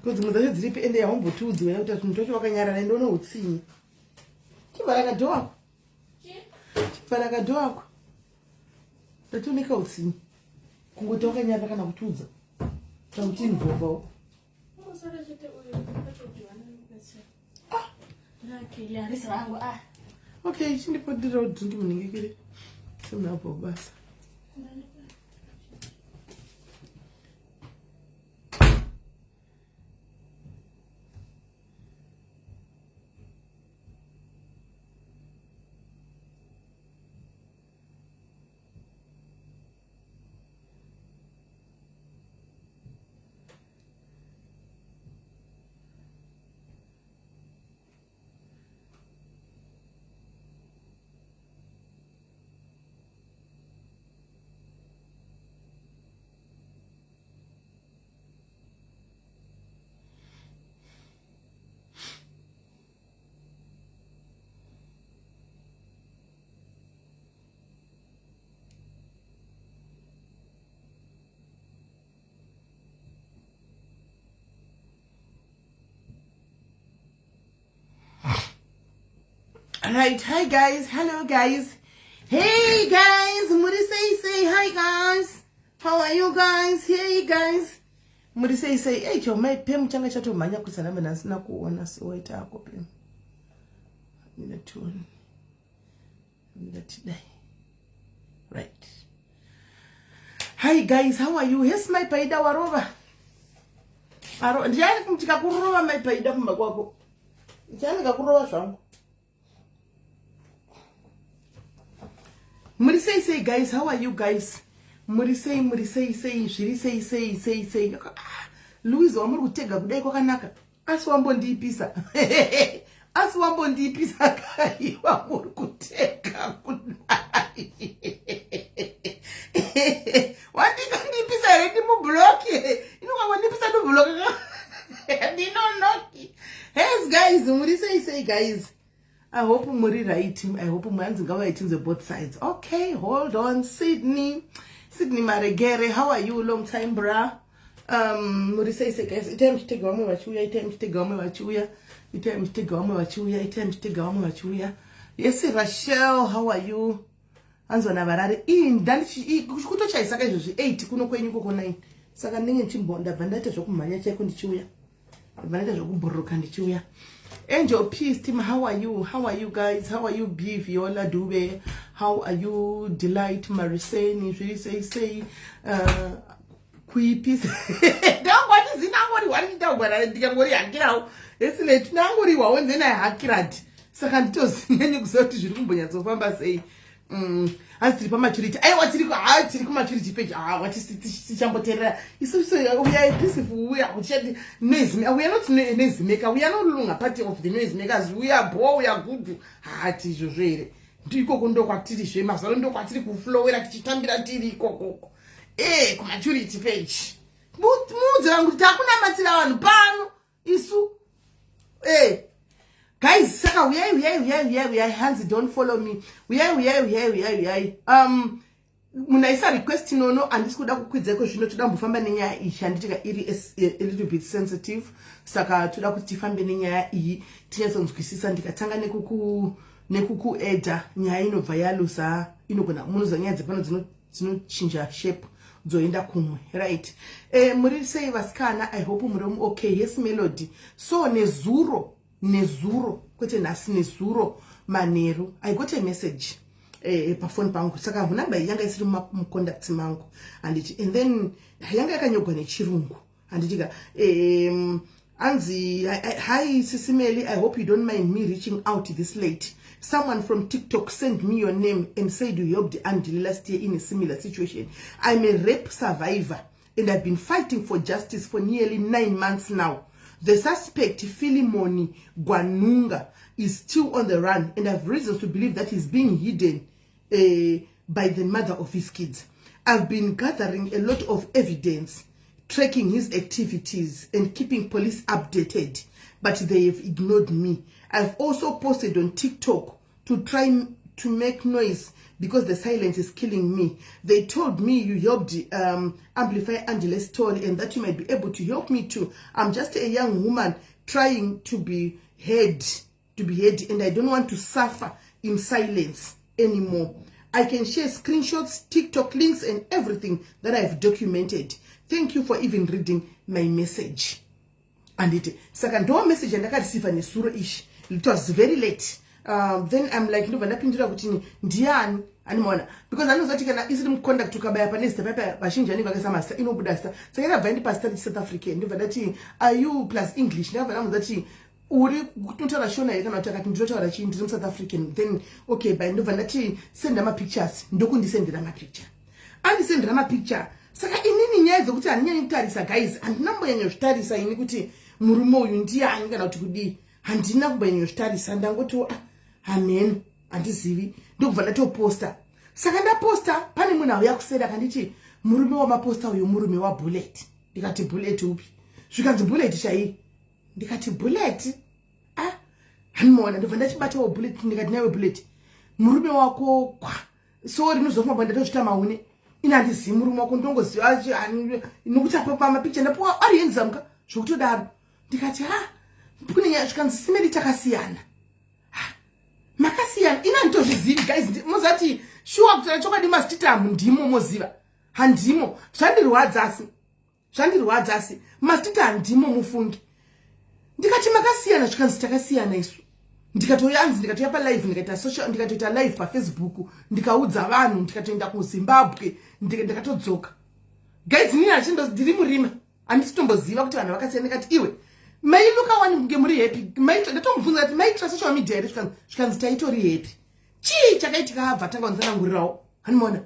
Because mother drip in their home to do it to Kanyara and don't know what see. Keep like a dog. Keep like a dog. The two nickels see. Who talking never can have tools. Some tin for. Okay, she put the road to me. Some help of us. Alright, hi guys, hello guys, hey guys, Muri say hi guys, how are you guys, hey guys, Muri say hey cho mai pem changa chato manya kusalama na sina kuona so ita ako pem nina tuone nina today, right. Hi guys, how are you? Yes, my paida warova njani kumtika kuroba my paida mba kwako njani kakuroba shangu. Muri say guys, how are you guys? Muri say shiri say Louise wamuru kutega kudai kwa kanaka aswambo ndipisa aswambo ndipisa kai wamuru kutega kudai wandika ndipisa redi mu block inu kwa ndipisa no block dino noki. Yes guys, muri say guys, I hope Muri right. I hope Manzi Gawa it the both sides. Okay, hold on. Sydney Maregere, how are you? Long time, bra. Muri say guys, it time to take Goma Wachuya, it time to take Goma Wachuya, it time to take Goma Wachuya, it time to take Goma Wachuya. Yes, Rachel, how are you? Anzo Navarare in Danishi Kutocha Saka 8 kuno kwenye kuko 9. Saka ninge chimbonda bandata shoku manya cheko ndichuya. Bandata shoku buruka ndichuya. Angel Peace team, how are you? How are you guys? How are you, B Viola Dube? How are you, Delight Mariseni? Really say Kui Peace. Don't what is in our one down when I think I'm going to get out. It's late now. What do you want? Then I hack it. Second toast, then you go to Jumbo so Famba say, as the maturity. I want to go maturity page. What is the Chambotera? It's so we are peaceful. We are noise. We are not noise maker. We are not long a party of the noise makers. We are poor. We are good. It is really. Do you go to quantity? She must not do quantity to flow like Chitambira TV. Coco. Maturity page. But mood and Takuna Matila and Ban Isu. Guys, Saka, we are hands, don't follow me. We are. Munaisa requesting no, and this could have quit the question to them from Benia ish and a little bit sensitive. Saka to the Kutifan Benia e, tears on Kissis and Katanga Nekuku Eda, Nyaino Vayalusa, Inogana, Munzania, the panels no change shape. Zoinda kumwe, right? Muri say Vaskana, I hope okay, yes, melody. So Nezuro. Kwete nasi nezuro manero. I got a message pa phone pangu saka hunamba yanga isiri mu contact mangu and then yanga yakanyogwa nechirungu and diga Anzi, hi Sisimeli, I hope you don't mind me reaching out this late. Someone from TikTok sent me your name and said you helped Angie last year in a similar situation. I'm a rape survivor and I've been fighting for justice for nearly 9 months now. The suspect, Philimoni Gwanunga, is still on the run and I have reasons to believe that he's being hidden by the mother of his kids. I've been gathering a lot of evidence, tracking his activities and keeping police updated, but they have ignored me. I've also posted on TikTok to to make noise because the silence is killing me. They told me you helped amplify Angela's story and that you might be able to help me too. I'm just a young woman trying to be heard, and I don't want to suffer in silence anymore. I can share screenshots, TikTok links, and everything that I've documented. Thank you for even reading my message. And it second door message and I got receive an sura ish. It was very late. Then I'm like, no, vanapindura kuti ndiani animona because I know that kana isiri conduct ukabaya panesta papa bashinja ni vakasa master inobuda star. Saka yakabva pastor South African ndibva ndati are you plus English ndabva namuza kuti uri kutotaura shona here kana kuti akati ndinotaura chii ndiri South African then okay by ndibva ndati senda ma pictures ndokundisendera ma picture andisendera ma picture. Saka inini nyaya dzokuti handinyanyi kutarisa guys handinamboyanya zvitarisa ini kuti murume uyu ndiani kana kuti kudii handina kumbanya zvitarisa ndangoti amen handizivi ndokubva ndatoposta. Saka ndaposta pane munhu auya kusera akanditi murume wamaposta uyu murume waBullet. Ndikati Bullet upi? Zvikanzi Bullet chai. Ndikati Bullet? Hanimona ndobva ndachibatawo Bullet ndikati nawe Bullet murume wako kwa sorry ndozofamba ndatozvita maune ina handizivi murume wako ndongoziva nokuti apa pamapicture ndapuwa ari handsome zvokutodaro. Ndikati kune nyaya zvikanzi simedi takasiyana. Makasiyana ina nditozvizivi guys muzati shuwa kuti chokwadi mastitamu ndimo moziva handimo zvandirwadza asi mastitamu ndimo mufungi. Ndikati makasiyana zvikanzi takasiyana isu ndikatoyanzi ndikatoya palive ndikatoita live paFacebook ndikaudza vanhu ndikatoenda kuZimbabwe ndikatodzoka guys nini achindo ndiri murima handisitomboziva kuti vanhu vakasiyana. Ndikati iwe mailuka wani kunge muri happy ndatomubvunza kuti maitra social media here zvikanzi taitori happy chii chakaitika abva tanga kunzanangurirawo hanimona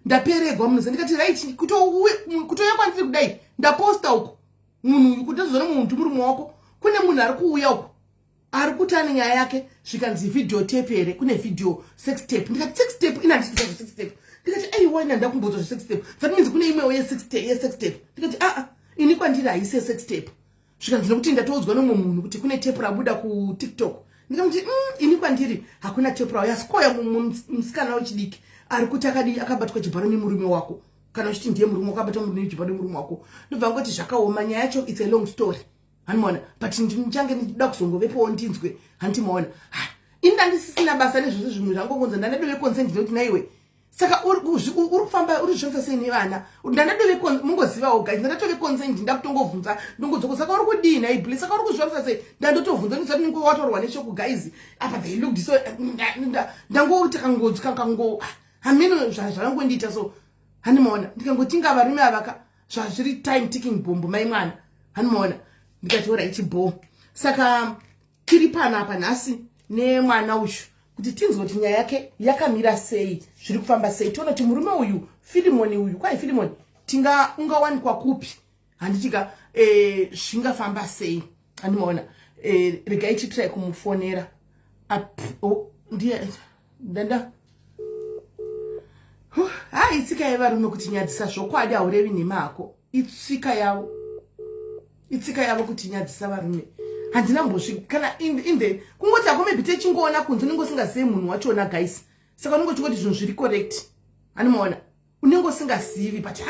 ndaperegwa munoza. Ndikati right kutoya kwandiri kudai ndaposta uko munhu kuti ndazozona munhu murume wako kune munhu ari kuuya uko ari kutane nyaya yake zvikanzi video tape here kune video sex tape. Ndikati sex tape ina ndisiza sex tape. Ndikati aiwana ndakumbodzwa sex tape that means kune imwewo ye sex tape. Ndikati ini kwandiri haise sex tape zvikanzi nokuti ndatoudzwa nomwe munhu kuti kune tape rabuda kuTikTok. Ndikamuti ini kwandiri hakuna tape rawo yasikoya musikana wechidiki ari kuti akabatwa chibharo nemurume wako kana uchiti ndiye murume wako akabatwa chibharo nemurume wako. Ndobva ngoti zvakaoma nyaya yacho it's a long story hanimona but ndichange ndida kuzongovepowo ndinzwe handimoona indandisisina basa nezvozvo zvinhu zvangongonza ndanadove consent nekuti naiwe saka uri kufamba uri zvonisa sei nevana ndanadove mungozivawo guys ndandatove consent ndakutongovhunza ndongodzoko saka uri kudii naibhuli saka uri kuzvonisa sei ndandotovhunza ndisati ninge watorwa neshoko guys apa they looked so ndangoti kango hamino zvarangondiita so hanimoona ndikangotinga varume avaka zvazviri time ticking bomb mai mwana hanimoona ndikati alright bo. Saka tiri panapa nhasi nemwana uyu kuti tinzwe kuti nyaya yake yakamira sei zviri kufamba sei tiona kuti murume uyu Filimoni uyu kwai Filimoni ungawanikwa kupi handitika zvingafamba sei hanimoona regai titrai kumufonera ndiye ndanda itsika yevarume kuti nyadzisa zvokwadi haurevi nemako itsika yavo kuti nyadzisa varume handina mbosvika kana inde kungoti ako maybe techingoona kunze unenge usingazivi munhu wachona guys saka unenge uchingoti zvinhu zviri correct hanimoona unenge usingazivi but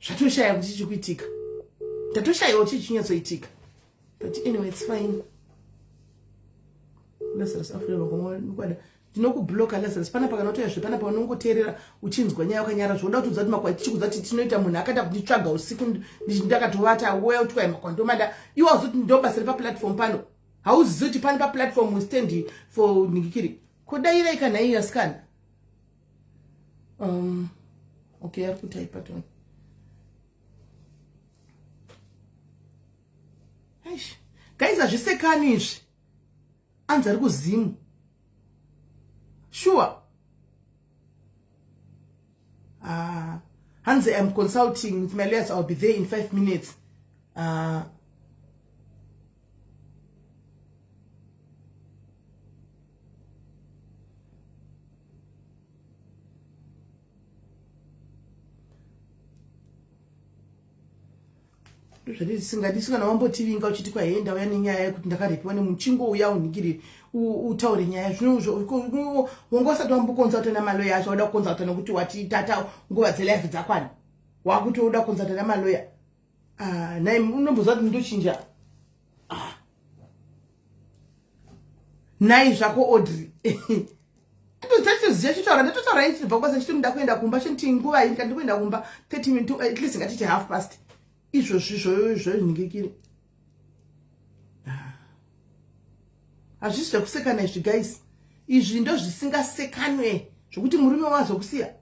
zvatoshaya kuti chichikuitika ndatoshayiwa kuti chichinyatsoitika but anyway it's fine. Lazarus afuna ndinokubloka Lazarus panapa kana utoya zvepanapa unongoteerera uchinzwa nyaya yakanyara zvoda kuti uzati makwai tichikuza kuti tinoita munhu akada kunditsvaga usiku ndakatovata weya utwaya makwandomada iwe uzoti ndobasa repaplatform pano hauzizi kuti pani paplatform stand for ningikiri kodairai kana iya scan okay ari kutaipa toni aish guys hazvisekani izvi anzi ari kuzimu sure Hanze, I'm consulting with my lawyers. I'll be there in 5 minutes. singadisika na wambo TV nga uchiti kwa yenda uyani nyaya kuti ndakarepiwa nemuchingo uya unigiri utaure nyaya zvinhu wangosati wambokonzauta namaloya acho wada kukonzauta nokuti wati tata nguva dzelife dzakwana wakuti uda kukonzauta namaloya nai unombozva kuti ndochinja nai zvako Audrey ndatoziva chitaura ndatotaura ichibva kwasa chiti nda kuenda kumba chinti nguva ini kandi kuenda kumba 30 minutes at least ngatiti half past izvozvo zviningikire hazvisi zvekusekana izvi guys izvi ndo zvisingasekanwe zvokuti murume wazokusiya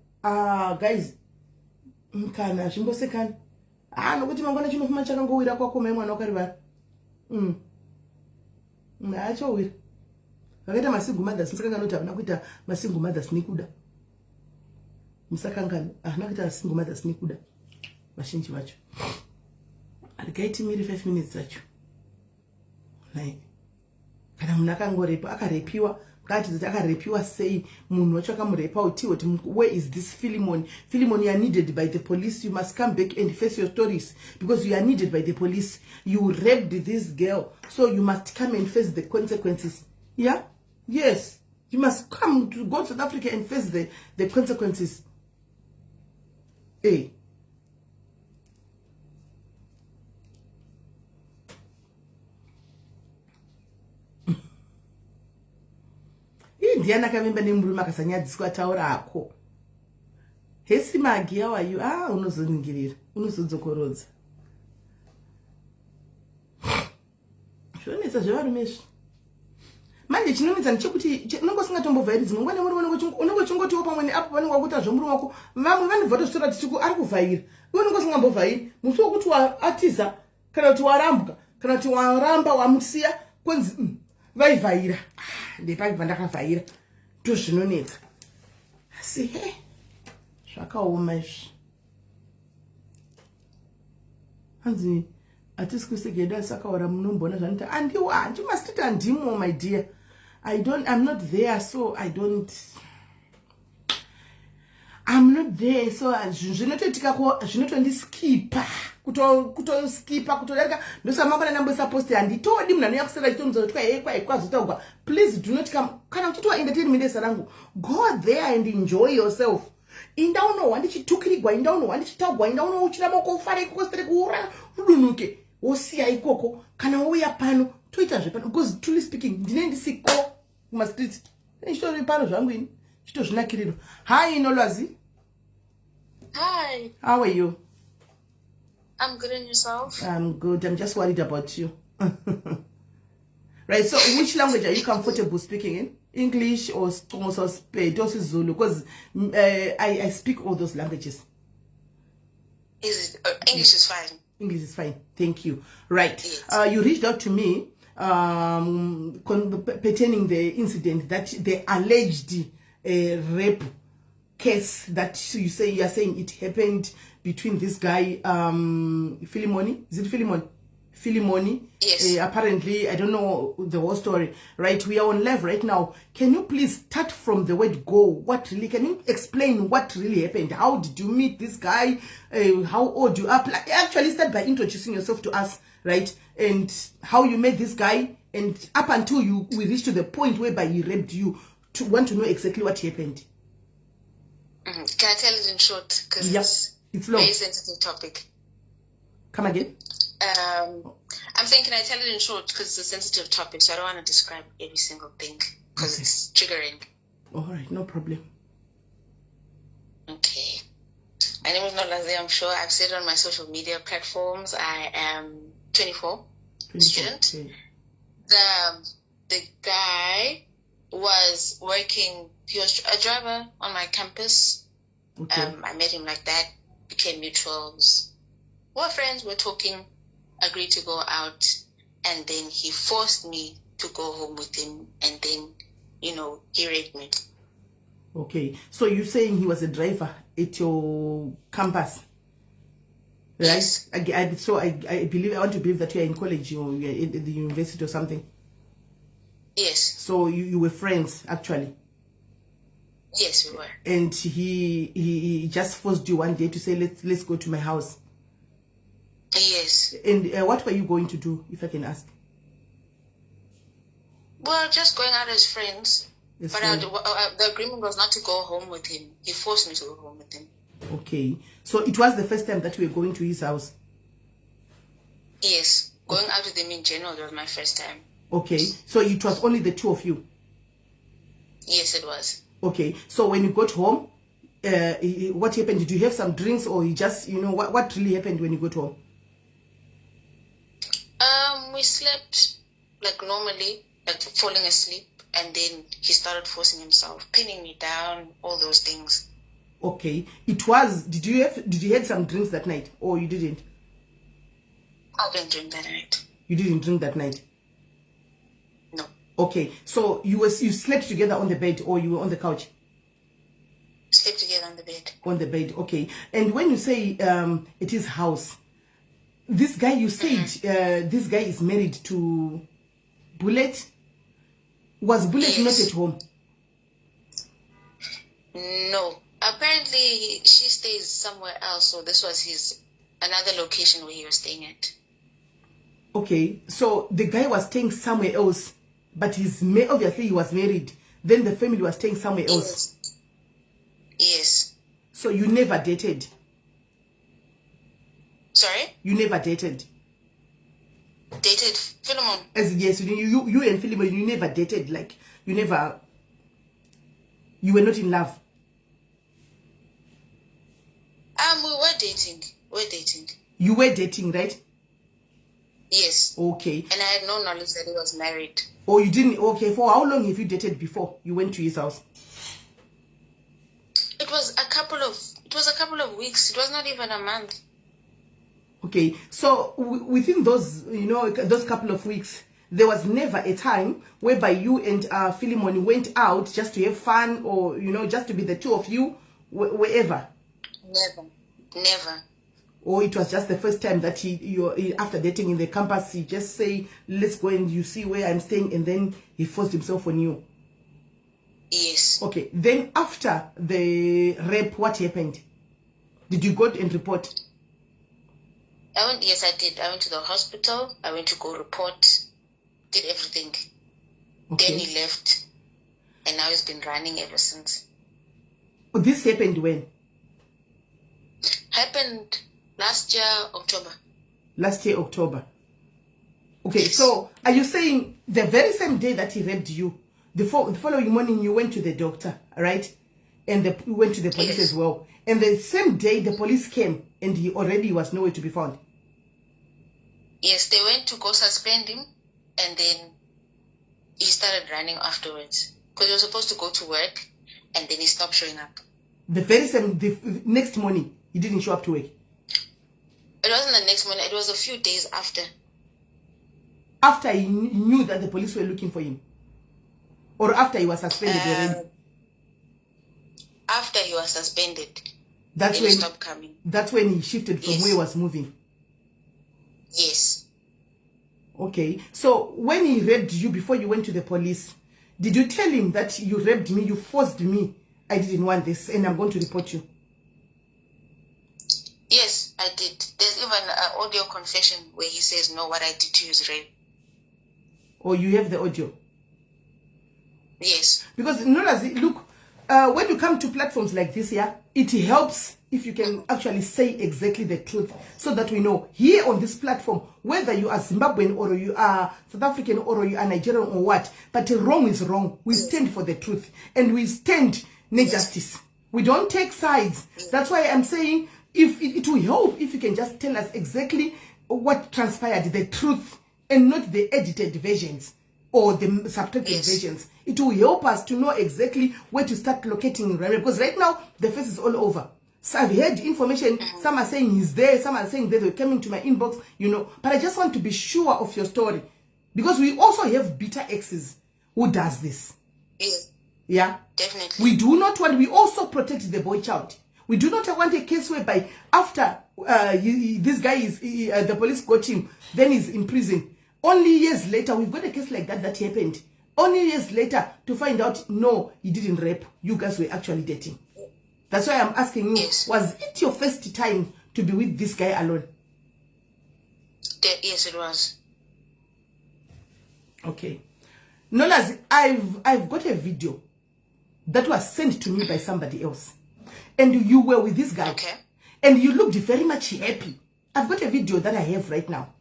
guys kana zvimbosekana nokuti mangwana chinofuma chakangowira kwako mai mwana wakarivara achowira vakaita masingle mothers musakangana kuti havana kuita masingle mothers nekuda musakangana havana kuita masingle mothers nekuda vazhinji vacho harigaitimiri 5 minutes zacho nai kana munhu akangorepa akarepiwa ngatidzati akarepiwa sei munhu wacho akamurepa uti where is this Philemon? Philemon, you are needed by the police. You must come back and face your stories because you are needed by the police. You raped this girl, so you must come and face the consequences. Yeah, yes, you must come to go to South Africa and face the consequences. Hey. Ndiana kamemba nemurume akasanyadziswa taura ako hesi magi yawayu unozoningirira unozodzokorodza zvonetsa zvevarumezvi manje chinomidza ndechekuti unenge usingatombobva iri dzimwe ngwane murume unenge uchingotiwo pamwe neapo vanenge vakuita zvomurume wako vamwe vanobva tozvitora tichiku ari kuvhaira iwe unenge usingambovhairi musi wokuti atiza kana kuti warambwa kana kuti waramba wamusiya kwenzi vaivhaira ndepabva ndakavhaira ndozvinonetsa asi zvakaoma izvi hanzi hatisi kusegeda asakaura munomboona zvanoti andiwa handimasititi handimo my dear I'm not there, so I'm not there, so zvinotondiskipa kutoskipa kutodarika ndosamangwana namboisa post handitodi munhu anouya kusera chitonudza kuti kwazotaugwa please do not come kana uchitiwa entertainment esa rangu go there and enjoy yourself inda unohwa ndichitukirigwa inda unohwa ndichitaugwa inda unohwa uchida maoko ufara ikoko sitiri kuura udunuke wosiya ikoko kana wauya pano toita zvepano because truly speaking ndine ndisiko kumastreet ndichitori pano zvangu ini chitozvinakiriro hi Nolwazi. Hi. How are you? I'm good, and yourself? I'm good. I'm just worried about you. Right, so which language are you comfortable speaking in? English or Zulu? Because I speak all those languages. English is fine. English is fine. Thank you. Right. Yes. You reached out to me pertaining the incident that the alleged rape case that you are saying it happened between this guy Philemon. Is it Philemon? Yes. Apparently, I don't know the whole story. Right, we are on live right now. Can you please start from the word go? What really? Can you explain what really happened? How did you meet this guy? How old you are? Actually, start by introducing yourself to us, right? And how you met this guy, and up until we reached to the point whereby he raped you. To want to know exactly what happened. Can I tell it in short? Because it's long. Very sensitive topic. Come again. I'm saying, can I tell it in short? Because it's a sensitive topic, so I don't want to describe every single thing because it's triggering. All right, no problem. Okay. My name is Nolwazi. I'm sure I've said it on my social media platforms. I am 24 student. Okay. The guy was working. He was a driver on my campus. Okay. I met him like that. Became mutuals. We're friends. We're talking. Agreed to go out, and then he forced me to go home with him, and then, he raped me. Okay, so you're saying he was a driver at your campus, right? Yes. I want to believe that you are in college or you are at the university or something. Yes. So you were friends, actually. Yes, we were. And he just forced you one day to say, let's go to my house. Yes. And what were you going to do, if I can ask? Well, just going out as friends. As But friends. the agreement was not to go home with him. He forced me to go home with him. Okay. So it was the first time that we were going to his house. Yes. Going out with him in general was my first time. Okay. So it was only the two of you. Yes, it was. Okay. So when you got home, what happened? Did you have some drinks, or you just, what really happened when you got home? We slept like normally, like falling asleep, and then he started forcing himself, pinning me down, all those things. Okay. It was. Did you have some drinks that night, or you didn't? I didn't drink that night. You didn't drink that night. No. Okay. So you slept together on the bed, or you were on the couch? Slept together on the bed. On the bed. Okay. And when you say it is house, this guy, you said this guy is married to Bullet. Was Bullet not at home? No. Apparently, she stays somewhere else, so this was another location where he was staying at. Okay, so the guy was staying somewhere else, but obviously he was married. Then the family was staying somewhere else. Yes. So you never dated? Sorry? You never dated? Dated Philemon? Yes, you and Philemon, you never dated, like, you were not in love? We were dating. You were dating, right? Yes. Okay. And I had no knowledge that he was married. Oh, you didn't? Okay, for how long have you dated before you went to his house? It was a couple of weeks. It was not even a month. Okay, so within those, those couple of weeks, there was never a time whereby you and Philemon went out just to have fun, or, just to be the two of you, wherever? Never. Or it was just the first time that after dating in the campus, he just say, let's go and you see where I'm staying, and then he forced himself on you? Yes. Okay, then after the rape, what happened? Did you go and report? Yes, I did. I went to the hospital. I went to go report. Did everything. Okay. Then he left. And now he's been running ever since. This happened when? Happened last year, October. Last year, October. Okay, so are you saying the very same day that he raped you, the following morning you went to the doctor, right? And you went to the police as well. And the same day the police came and he already was nowhere to be found. Yes, they went to go suspend him, and then he started running afterwards. Because he was supposed to go to work, and then he stopped showing up. The next morning, he didn't show up to work? It wasn't the next morning, it was a few days after. After he knew that the police were looking for him? Or after he was suspended already? After he was suspended. That's when he stopped coming. That's when he shifted from where he was moving? Yes. Okay. So when he raped you before you went to the police, did you tell him that you raped me, you forced me, I didn't want this, and I'm going to report you? Yes, I did. There's even an audio confession where he says, no, what I did to you is rape. Oh, you have the audio? Yes. Because, look, when you come to platforms like this, yeah, it helps if you can actually say exactly the truth, so that we know here on this platform, whether you are Zimbabwean or you are South African or you are Nigerian or what, but wrong is wrong. We stand for the truth, and we stand for justice. We don't take sides. That's why I'm saying, if it will help if you can just tell us exactly what transpired, the truth, and not the edited versions or the subtracted versions. It will help us to know exactly where to start locating Remy, because right now the face is all over. So I've heard information, some are saying he's there, some are saying they're coming to my inbox, but I just want to be sure of your story, because we also have bitter exes who does this. Yes. Yeah? Definitely. We also protect the boy child. We do not want a case whereby after this guy the police got him, then he's in prison. Only years later, we've got a case like that happened. Only years later to find out, no, he didn't rape. You guys were actually dating. That's why I'm asking you, was it your first time to be with this guy alone? Yes, it was. Okay. Nolazi, I've got a video that was sent to me by somebody else. And you were with this guy. Okay. And you looked very much happy. I've got a video that I have right now.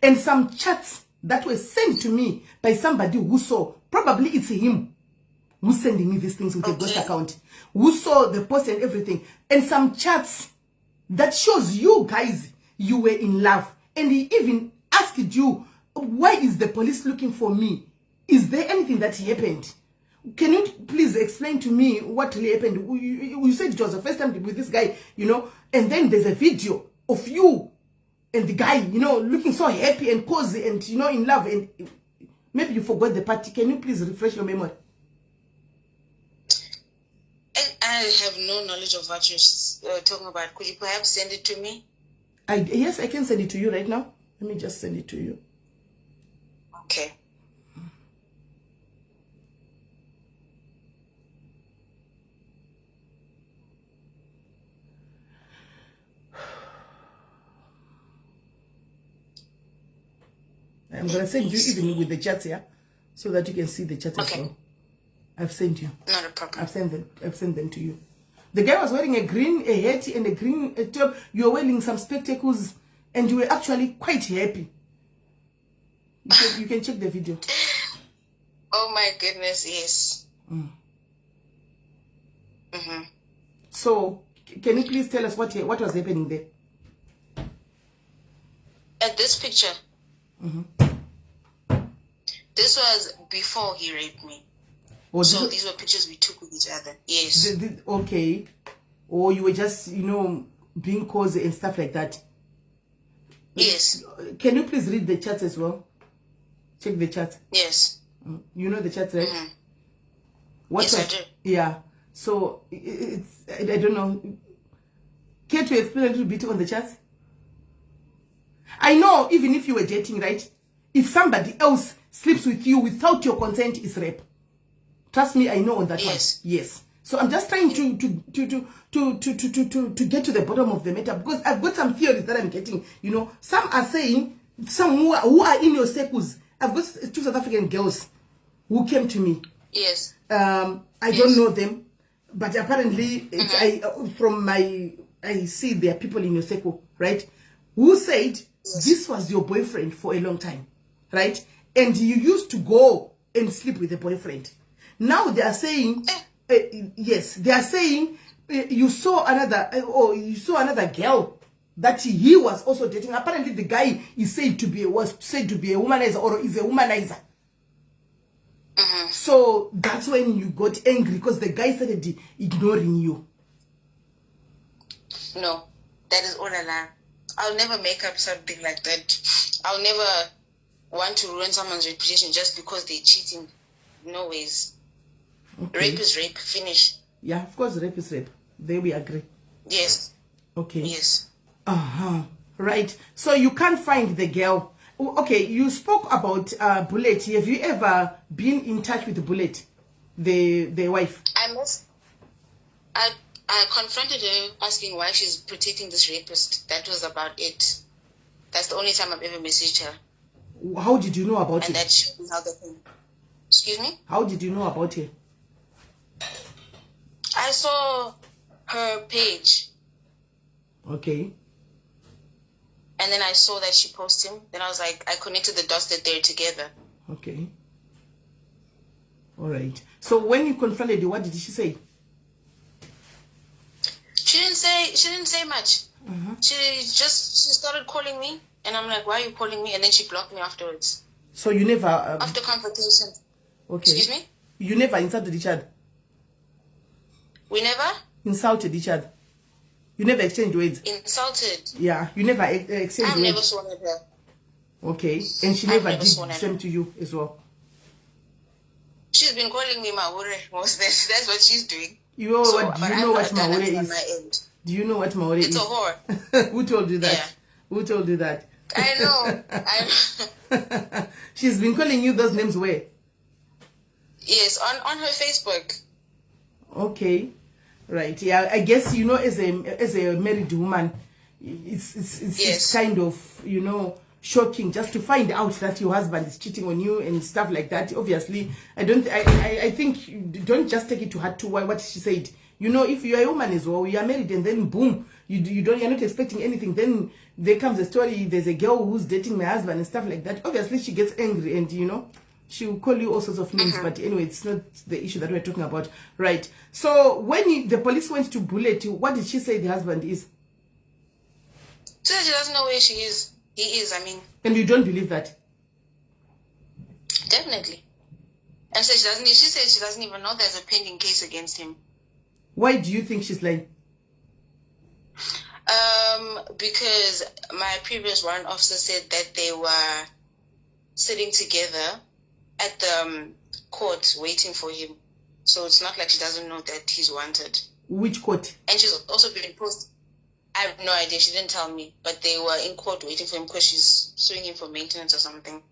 And some chats that were sent to me by somebody who saw, probably it's him who's sending me these things with a ghost account, who saw the post and everything. And some chats that shows you guys, you were in love. And he even asked you, why is the police looking for me? Is there anything that happened? Can you please explain to me what really happened? You said it was the first time with this guy, you know, and then there's a video of you and the guy, you know, looking so happy and cozy and, you know, in love. And maybe you forgot the party. Can you please refresh your memory? I have no knowledge of what you're talking about. Could you perhaps send it to me? Yes, I can send it to you right now. Let me just send it to you. Okay. I'm going to send you even with the chats here, so that you can see the chats as well. I've sent you. Not a problem. I've sent them to you. The guy was wearing a hat and a green top. You were wearing some spectacles, and you were actually quite happy. You can check the video. Oh my goodness, yes. So, can you please tell us what was happening there? At this picture, this was before he raped me. Oh, so these were pictures we took with each other. Yes. Okay. Or you were just, you know, being cozy and stuff like that. Yes. Can you please read the chat as well? Check the chat. Yes. You know the chat, right? Yes, I do. Yeah. So, it's, I don't know. Care to explain a little bit on the chat? I know, even if you were dating, right? If somebody else sleeps with you without your consent, it's rape. Trust me, I know on that one. Yes. So I'm just trying to get to the bottom of the matter, because I've got some theories that I'm getting. You know, some are saying, some who are in your circles. I've got 2 South African girls who came to me. Yes. I don't know them, but apparently, I see there are people in your circle, right? Who said this was your boyfriend for a long time, right? And you used to go and sleep with a boyfriend. Now they are saying, yes, they are saying you saw another girl that he was also dating. Apparently, the guy was said to be a womanizer, or is a womanizer. So that's when you got angry, because the guy started ignoring you. No, that is all a lie. I'll never make up something like that. I'll never want to ruin someone's reputation just because they're cheating. No ways. Okay. Rape is rape. Finish. Yeah, of course, rape is rape. There we agree. Yes. Okay. Yes. Right. So you can't find the girl. Okay, you spoke about Bullet. Have you ever been in touch with Bullet, the wife? I confronted her asking why she's protecting this rapist. That was about it. That's the only time I've ever messaged her. How did you know about it? And that showed me how the thing. Excuse me? How did you know about her? I saw her page. Okay. And then I saw that she posted him. Then I was like, I connected the dots that they're together. Okay. All right. So when you confronted her, what did she say? She didn't say much. She started calling me, and I'm like, why are you calling me? And then she blocked me afterwards. So you never after confrontation. Okay. Excuse me? You never insulted each other? We never insulted each other. You never exchanged words? Insulted? Yeah, you never exchanged words? I've never sworn at her. Okay, and she never did the same to you as well? She's been calling me Maure most days. That's what she's doing. Do you know what Maure is? Do you know what Maure is? It's a whore. Who told you that? Yeah. Who told you that? I know. She's been calling you those names where? Yes, on her Facebook. Okay. Right. Yeah, I guess, you know, as a married woman, it's kind of, you know, shocking just to find out that your husband is cheating on you and stuff like that. Obviously, I think don't just take it to heart to what she said. You know, if you are a woman as well, you are married and then boom, you're not expecting anything. Then there comes a story, there's a girl who's dating my husband and stuff like that. Obviously, she gets angry and, you know, she will call you all sorts of names. But anyway, it's not the issue that we're talking about. Right. So when the police went to Bullet, what did she say the husband is? She said she doesn't know where she is. He is, I mean. And you don't believe that? Definitely. And so she said she doesn't even know there's a pending case against him. Why do you think she's lying? Because my previous warrant officer said that they were sitting together at the court waiting for him. So it's not like she doesn't know that he's wanted. Which court? And she's also been posted. I have no idea. She didn't tell me. But they were in court waiting for him because she's suing him for maintenance or something.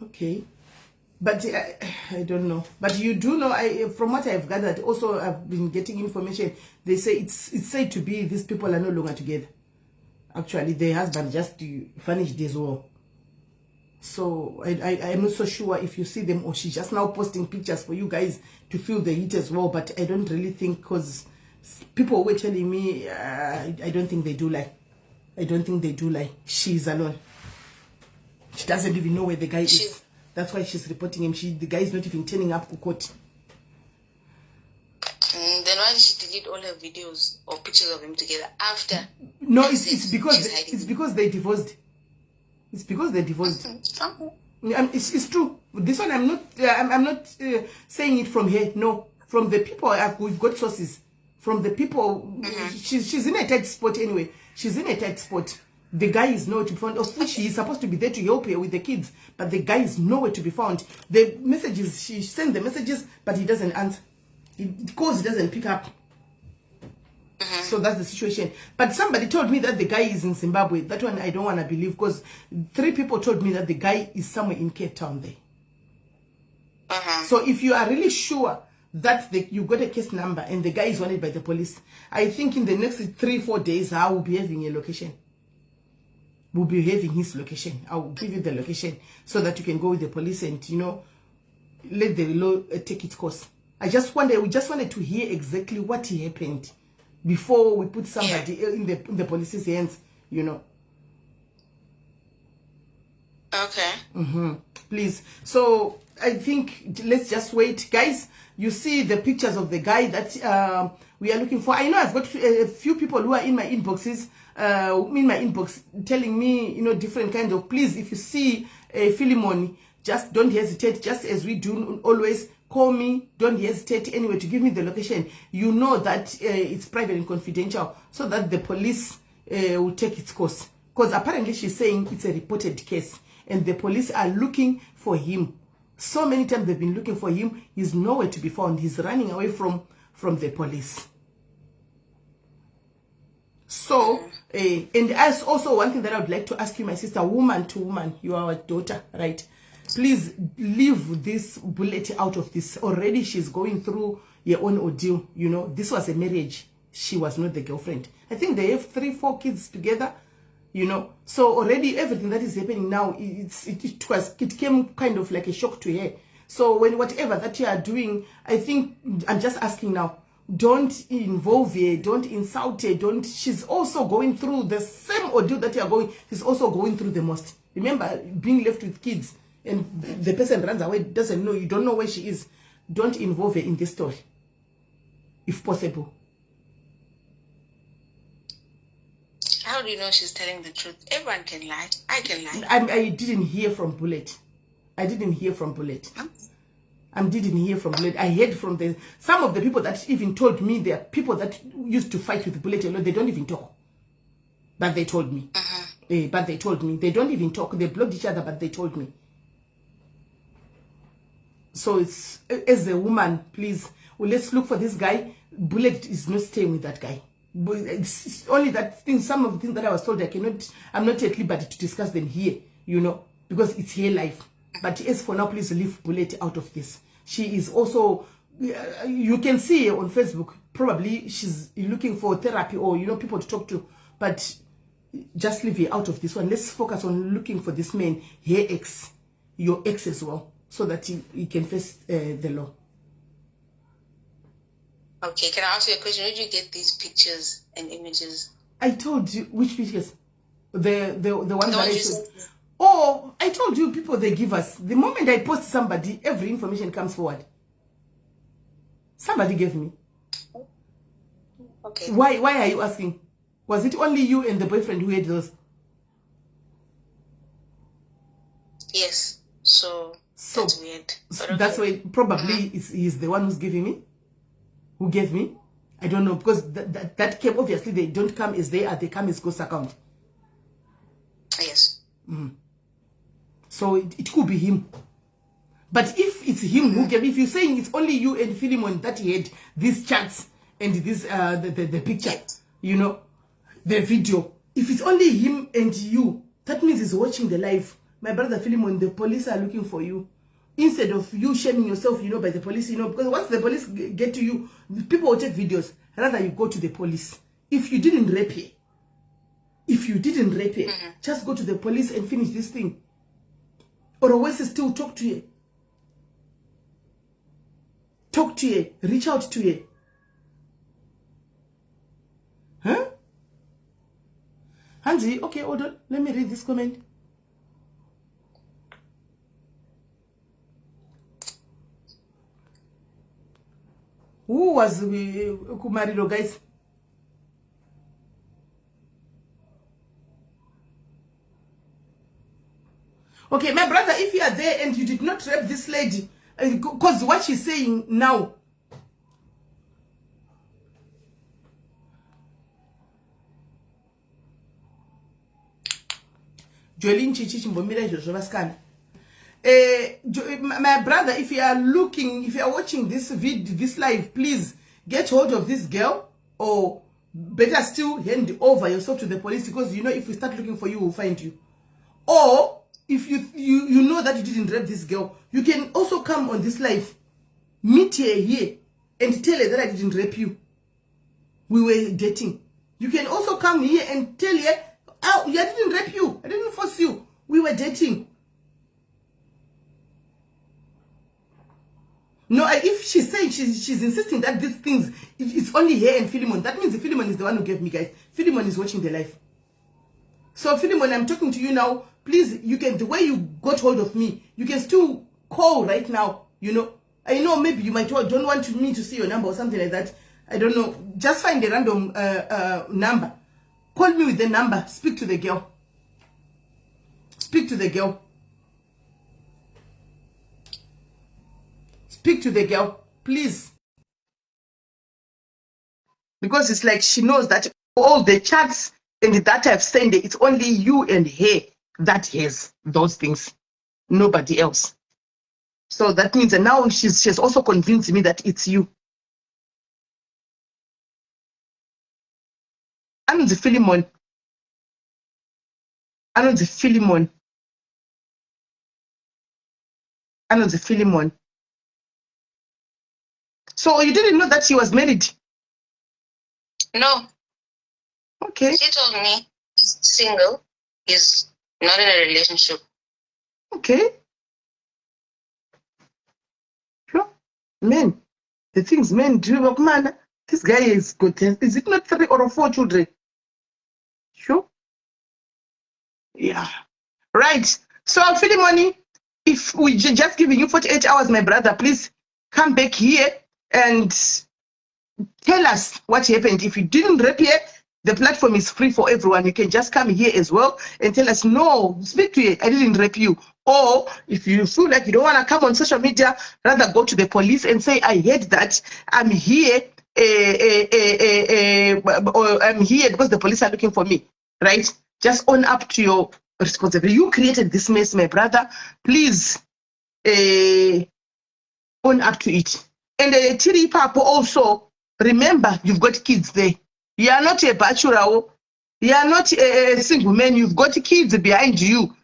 Okay. But I don't know. But you do know, from what I've gathered, also I've been getting information, they say it's said to be these people are no longer together. Actually, their husband just vanished as well. So I'm not so sure if you see them or she's just now posting pictures for you guys to feel the heat as well. But I don't really think, because people were telling me, I don't think they do lie. I don't think they do lie. She's alone. She doesn't even know where the guy is. That's why she's reporting him. The guy is not even turning up to court. Then why did she delete all her videos or pictures of him together after? No, it's because they divorced. It's because they divorced. It's true. This one I'm not saying it from here. No, from the people we've got sources. From the people, she's in a tight spot anyway. She's in a tight spot. The guy is nowhere to be found, of which he is supposed to be there to help her with the kids, but the guy is nowhere to be found. The messages, she sends the messages, but he doesn't answer. He calls, he doesn't pick up. So that's the situation. But somebody told me that the guy is in Zimbabwe. That one I don't want to believe, because 3 people told me that the guy is somewhere in Cape Town there. So if you are really sure that you got a case number and the guy is wanted by the police, I think in the next 3-4 days I will be having a location. We'll be having his location. I will give you the location so that you can go with the police and, you know, let the law take its course. We just wanted to hear exactly what happened before we put somebody in the police's hands, you know. Okay. Please. So I think let's just wait, guys. You see the pictures of the guy that we are looking for. I know I've got a few people who are in my inboxes, telling me, you know, different kinds of, please, if you see Philemon, just don't hesitate, just as we do always. Call me, don't hesitate anyway to give me the location. You know that it's private and confidential, so that the police will take its course. Because apparently she's saying it's a reported case and the police are looking for him. So many times they've been looking for him. He's nowhere to be found. He's running away from the police. So, and as also one thing that I would like to ask you, my sister, woman to woman, you are our daughter, right? Please leave this Bullet out of this. Already she's going through your own ordeal. You know, this was a marriage. She was not the girlfriend. I think they have 3-4 kids together, you know. So already everything that is happening now, it came kind of like a shock to her. So when whatever that you are doing, I think I'm just asking now, don't involve her, don't insult her, she's also going through the same ordeal that you are going. She's also going through the most. Remember, being left with kids and the person runs away, doesn't know, you don't know where she is. Don't involve her in this story, if possible. How do you know she's telling the truth? Everyone can lie. I can lie. I didn't hear from Bullet. I didn't hear from Bullet. I didn't hear from Bullet. I heard from some of the people that even told me there are people that used to fight with Bullet a lot. They don't even talk. But they told me. But they told me. They don't even talk. They blocked each other, but they told me. So it's, as a woman, please, let's look for this guy. Bullet is not staying with that guy. But it's only that thing, some of the things that I was told, I'm not at liberty to discuss them here, you know, because it's her life. But as for now, please leave Bullet out of this. She is also, you can see her on Facebook, probably she's looking for therapy or, you know, people to talk to. But just leave her out of this one. Let's focus on looking for this man, her ex, your ex as well, so that he can face the law. Okay, can I ask you a question? Where did you get these pictures and images? I told you which pictures. The one that I you showed. said. Oh, I told you people they give us. The moment I post somebody, every information comes forward. Somebody gave me. Okay. Why are you asking? Was it only you and the boyfriend who had those? Yes. So that's weird. But okay. That's why probably he's the one who's giving me. Who gave me? I don't know, because that came, obviously they don't come as they are, they come as ghost account. Yes. So it could be him. But if it's him who gave, if you're saying it's only you and Philemon that he had these chats and this the picture, you know, the video. If it's only him and you, that means he's watching the live. My brother Philemon, the police are looking for you. Instead of you shaming yourself, you know, by the police, you know, because once the police get to you, people will take videos. Rather you go to the police. If you didn't rape her, just go to the police and finish this thing. Or always still talk to her. Talk to her. Reach out to her. Huh? Hansi, okay, hold on. Let me read this comment. Who was Kumarido, guys? Okay, my brother, if you are there and you did not rape this lady, because what she's saying now. Jolene Chichichimbomira Jojovaskana. My brother, if you are looking, if you are watching this video, this live, please get hold of this girl, or better still, hand over yourself to the police, because you know if we start looking for you, we'll find you. Or if you know that you didn't rape this girl, you can also come on this live, meet her here, and tell her that I didn't rape you. We were dating. You can also come here and tell her, oh, I didn't rape you, I didn't force you, we were dating. No, if she's saying she's insisting that these things, it's only her and Philemon, that means Philemon is the one who gave me, guys. Philemon is watching the live. So Philemon, I'm talking to you now. Please, you can, the way you got hold of me, you can still call right now, you know. I know maybe you might don't want me to see your number or something like that. I don't know. Just find a random number. Call me with the number. Speak to the girl. Speak to the girl. Speak to the girl, please. Because it's like she knows that all the chats and that I've sent her, it's only you and her that has those things. Nobody else. So that means that now she's also convinced me that it's you. I'm the Philemon. I know the Philemon. I know the Philemon. So you didn't know that she was married? No. Okay. She told me he's single. He's not in a relationship. Okay. Sure. Men. The things men do, man, this guy is good. Is it not 3 or 4 children? Sure. Yeah. Right. So Philemon, if we just giving you 48 hours, my brother, please come back here and tell us what happened. If you didn't rape here, the platform is free for everyone. You can just come here as well and tell us, no, speak to it, I didn't rape you. Or if you feel like you don't want to come on social media, rather go to the police and say, I heard that, I'm here, or I'm here because the police are looking for me, right? Just own up to your responsibility. You created this mess, my brother. Please own up to it. And Tiri Papa also, remember, you've got kids there. You are not a bachelor. You are not a single man. You've got kids behind you.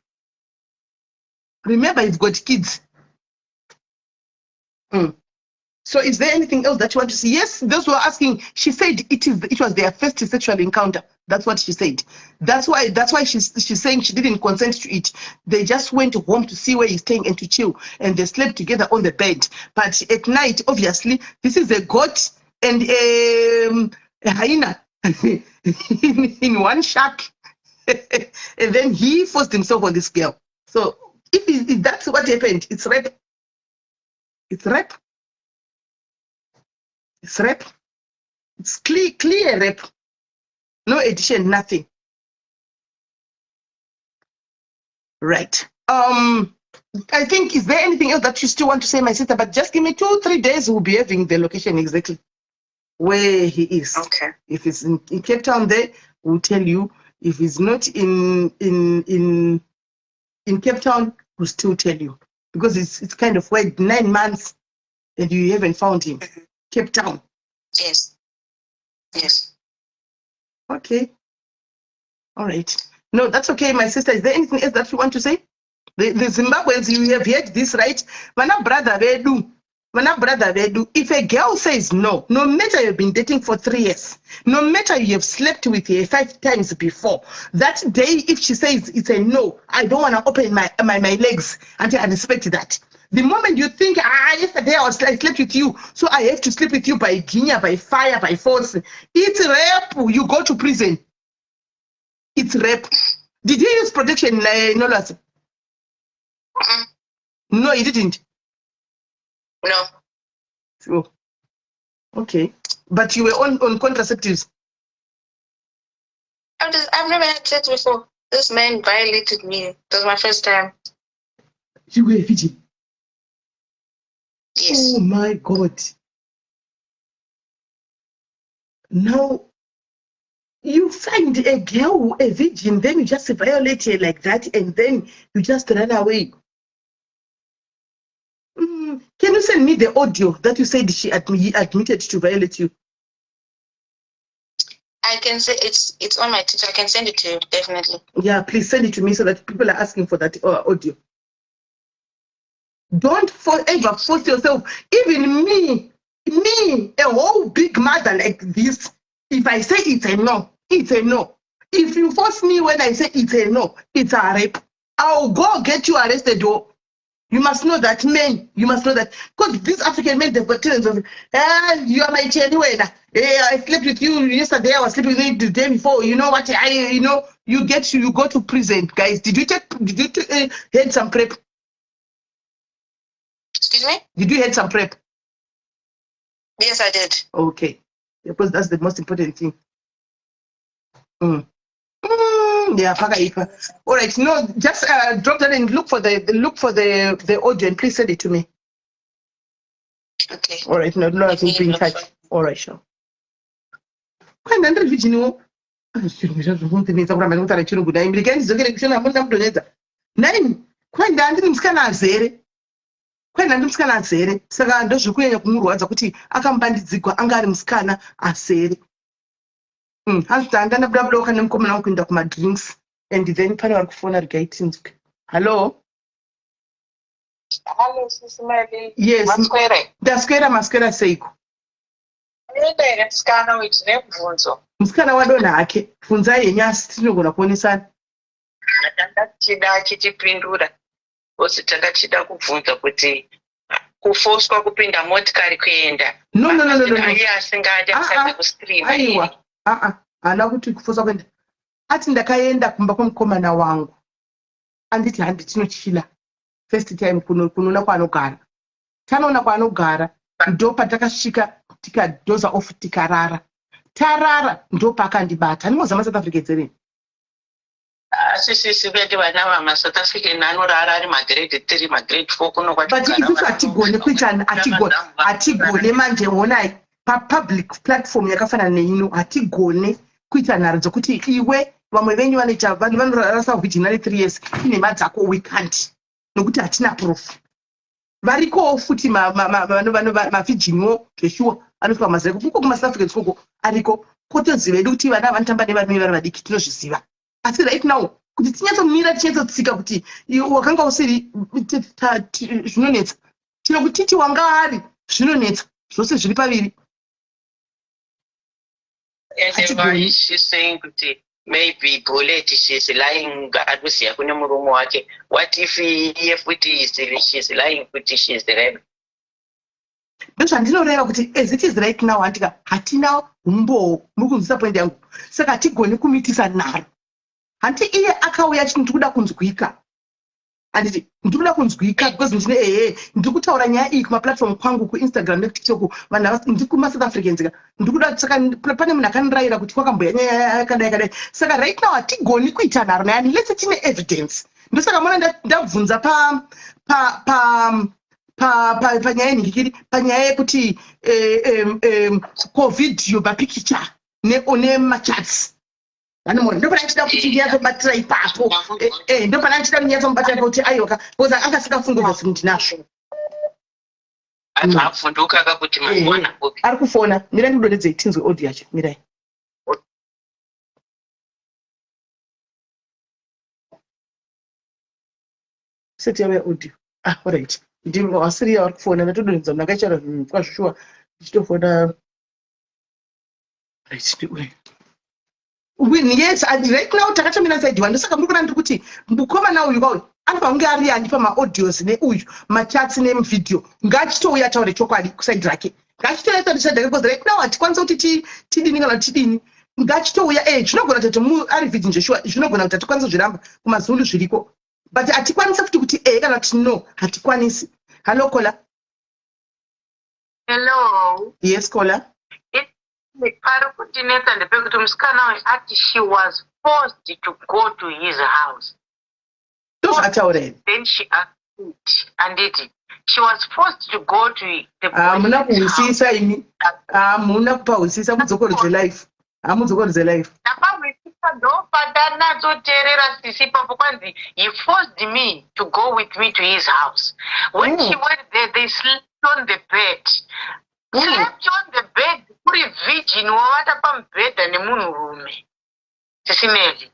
Remember, you've got kids. So is there anything else that you want to see? Yes, those who are asking, she said it was their first sexual encounter. That's what she said. That's why she's saying she didn't consent to it. They just went home to see where he's staying and to chill, and they slept together on the bed. But at night, obviously, this is a goat and a hyena in one shack. And then he forced himself on this girl. So if that's what happened, it's rape. It's rape. It's rape. It's clear rape. No addition, nothing. Right. I think, is there anything else that you still want to say, my sister? But just give me 2-3 days, we'll be having the location exactly where he is. Okay. If it's in Cape Town there, we'll tell you. If it's not in Cape Town, we'll still tell you. Because it's kind of weird, 9 months and you haven't found him. Cape Town. Yes. Yes. Okay. All right. No, that's okay, my sister. Is there anything else that you want to say? The Zimbabweans, you have heard this, right? Mana brother Vedu. If a girl says no, no matter you've been dating for 3 years, no matter you have slept with her 5 times before, that day, if she says it's a no, I don't want to open my legs until I respect that. The moment you think, yesterday I slept with you, so I have to sleep with you by guinea, by fire, by force, it's rape. You go to prison. It's rape. Did he use protection? No, he didn't. No. Oh, okay. But you were on contraceptives. I've never had sex before. This man violated me. It was my first time. You were a virgin. Yes. Oh my God. Now, you find a girl, a virgin, then you just violate her like that, and then you just run away. Can you send me the audio that you said he admitted to violate you? I can say it's on my Twitter. I can send it to you, definitely. Yeah, please send it to me so that people are asking for that audio. Don't ever force yourself. Even me, a whole big mother like this, if I say it's a no, it's a no. If you force me when I say it's a no, it's a rape. I'll go get you arrested. You must know that, men. You must know that. Because these African men, they've got talents of, you are my anyway. I slept with you yesterday. I was sleeping with you the day before. You know what? You go to prison, guys. Did you had some prep? Excuse me? Did you had some prep? Yes, I did. Okay. Because that's the most important thing. Yeah, all right. No, just drop that and look for the audio and please send it to me. Okay. All right. No, I will be in touch. All right, sure. Kwenda ndiri vichiniwo chirungu chazvokunetsa kuramba nekutaura chirungu dai mbirekai ndidzokere kushona amuna mudonedza nai kwenda ndiri musikana azere saka ndozvikunyanya kumurwadza kuti akambandidzigwa anga ari musikana azere hanzi handana buda buda wakane mukomana wekuenda kumadrinks and then pane vari kufona regai tinzwi hallo. Hello, Sisimali. Yes. Maswera seiko. Ndere musikana witine bvunzo. Musikana wadonha hake. Bvunzai yenyasi tinogona kuonesana. Ndachida chichipindura. Kuti takachida kubvunza kuti kufoswa kupinda motikari kuenda. No. Ai asingade kusaka kustream. Aiwa. Hana kuti kufoswa kuenda. Ati ndakaenda kumba kwemukomana wangu. Anditi handi tinochila. First time kunoona kwaanogara. Tanoona kwaanogara ndo patakasvika tikadhoza off tikarara. Tarara ndo pakandibata. Ndinozama South Africa dzereni. Sisi vete vana vama South African anorara ari magrade 3 magrade 4 kuno kwacho. But isusu hatigone kuita hatigone manje onai public platform yakafanana neino hatigone kuita nharo dzokuti iwe vamwe venyu vanoita vanhu vanorara savhijinari 3 years ine madzako we can't nokuti hatina proof. Varikowo futi mavhijiniwo zveshuwa anosvika mazeko kuko kumaSouth Africa dzikoko ariko kotoziva edu kuti vana vanotamba nevarume vari vadiki tinozviziva. Asi right now kuti tinyatsomira tinyatsotsika kuti wakanga usiri zvinonetsa chino kutiti wanga ari zvinonetsa zvose zviri paviri. And why she's saying that maybe Bullet she's lying Adusia Kunamurumu wake. What if she's lying she's the red? ndozvandinoreva kuti as it is right now handika hatina umbowo muri kunzwisa point yangu saka hatigoni kumitisa nharo hanti iye akauya chiti ndikuda kunzwika handiti ndikuda kunzwika because ndine ndiri kutaura nyaya iyi kumaplatform kwangu kuinstagram nekutiktok vanhu ndikumasouth africans ndikuda saka pane munhu akandirayira kuti kwakamboya nyaya yakadai saka right now hatigoni kuita nharo nayani lese tine evidence ndosaka mona ndabvunza panyaya yenhikiri panyaya yekuti covidhiyo mapicture nemachats vanomona ndopana ndichida kuti ndiyatsobatira ipapo ndopana ndichida ndiyatsomubatira ipapo kuti aiwa because angasingafunga zvinhu ndinazvo afunduka kuti mwana ari kufona mirai ndidonedzei tinzwe audio yacho mirai seti yavo yaaudio alright ndivasiri vari kufona ndatodonedza munhu akaichara zvinhu kwazvishuwa ndichitofona yes right now takatomira side one ndosaka muri kuona ndiri kuti mukomana uyu kwauyu anofanira kunge ari andipa maaudios neuyu machats nemuvidhio ngaachitouya taure chokwadi kusaidi rake ngaachitouya taure saidi rake because right now hatikwanisa kuti tidini kana kuti tidini ngachitouya zvinogona kuti ari vhidhi njeshuwa zvinogona kuti hatikwanisa zviramba kumazulu zviriko but hatikwanisa kuti kana kuti no hatikwanisi. Hello Kola. Hello. Yes Kola. She was forced to go to his house. Then she acted and did it. She was forced to go to the muna kuhusisa ini muna kupahusisa mudzokorodze life mudzokorodze life he forced me to go with me to his house. When she went there, they slept on the bed. Slept on the bed. Kuri virgin wawata pambeda nemunhurume. Sisimeli.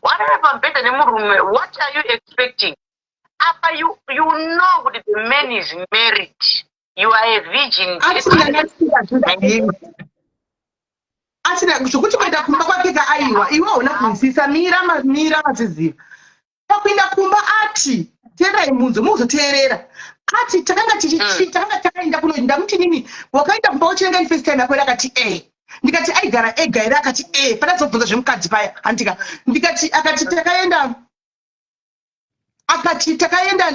Wawata pambeda nemunhurume. What are you expecting? After you know that the man is married. You are a virgin. asina zvokuti kuenda kumba kwake kaaiwa iwe hauna kuisisa mira maziziva pakuenda kumba ati teerai munzo muzoteerera ati takanga takaenda kuno ndamuti nini wakaenda kumba uchenga ni first time yako akati ndikati aigara ega here akati padazobvunza zvemukadzi paya handika ndikati akati takaenda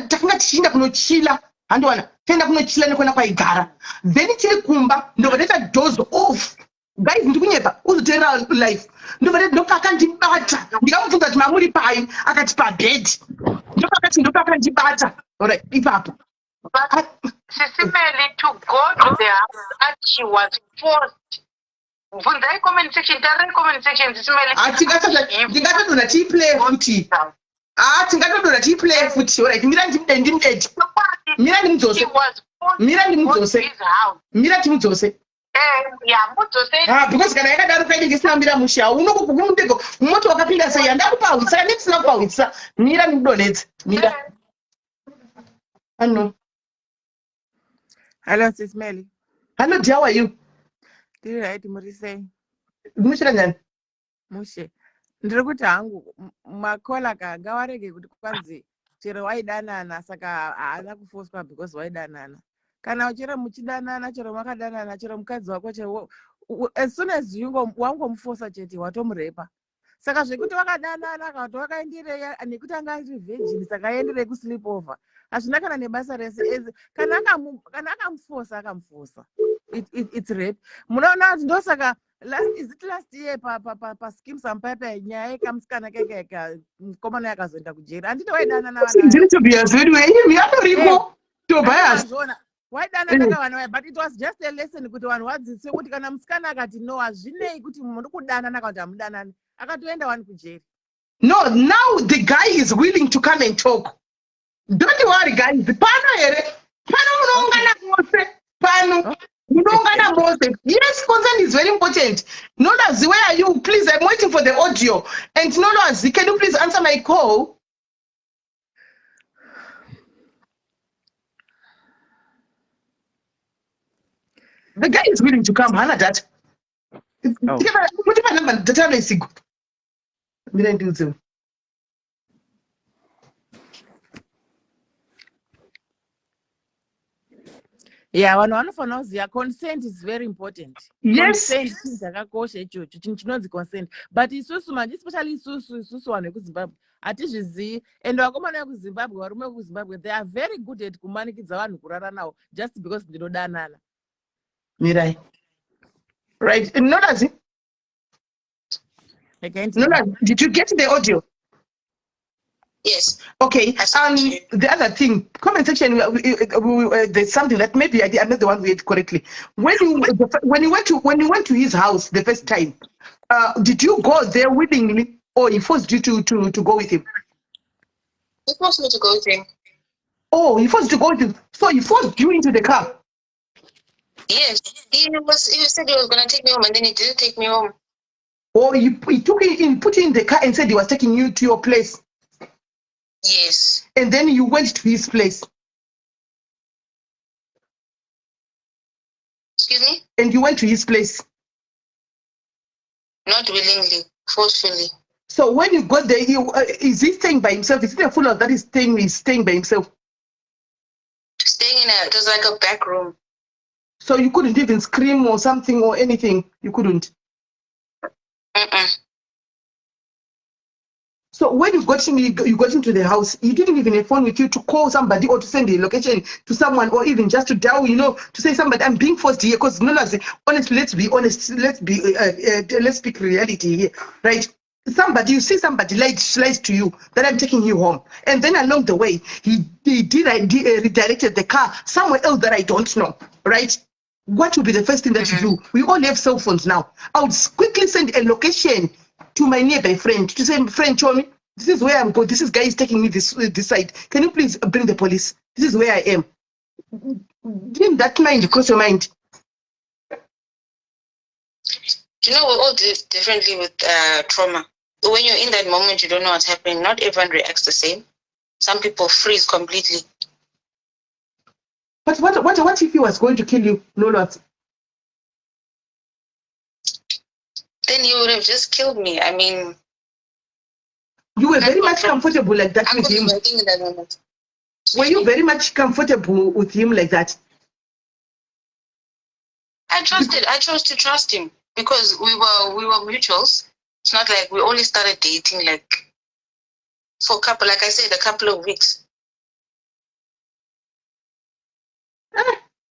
takanga tichienda kunochila handiwana taenda kunochila nekona kwaigara then tiri kumba ndobva ndaita doze off guys ndikunyepa uzoteerera life ndobva ndopakandibata ndikamubvunza kuti mamuri pai akati pabhedhi ndopakandibata alright ipapo Sisimeli to go to the house that she was forced. Vunzai comment section, tare comment section, Sisimeli. Tingatodona tiplay futi. Tingatodona tiplay futi. Alright, mira ndimudedi. Mira ndimudzose. Mira timudzose. Because kana yakadaro kaide ngisina mira musha unokupuka mutego moto wakapinda sei ndakupautsa saka ndisina kupautsa mira ndidonedze mira Hello Sisimeli. Hello dear, how are you? Ndiri right muri sei? Mushira njani? Mushe. Ndiri kuti hangu makola ngawarege kuti kwanzi chero waidanana saka haana kufoswa because waidanana. Kana uchera muchidanana chero makadanana chero mukadzi wako chero as soon as wangomufosa chete watomurepa. Saka zvekuti wakadanana kana kuti wakaenderei nekuti anga ari virgin saka aenderei kusleep over. Hazvina kana nebasa rese kana akamufosa akamufosa. It's rape. Munoona kuti ndosaka last year pa scheme sampaipa nyaya yekamusikana keka mukomana yakazoenda kujeri. Handiti waidanana waidanana kavana but it was just a lesson kuti vanhu vadzidziswe kuti kana musikana akati no hazvinei kuti muri kudanana kana kuti hamudanani akatoenda wani kujeri. No, now the guy is willing to come and talk. Don't worry guys, pano here munoungana mose pano munoungana mose. Yes, consent is very important. Nolazi, where are you? Please, I'm waiting for the audio. And Nolazi, can you please answer my call? The guy is willing to come, Hannah, that. Oh. Kuti panamba data isigo. Mira ndiudze. Yeah, vanhu vanofanira kuziva consent is very important. Yes. Consent chinhu chakakosha ichocho, chinhu chinonzi consent. But isusu manje, especially isusu vanhu vekuzimbabwe hatizvizivi. And vakomana vekuzimbabwe, varume vekuzimbabwe, they are very good at kumanikidza vanhu kurara navo just because ndinodanana. Mirai. Right. Nolazi. Nolazi, did you get the audio? Yes. Okay. The other thing, comment section. There's something that maybe I'm not the one who read correctly. When you went to his house the first time, did you go there willingly, or he forced you to go with him? He forced me to go with him. Oh, he forced you to go with him. So he forced you into the car. Yes. He said he was gonna take me home, and then he didn't take me home. Or he took you in, put you in the car, and said he was taking you to your place. Yes. And then you went to his place. Excuse me? And you went to his place. Not willingly, forcefully. So when you got there, is he staying by himself? Is it a full of that is staying by himself? Staying in it was like a back room. So you couldn't even scream or something or anything? You couldn't? So when you got into the house, you didn't even have phone with you to call somebody or to send a location to someone, or even just to dial, to say somebody, I'm being forced here. Because honestly, let's be honest, let's speak reality here, right? You see somebody lies to you that I'm taking you home, and then along the way he redirected the car somewhere else that I don't know, right? What would be the first thing that you do? We all have cell phones now. I would quickly send a location to my nearby friend to say, friend, show me, this is where I'm going. This guy is taking me this side. Can you please bring the police? This is where I am. Didn't that mind cross your mind? We all do it differently with trauma. When you're in that moment, you don't know what's happening. Not everyone reacts the same. Some people freeze completely. But what if he was going to kill you? No, not. Then he would have just killed me. I mean, you were very much comfortable like that with him. In that moment. Were you very much comfortable with him like that? I chose to trust him because we were mutuals. It's not like we only started dating like for a couple of weeks.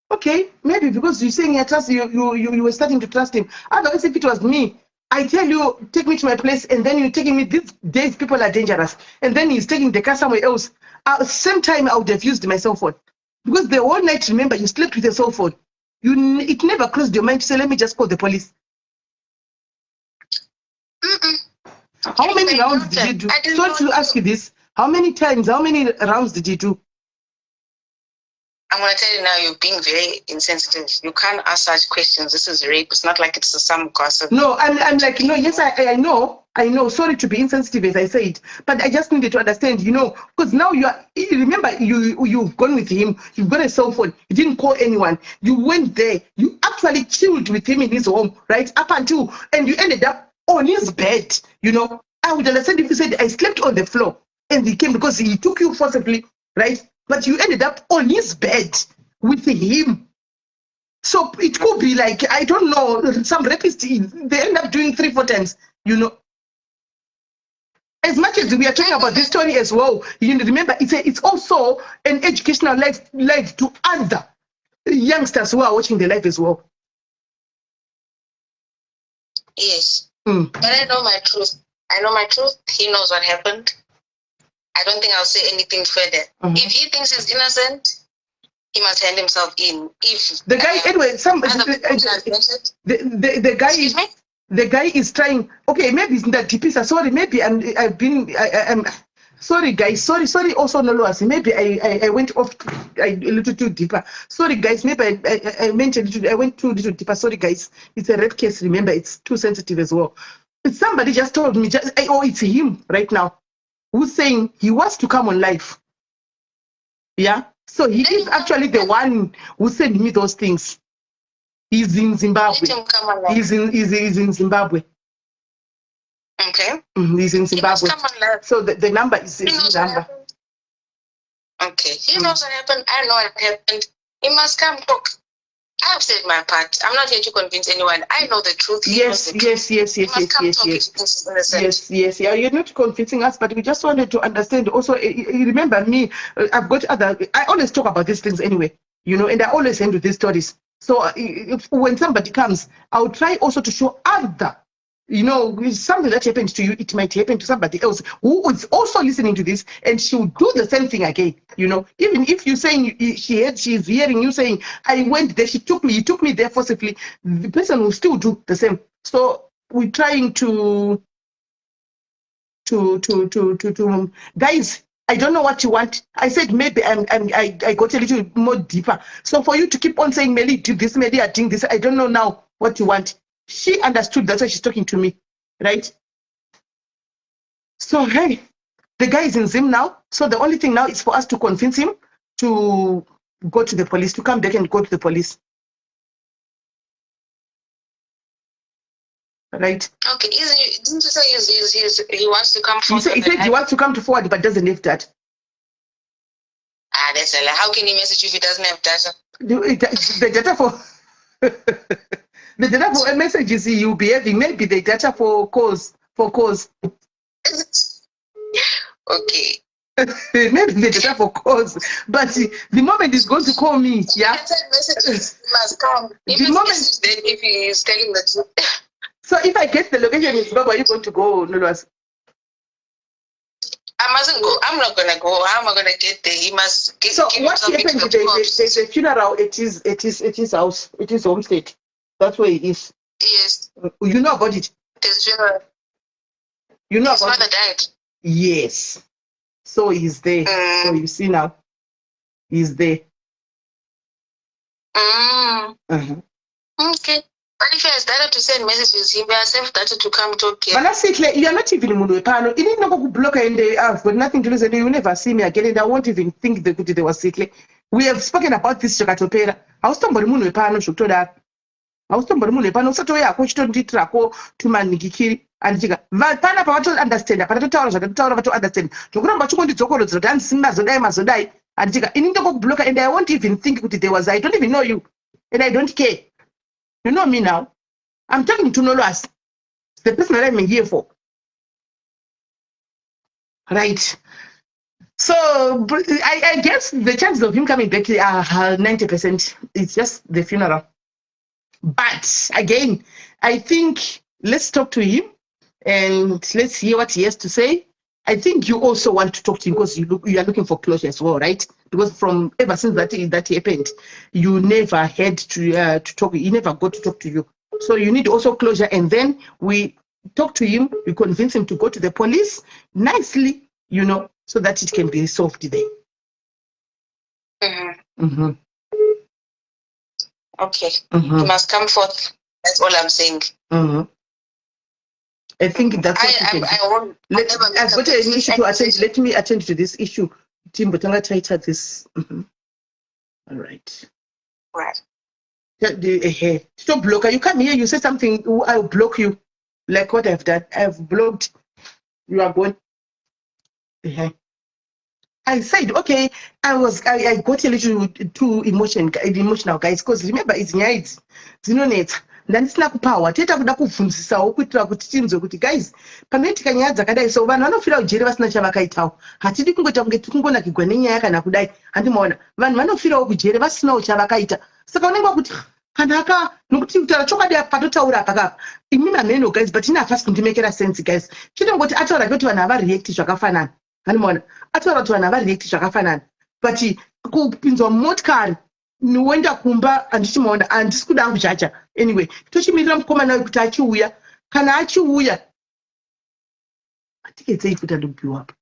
Okay, maybe because you're saying I trust you were starting to trust him. Otherwise, if it was me, I tell you, take me to my place, and then you're taking me. These days, people are dangerous, and then he's taking the car somewhere else. Same time, I would have used my cell phone, because the whole night, remember, you slept with a cell phone. It never crossed your mind to say, let me just call the police. How many rounds did you do? So to ask you this, how many rounds did you do? I'm going to tell you now, you're being very insensitive. You can't ask such questions. This is rape. It's not like it's some gossip. No, I'm like, yes, I know. Sorry to be insensitive, as I said, but I just needed to understand, because now remember, you've gone with him, you've got a cell phone, you didn't call anyone, you went there, you actually chilled with him in his home, right? And you ended up on his bed, I would understand if you said, I slept on the floor, and he came because he took you forcibly, right? But you ended up on his bed with him. So it could be like, I don't know, some rapists, they end up doing 3-4 times, As much as we are talking about this story as well, remember, it's also an educational life to other youngsters who are watching the life as well. Yes. But I know my truth. He knows what happened. I don't think I'll say anything further. If he thinks he's innocent, he must hand himself in. If the guy, anyway, the guy is trying. Okay, maybe it's not Tipisa. Sorry, maybe I'm sorry, guys. Sorry. Also, Noloasi. Maybe I went off a little too deeper. Sorry, guys. Maybe I mentioned I went too little deeper. Sorry, guys. It's a rape case. Remember, it's too sensitive as well. Somebody just told me. It's him right now, who's saying he wants to come on live. Yeah. So he is actually the one who sent me those things. He's in Let Zimbabwe. him come on live. He's in Zimbabwe. Okay. He's in He must Zimbabwe. come on live. So the number is He knows his what number. happened. Okay. He knows what happened. I know what happened. He must come talk. I've said my part. I'm not here to convince anyone. I know the truth. He knows the truth. He must come talk if he thinks he's innocent. Yes. Yeah, you're not convincing us, but we just wanted to understand. Also, remember me, I've got I always talk about these things anyway, and I always end with these stories. So when somebody comes, I'll try also to show other, something that happened to you, it might happen to somebody else who is also listening to this, and she'll do the same thing again. Even if you're saying she's hearing you saying, I went there, he took me there forcibly, the person will still do the same. So we're trying to guys, I don't know what you want. I said maybe I got a little more deeper. So for you to keep on saying Melly did this, Melly are doing this, I don't know now what you want. She understood, that's why she's talking to me, right? So hey, the guy is in Zim now. So the only thing now is for us to convince him to go to the police, to come back and go to the police. Right? Okay. Didn't you say he wants to come He forward? said he wants to come to forward, but doesn't have that. That's a lie. How can he message you if he doesn't have data? The data for the data for a message is you'll be having, maybe the data for calls. Okay. Maybe the data for calls, but the moment he's going to call me, yeah. He send messages, he must come. If The moment, then if he is telling the truth. so if I get the location in Zimbabwe, are you going to go, Nolwas? I mustn't go. I'm not gonna go. How am I gonna get there? He must get. So what happened? There's a funeral. It is house. It is homestead. That's where it is. Yes. You know about it. There's funeral. You know His about mother it. died. Yes. So he's there. So you see now, he's there. Okay. But if he has data to send messages, he may have data to come talk here. But that's it. Like, you are not even Munupano. You didn't know block and I've got nothing to lose, and you never see me again, and I won't even think they were sick. We have spoken about this Chakatopera. I was talking about Munupano, Shutoda. I was talking about Munupano, Satoya, which don't trako to Manikiri, and Jiga. Pana Pato understand, Pato to understand. To go about 20 Zokoro, Zodan, Simba, Zodai, Mazodai, and Jiga. In the blocker, and I won't even think there was. I don't even know you, and I don't care. You know me now. I'm talking to Nolwas, the person that I'm here for. Right. So I guess the chances of him coming back are 90%. It's just the funeral. But again, I think let's talk to him and let's hear what he has to say. I think you also want to talk to him because you are looking for closure as well, right? Because from ever since that happened, you never had to talk. He never got to talk to you. So you need also closure, and then we talk to him. We convince him to go to the police nicely, so that it can be resolved there. Okay. He must come forth. That's all I'm saying. I think that's what I've got an issue to attend. Let me attend to this issue. Timbo Tanga tighter this. All right. Right. Stop blocker. You come here, you say something, I'll block you. Like what I've done. I've blocked. You are gone. I said, okay, I got a little too emotional, guys, because remember, it's nights. Zinonetsa. Ndandisina kupawa teta kuda kubvunzisawo kuitira kuti tinzwe kuti guys panoitika nyaya dzakadai so vanhu vanofira ujeri vasina chavakaitawo hatidi kungoita kunge tikungonakirwa nenyaya kana kudai handimaona vanhu vanofirawo kujeri vasinawo chavakaita saka unenge wakuti kana nokuti kutaura chokwadi patotaura apakapa imi mameno guys but ine hafasi kundimekera sense guys chinongoti ataura kuti vanhu havareacti zvakafanana handimaona ataura kuti vanhu havareacti zvakafanana but kupinzwa mumotikari niwenda kumba handichimaona handisi kuda kujaja anyway tochimirira mukomana uyu kuti achiuya kana achiuya atikedzei kuti andopiwa apa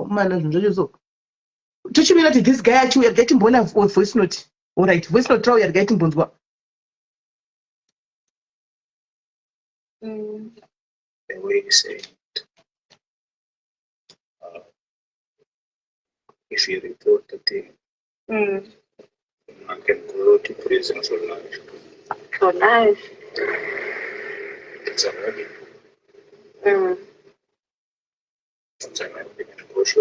mana zvinhu zvacho so tochimirira kuti this guy achiuya regai timboona voice note alright voice note rauya regai timbonzwa the way you say it. If you report the thing, one can go to prison for life. For life. It's a very, Mm. it's a very, also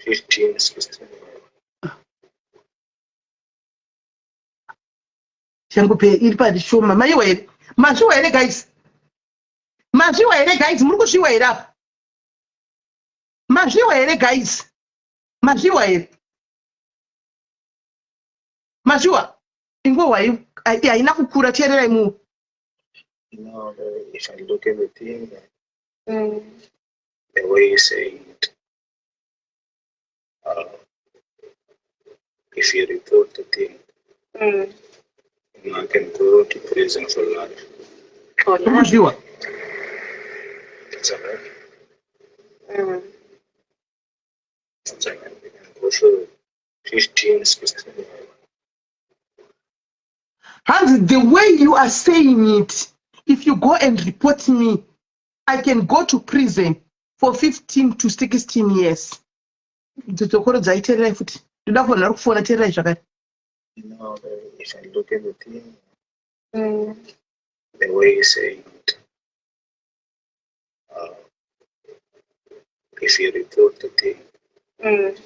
15, 16. Shangu pe iri padishoma maiwa here mazviwa here guys mazviwa here guys muri kuzviwa here apa mazviwa here guys mazviwa here mazviwa ingowai haina kukura teererai mu If I look at the thing, Mm. the way you say it, if you report the thing, Mm. I can go to prison for life. For life. kuzviwa It's a very, Mm. it's a very, also 15, 16. hanzi the way you are saying it if you go and report me I can go to prison for 15 to 16 years dzokorodzai teererai futi ndoda kufanira kufona teererai zvakare If I look at the thing, Mm. the way you say it, if you report the thing, Mm.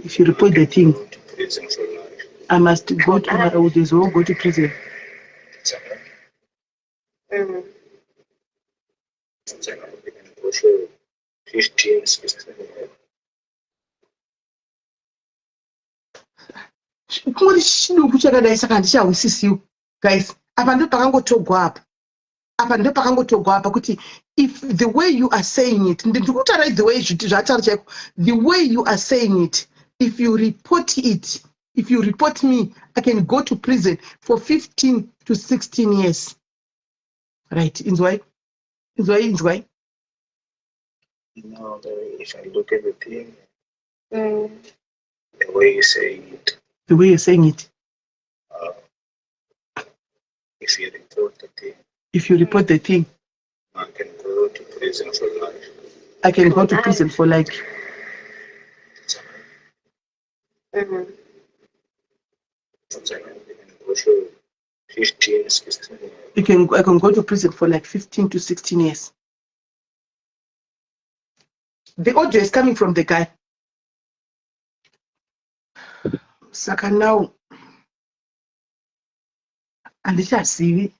if you report the thing go to prison for life. I must go to my old days or go to prison It's a very, Mm. it's a very, also 15, 16. kungori chiduku chakadai saka handichahwisisiwo guys apa ndo pakangotogwa apa kuti if the way you are saying it ndikutarai the way zvataura chaiko the way you are saying it if you report me I can go to prison for 15 to 16 years right inzwai If I look at the thing, Mm. the way you say it, the way you're saying it if you report the thing, if you report the thing I can go to prison for life. I can go to prison for like It's a very, Mm. it's a very, also 15, 16. I can go to prison for like 15 to 16 years. The audio is coming from the guy. Saka now, andichazivi.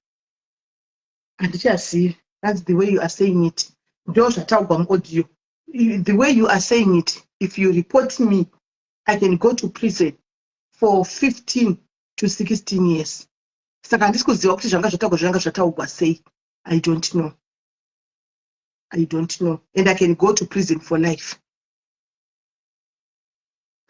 That's the way you are saying it. Audio. The way you are saying it, if you report me, I can go to prison for 15 to 16 years. Saka handisi kuziva kuti zvanga zvataurwa sei. I don't know. And I can go to prison for life.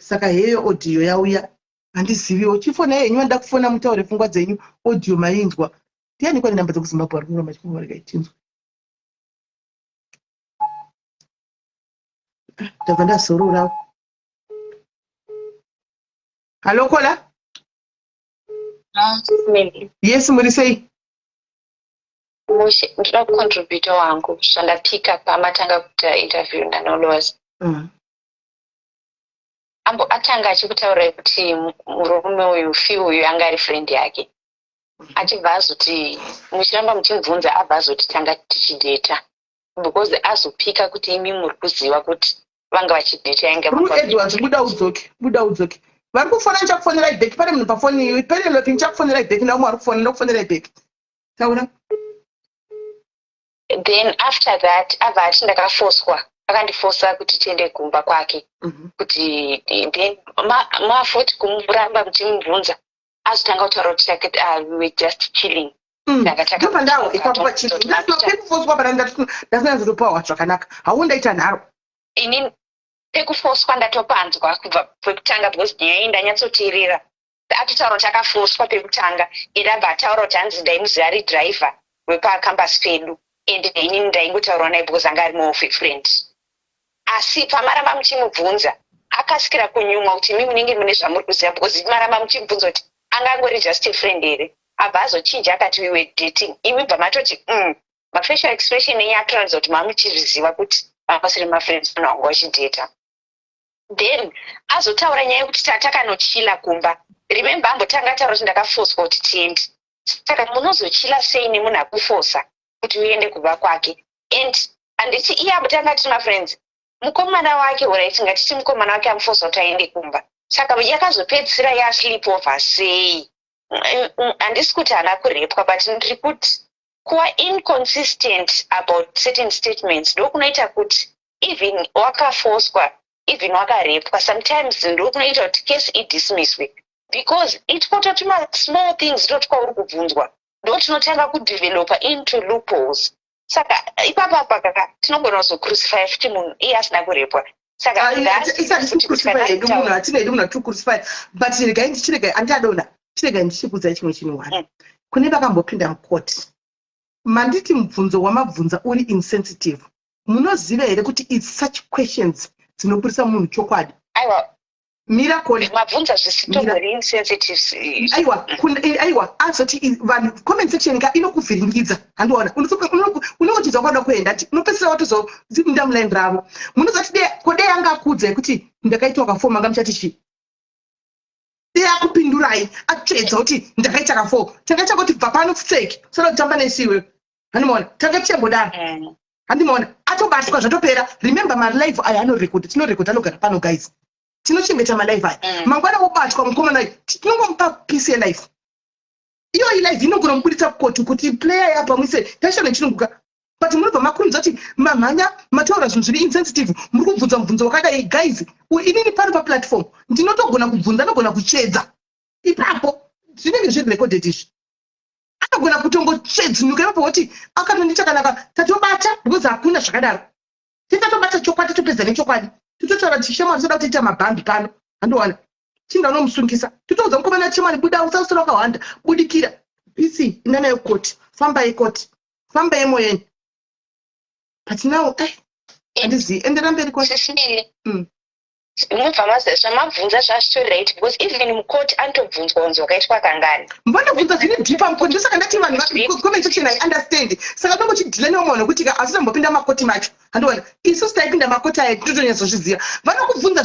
Saka heyo audio yauya handiziviwo chifona yenyu vanoda kufona mutaure pfungwa dzenyu audio mainzwa ndiani kwani namba dzekuzimbabwe ari kuramba chifungwa rikaichinzwa ndabva ndazororawo halo kola yes muri sei Ndinoda kucontribute wangu zvandapika pamatanga kuita interview naNolozi. Ambo atanga achikutaura kuti murume uyu uyu anga ari friend yake. Achibva azoti muchiramba muchimubvunza abva azoti tanga tichideta. Because azopika kuti imi muri kuziva kuti vanga vachideta yange Edwards buda udzoke. Vari kufona ndichakufonera back pane munhu pafoni Penelope ndichakufonera back nawo ari kufona ndokufonera back. Taura. Then after that abva ati ndakafoswa akandifosa kuti tiende kumba kwake kuti then mafoti kumuramba muchimubvunza azotanga kutaura kuti we were just chilling. Ndakataka ndawo ipapo pachiti ndakufoswa pana ndasinazoropawa zvakanaka haundaita nharo. Ini pekufoswa ndatopanzwa kubva pekutanga because nyaya iyi ndanyatsoteerera atotaura kuti akafoswa pekutanga ida abva ataura kuti hanzi ndaimuziva ari dhiraivha wepakambasi pedu ende inini ndaingotaura naye because anga ari friend. Asi pamaramba muchimubvunza akasikira kunyumwa kuti imi munenge mune zvamuri kuziva because maramba muchimubvunza kuti angangori just a friend here abva azochinja akati we were dating imi bva matoti mafacial expression enyu atoratidza kuti mamuchizviziva kuti makasiri mafriends vanhu vanga vachidata. Then azotaura nyaya yekuti tatakanochila kumba remember ambotanga ataura kuti ndakafoswa kuti tiende saka munozochila sei nemunhu akufosa kuti uende kuba kwake. And handiti iye abutanga ati mafriends mukomana wake oraiti ngatiti mukomana wake amufosa kuti aende kumba, saka yakazopedzisira yasleep over sei. Handisi kuti haana kurepwa, but ndiri kuti kuva inconsistent about certain statements ndokunoita kuti even wakafoswa, even wakarepwa, sometimes ndokunoita kuti case idismisswe, because itototi small things totwa uri kubvunzwa ndotinotanga kudevelopa into loopholes. Saka ipapa kaka tinogona kuzocrucify futi munhu iye asina kurepwa. Saka munhu hatinedi munhu aticrucify, but regai ndichiregai andadona chiregai ndichikudzai chimwe chinhu wani kune vakambopinda mukoti manditi mubvunzo wamabvunza uri insensitive. Munoziva here kuti it's such questions dzinopurisa munhu chokwadi. Aiwa miracle mabvunza zvisitori insensitive. Aiwa azoti vanhu comment section ka inokuvhiringidza. Handiona unongochidza kwada kuenda ati unopesera watozodzinda muline ravo. Munozoti kode yanga akudzai kuti ndakaita wakafoma ngamuchati chi yakupindurai atsvedza kuti ndakaita kafo takaita kuti bva pano fake saka kutamba nesiwe. Handiona tanga tichembodaro. Handiona atobatwa zvatopera. Remember my life aya anorecord tinorecord anogara pano guys. Tinochengeta malife aya. Mangwana obatwa mukomana tinongomupa peace life. Iyo life inogona kubuditsa koti kuti player yapa mwise tashana chinunguka. But munobva makurudza kuti mamhanya mataura zvinhu zviri insensitive muri kubvunza mubvunzo wakadai guys inini pari paplatform ndinotogona kubvunza anogona kutsvedza ipapo zvinenge zviri recorded izvi anogona kutongotsvedzinuka ipapo kuti akatondita kanaka tatobata because hakuna zvakadaro titatobata chokwadi topedza nechokwadi titotaura tishema toda kutoita mabhambi pano. Handiona chinga unomusungisa titoudza mukomana chemani buda usasora wakawanda budikira bisi ina nayo koti famba yekoti famba yemoyeni. But now handizivi endera mberi koti mubva mazvamabvunza zvazvitori right, because even mukoti anotobvunzwa unzi wakaitwa kangani. mbondobvunza zvine dhipa mukoti ndosaka ndati vanhu comment section I understand. Saka ndongochidhila neumwana kuti asitambopinda makoti macho. Handiona isusu taipinda makoti aya totonyatsoziziva vanokubvunza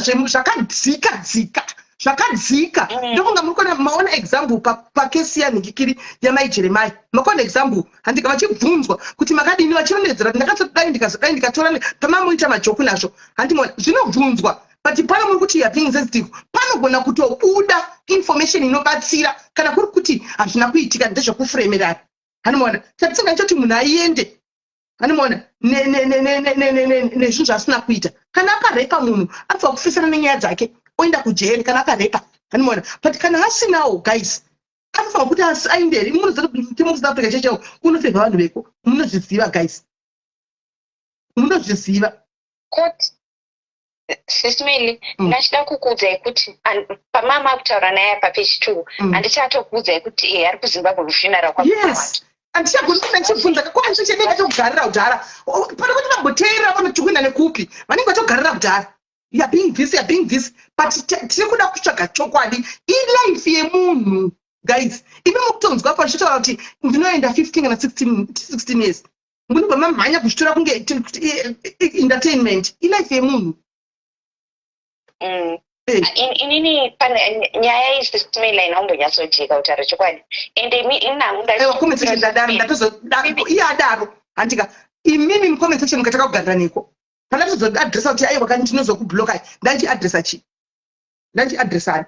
zvakadzika ndokunga muri kuona maona example pakesi yanhingikiri yamai Jeremiah makona example handika vachibvunzwa kuti makadini vachionedzera ndakatodai ndikatora pamamuita majoku nazvo. Handimona zvinobvunzwa but pano muri kuti yaping sensitive panogona kutobuda information inobatsira kana kuri kuti hazvina kuitika ndezvekufremerana. Hanimona tatsinga choti munhu aiende hanimona nezvinhu zvaasina kuita kana akarepa munhu abva kufisana nenyaya dzake oenda kujeri kana akarepa. Hanimona but kana asinawo guys anofanira kuti ainderi. Munoziva kuti mutemo South Africa chechewo unofevha vanhu veko munozviziva guys munozviziva. Sisimili ndachida kukuudzai kuti pamama kutaura naye papage 2 handichatokuudzai kuti ari kuZimbabwe kufuneral kwamama. Yes. Andichagona ndichibvunza kakwana chechenenge tokugarira kudhara pano kuti vamboteerera vanotukwina nekupi vanenge vatogarira kudhara you're being this but tiri kuda kutsvaga chokwadi ilife yemunhu guys. Ive mukutonzwa pachitaura kuti ndinoenda 15 kana 16 years munobva mamhanya kuzvitora kunge entertainment ilife yemunhu. Inini pane nyaya isisimila inombonyatsojeka kutaura chokwadi ende comment section iye adaro handika imimi mucomment section mukataka kugarira neko pandatozoadresa kuti aiwa kani tinozokublokai ndandiadresa chi ndandiadresani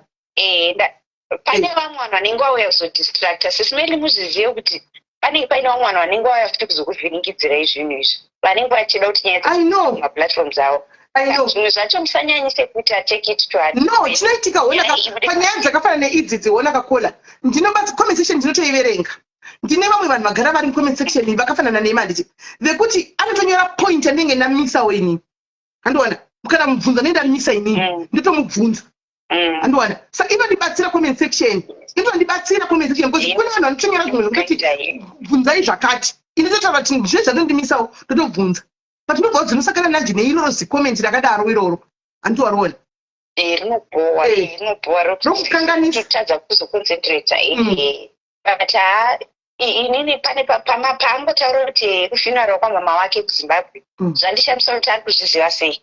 pane vamwe vanhu vanenge vauya kuzodistracta sisimeli muzvizive kuti panenge paine vamwe vanhu vanenge vauya futi kuzokuvhiringidzirai zvinhu izvi vanenge vachida kuti nyaya maplatforms avo. Zvimwe zvacho musanyanyise kuti take it to no chinoitika panyaya dzakafanana neidzidzi wona kakola ndinobatsa comment section ndinotoiverenga ndine vamwe vanhu vagara vari mucomment section vakafanana neima nditi vekuti anotonyora point andinge ndamisa ini. Handiona kana mubvunza nendamisa inini ndotomubvunza. Handiona saka inondibatsira comment section because kune vanhu vanotonyora zvimwe zvokati bvunzai zvakati inototaura kuti zvine zvandondimisawo ndotobvunza but nobva dzinosakana nanje neiroro zikomenti rakadaro iroro handiwariona rinobowa rokukanganisa kuzoconcentrata but inini pane paangotaura kuti kufuneral kwamama wake kuZimbabwe zvandishamisa kuti ari kuzviziva sei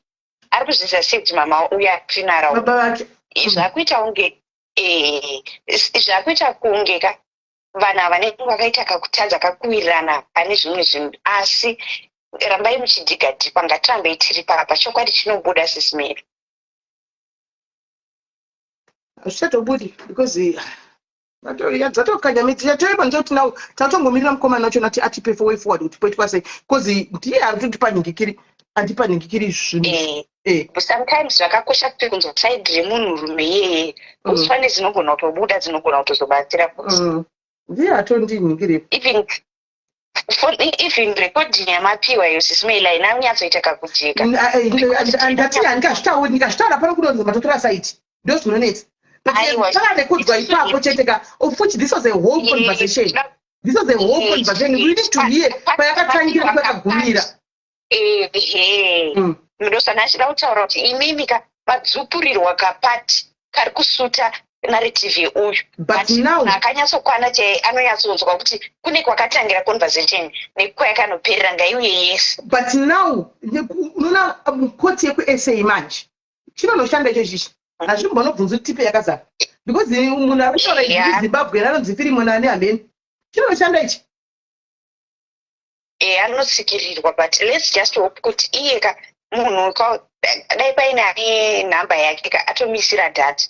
kuti mama uya kufuneral baba vake zvakuita kunge ka vanhu ava vanenge vakaita kakutadza kakuwirirana pane zvimwe zvinhu asi rambai muchidhigadhipa ngatirambei tiri papa chokwadi chinobuda sisimeri hazvichatobudi because dzatokanyamidzi yatoipa ndoti nawo tatongomirira mukomana wacho nati atipe way forward kuti poitwa sei because ndiye ari kutotipa nhingikiri zvinhu sometimes zvakakosha kuti kunzwa side remunhurume iyeye kuti pane dzinogona kutobuda dzinogona kutozobatsira kuti ndiye atondinhingirepo even recording yamapiwa iyo sisimeri haina kunyatsoita kakujeka ndingazvitaura pano kunonzi matotora site ndo zvinonetsa pakadekudzwa ipapo cheteka of which this was a whole conversation we need to hear payakatangira kwakagumira ndosana achida kutaura kuti imimi kadzupurirwa kapati kari kusuta narrative uyu but now akanyatsokwana chai anonyatsonzwa kuti kune kwakatangira conversation nekwayakanoperera ngaiuye yese but now unoona koti yekusa manje chinonoshanda ichochichi hazvimbonobvunzi kuti tipe yakazara because munhu arikutaura zimbabwe anonzi firimu nani hameni chinonoshanda ichi anosikirirwa but let's just hope kuti iyeka munhu dai paine nhamba yake atomisira data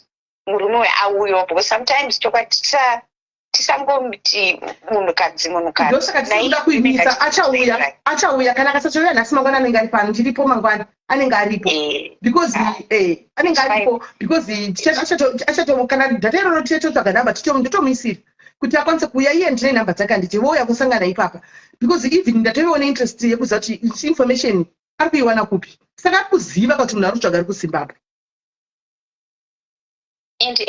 murume auyo because sometimes tisangomiti munhukadzi ndosaka tisikuda kuimisa achauya kana akasachauya nhasi mangwana anenge ari pano ndiripo mangwana anenge aripo because anenge aripo because kana dhata iroro tichatotsvaga nhamba nditomuisira kuti akwanise kuuya iye ndine nhamba dzake handiti vouya kusangana ipapa because even ndatoiona interest yekuziva kuti information ari kuiwana kupi saka ari kuziva kuti munhu ari kutsvaga ari kuzimbabwe and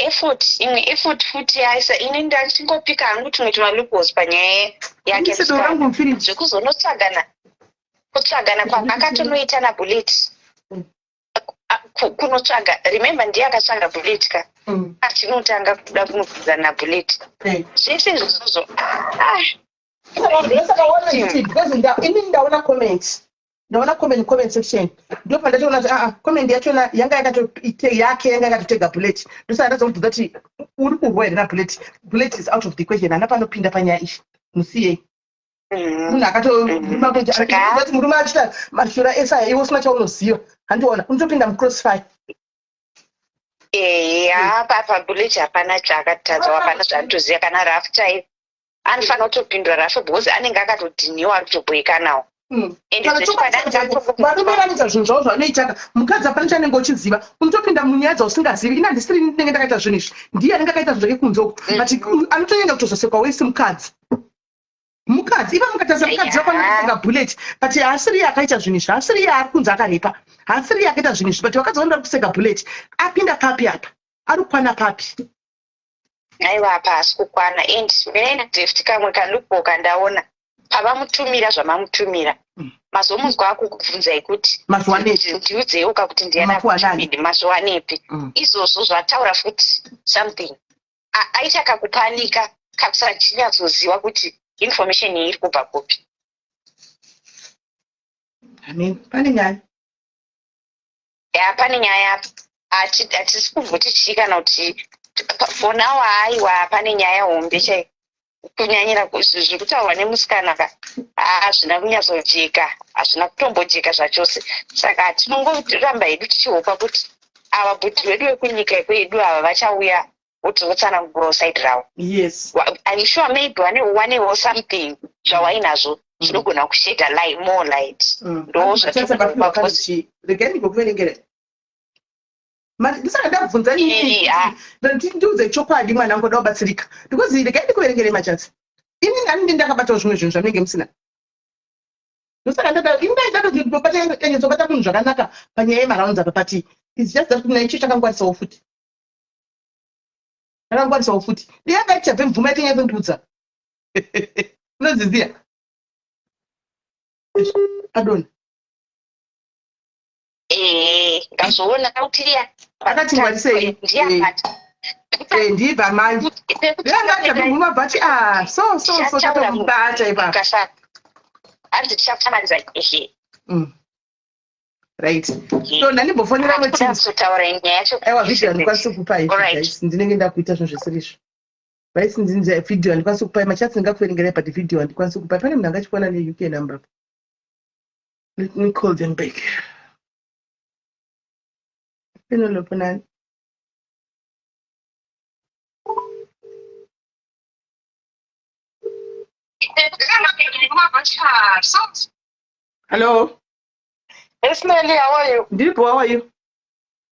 imwe effort futi yaisa ini ndachingopika hangu tumwe tumalupos panyaya yake zvekuzonotsvagana kwakatonoita nabullet kunotsvaga remember ndiye akatsvaga bullet ka atinotanga kuda kunobvunza nabullet zvese izvozvo ini ndaona comments ndaona comment section ndo pandatoona kuti comment yachona yanga yakatotega bullet ndosaka ndazomubvunza kuti uri kurwa here bullet is out of the question hana panopinda panyaya ishi musiyei munhu akatorati murume achita mashura ese iwe usina chaunoziva handiona unotopinda mucrossfire pabullet hapana chaakatadzwa hapana zvaanotoziva kana rafu chaivo anofanira kutopindura rafu because anenge akatodhiniwa ari kutobweka nawo varume vanoita zvinhu zvavo zvanoitaka mukadzi apana chanenge uchiziva unotopinda munyaya dzausingazivi ina handisiri ndinenge ndakaita zvinhu izvi ndiye anenge akaita zvinhu zvake kunzoko but anotoenda kutozosekwa wese mukadzi iva mukatarisa mukadzi vakwanaatenga bullet but haasiri iye akaita zvinhu izvi haasiri iye ari kunzi akarepa haasiri iye akaita zvinhu izvi but vakadzi vanoda kuseka bullet apinda papi apa ari kukwana papi aiwa apa haasi kukwana and menaina deft kamwe kandupo kandaona pavamutumira zvamamutumira mazomuzwa akukubvunzai kuti ndiudzeiuka kuti ndianaaidi mazuvanepi izvozvo zvataura futi something aita kakupanika kakusachinatsoziva kuti information iyi iri kubva kupi pane nyaya pane nyaya hatisi kubvotichii kana kuti for now aiwa pane nyaya hombe chai kunyanyira zvirikutaurwa nemusikana ka hazvina kunyatsojeka hazvina kutombojeka zvachose saka tinongoramba hedu tichihopa kuti ava bhuti vedu vekunyika ikwedu ava vachauya kuti votsanangurawo side ravo yes I'm sure maybe wanewo something zvawainazvo zvinogona kusheda more light ndo regai ngokuverengera ndisaka ndabvunza ndiudze chokwadi mwana wangu daubatsirika because regai ndikuverengere machanzi ini nani ndakabatawo zvimwe zvinhu zvamunenge musina ndosaka ndadatanyezobata munhu zvakanaka panyaya yemaraunds apa pati its just that kuna icho chakangwarisawo futi ndiyanga ichabve mvuma yatinyatsondiudza unodziziya adona ngazoona kautiria akati ngwarisei ndibva mai ndiyangachabve bhati so tatomubata ipapa anzi tichakutamaniza right so ndanimbofonera mutaura nyaya yacho aiwa vhidhiyo handikwanisi kupa ndinenge ndakuita zvinhu zvesirizvo vaisi ndinja video handikwanisi kupai machatsi ndingakuverengerai but video handikwanisi kupai. Pane munhu angachiona neuk number. Let me call them back. Penelope nani? Hello. Yes, Nelly, how are you? Deep, how are you?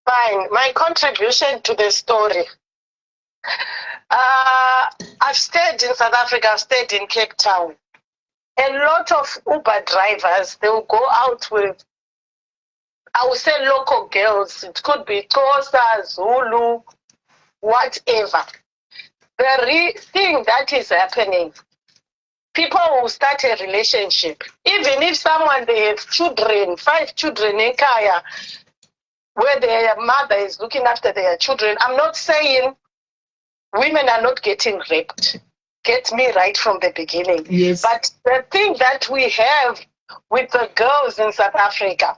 Fine. My contribution to the story. I've stayed in South Africa, I've stayed in Cape Town. A lot of Uber drivers, they will go out with, I would say, local girls. It could be Xhosa, Zulu, whatever. The thing that is happening, people will start a relationship. Even if someone, they have children, 5 children in Kaya, where their mother is looking after their children. I'm not saying women are not getting raped. Get me right from the beginning. Yes. But the thing that we have with the girls in South Africa,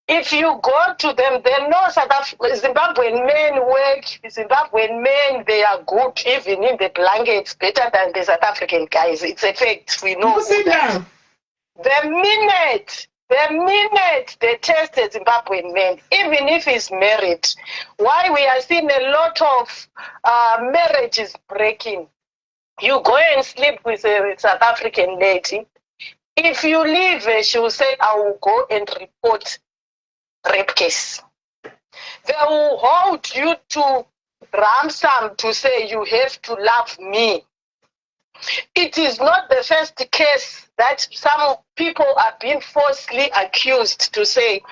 if you go to them, they know Zimbabwean men work, Zimbabwean men, they are good, even in the blankets, better than the South African guys. It's a fact, we know. Sit down. The minute they test a Zimbabwean man, even if he's married, why we are seeing a lot of marriages breaking. You go and sleep with a South African lady. If you leave her, she will say, I will go and report rape case. They will hold you to ransom to say you have to love me. It is not the first case that some people are being falsely accused to say,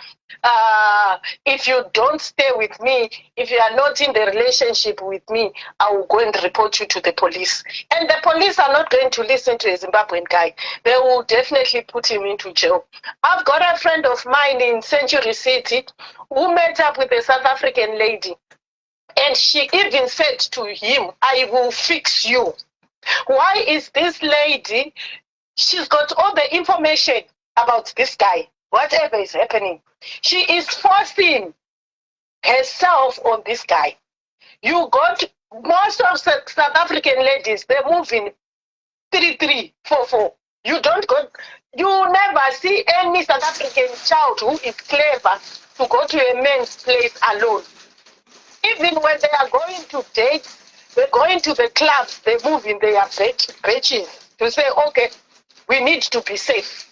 if you don't stay with me, if you are not in the relationship with me, I will go and report you to the police. And the police are not going to listen to a Zimbabwean guy. They will definitely put him into jail. I've got a friend of mine in Century City who met up with a South African lady. And she even said to him, I will fix you. Why is this lady, she's got all the information about this guy, whatever is happening. She is forcing herself on this guy. You got most of South African ladies, they move in 3-3, 4-4. You don't go, you never see any South African child who is clever to go to a man's place alone. Even when they are going to dates, they're going to the clubs, they move in their badges to say, okay, we need to be safe.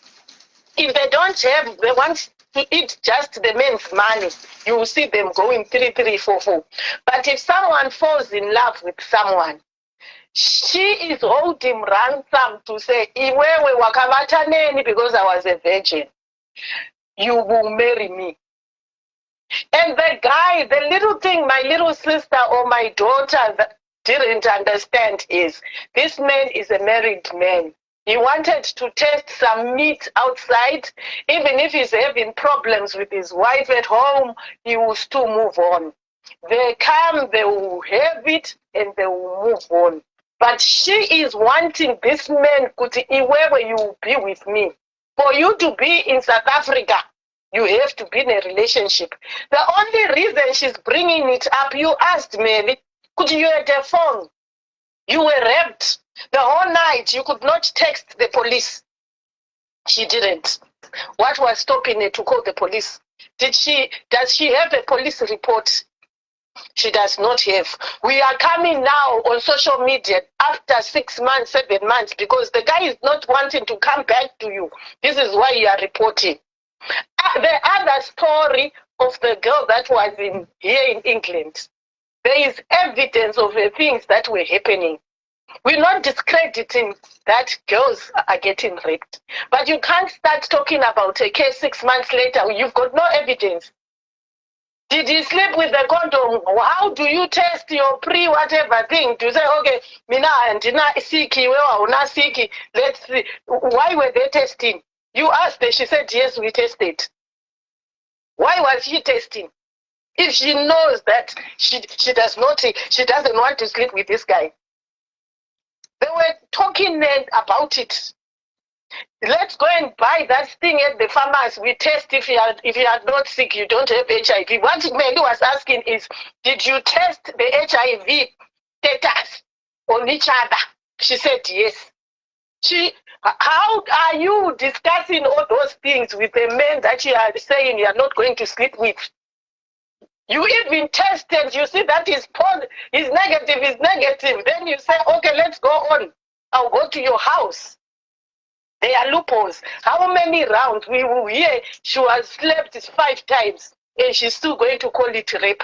If they don't have, they want to eat just the men's money, you will see them going 3-3, 4-4. But if someone falls in love with someone, she is holding ransom to say, Iwewe wakavata neni because I was a virgin. You will marry me. And the guy, the little thing my little sister or my daughter didn't understand is, this man is a married man. He wanted to test some meat outside. Even if he's having problems with his wife at home, he will still move on. They come, they will have it, and they will move on. But she is wanting this man, Kuti Iwewe, you will be with me. For you to be in South Africa, you have to be in a relationship. The only reason she's bringing it up, you asked Mary, could you had a phone? You were raped the whole night. You could not text the police. She didn't. What was stopping her to call the police? Does she have a police report? She does not have. We are coming now on social media after 6 months, 7 months, because the guy is not wanting to come back to you. This is why you are reporting. The other story of the girl that was here in England, there is evidence of the things that were happening. We're not discrediting that girls are getting raped. But you can't start talking about a case 6 months later. You've got no evidence. Did he sleep with the condom? How do you test your pre-whatever thing to say, okay, mina andina siki, wewa una siki, let's see. Why were they testing? You asked her, she said, yes, we tested. Why was she testing? If she knows that she doesn't want to sleep with this guy. They were talking about it. Let's go and buy that thing at the pharmacy. We test if you are not sick, you don't have HIV. What Mary was asking is, did you test the HIV status? on each other. She said yes. How are you discussing all those things with a man that you are saying you are not going to sleep with? You even tested, you see that is negative. Then you say, okay, let's go on. I'll go to your house. There are loopholes. How many rounds we will hear she was slept 5 times and she's still going to call it rape?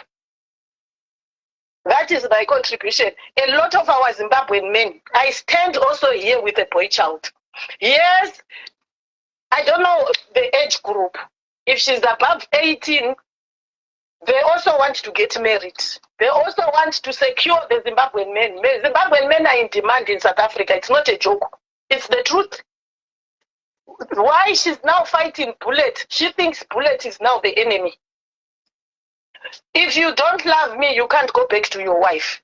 That is my contribution. A lot of our Zimbabwean men, I stand also here with a boy child. Yes, I don't know the age group. If she's above 18, they also want to get married. They also want to secure the Zimbabwean men. Zimbabwean men are in demand in South Africa. It's not a joke. It's the truth. Why she's now fighting Bullet? She thinks Bullet is now the enemy. If you don't love me, you can't go back to your wife.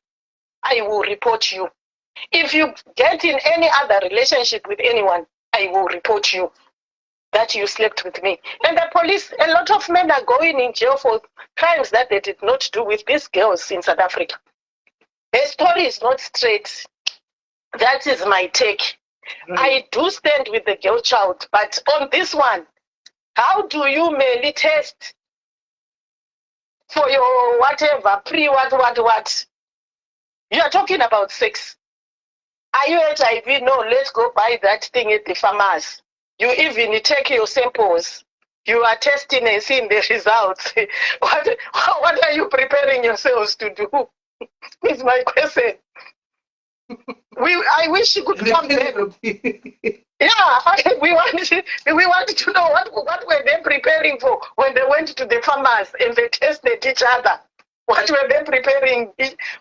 I will report you. If you get in any other relationship with anyone, I will report you that you slept with me. And the police, a lot of men are going in jail for crimes that they did not do with these girls in South Africa. The story is not straight. That is my take. I do stand with the girl child, but on this one, how do you merely test for your whatever, what? You are talking about sex. Are you HIV? No, let's go buy that thing at the farmers. You even take your samples. You are testing and seeing the results. What are you preparing yourselves to do? Is my question. I wish you could come back. Yeah, we want to know what were they preparing for when they went to the farmers and they tested each other. What were they preparing?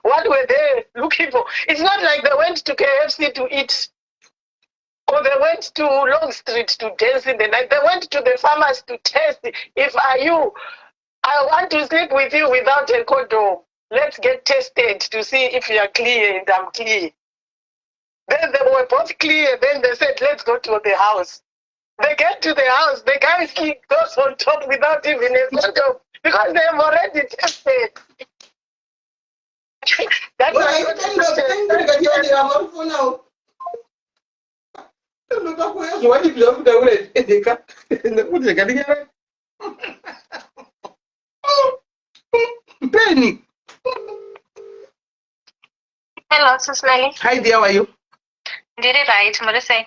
What were they looking for? It's not like they went to KFC to eat, or they went to Long Street to dance in the night. They went to the farmers to test if I want to sleep with you without a condom. Let's get tested to see if you are clear and I'm clear. Then they were both clear. Then they said, let's go to the house. They get to the house. The guy goes on top without even a condom because they have already tested. That's why Penny. Hello, Susmeli. Hi there, how are you? Did it right, Marisai?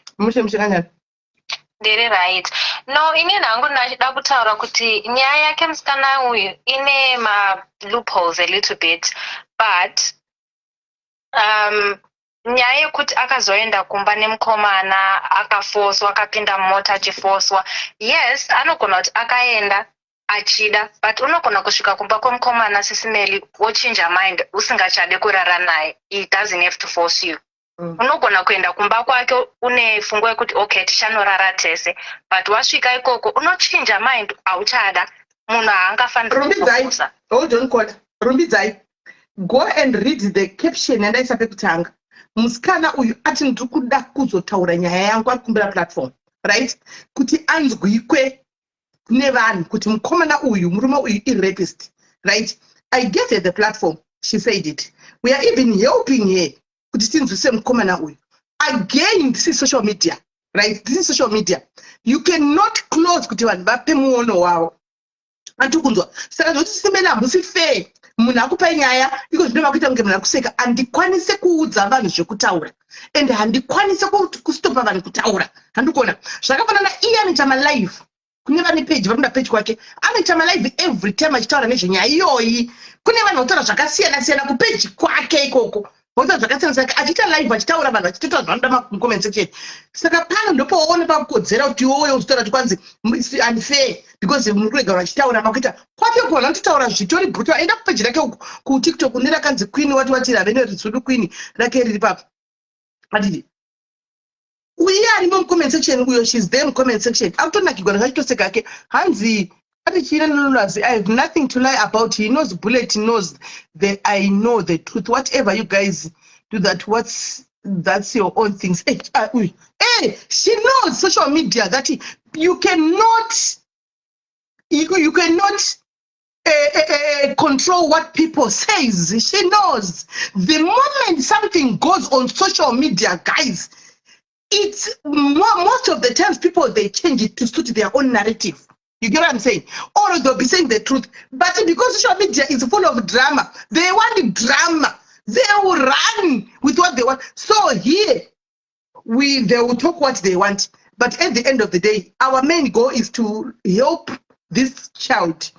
Did it right. No, ine nangu nachida kutaura kuti nyaya yake musikana uyu ine ma loopholes a little bit, but nyaya yekuti akazoenda kumba nemukomana akafoswa akapinda mota achifoswa, yes, anogona kuti akaenda achida, but unogona kusvika kumba kwomukomana Sisimeli wochinja mind usingachade kurara naye. It doesn't have to force you. Unogona kuenda kumba kwake une fungo yekuti okay tichanorara tese, but wasvika ikoko unochinja mind, auchada munhu haangafanira kufosa. Hold on, Koda. Rumbidzai. Go and read the caption and I said kutanga. Musikana uyu ati ndiri kuda kuzotaura nyaya yangu ari kumbira platform, right? Kuti anzwikwe kune vanhu kuti mukomana uyu murume uyu rapist, right? I gave her the platform. She said it. We are even helping her kuti tinzwise mukomana uyu. Again, this is social media, right? This is social media. You cannot close kuti vanhu vape muono wavo. Antukunzwa. Saka zvoti Sisimeli hamusi fair. Munhu akupa nyaya iko zvino vakuita kunge munhu akuseka. Handikwanise kuudza vanhu zvekutaura and handikwanise kustopa vanhu kutaura. Handikuona zvakafanana iye anoita malive kune vane page vanonda page kwake anoita malive every time achitaura nezvenyaya iyoyi. Kune vanhu vanotaura zvakasiyana siyana kupage kwake ikoko. Votaura zvakasiyana siyana achiita live achitaura vanhu vachitotaura zvanoda mucomment section. Saka pano ndopaona pakukodzera kuti iwoyo uzotaura kuti kwanzi unfair because muri kurega vachitaura makuita kwake kuona kutotaura zvitori brutal. Enda kupage rake kuTikTok nerakanzi Queen wati rave Rizulu Queen rake riri papo. Adidi uye arimo mucomment section uyo, she's there mucomment section akutonakigwa nakachitoseka ake hanzi ati china nolwazi. I have nothing to lie about. He knows Bullet knows that I know the truth. Whatever you guys do that's your own things. Hey, she knows social media that you cannot control what people says. She knows. The moment something goes on social media, guys, it's most of the times people, they change it to suit their own narrative. You get what I'm saying? Or they'll be saying the truth. But because social media is full of drama, they want drama. They will run with what they want. So here, they will talk what they want. But at the end of the day, our main goal is to help this child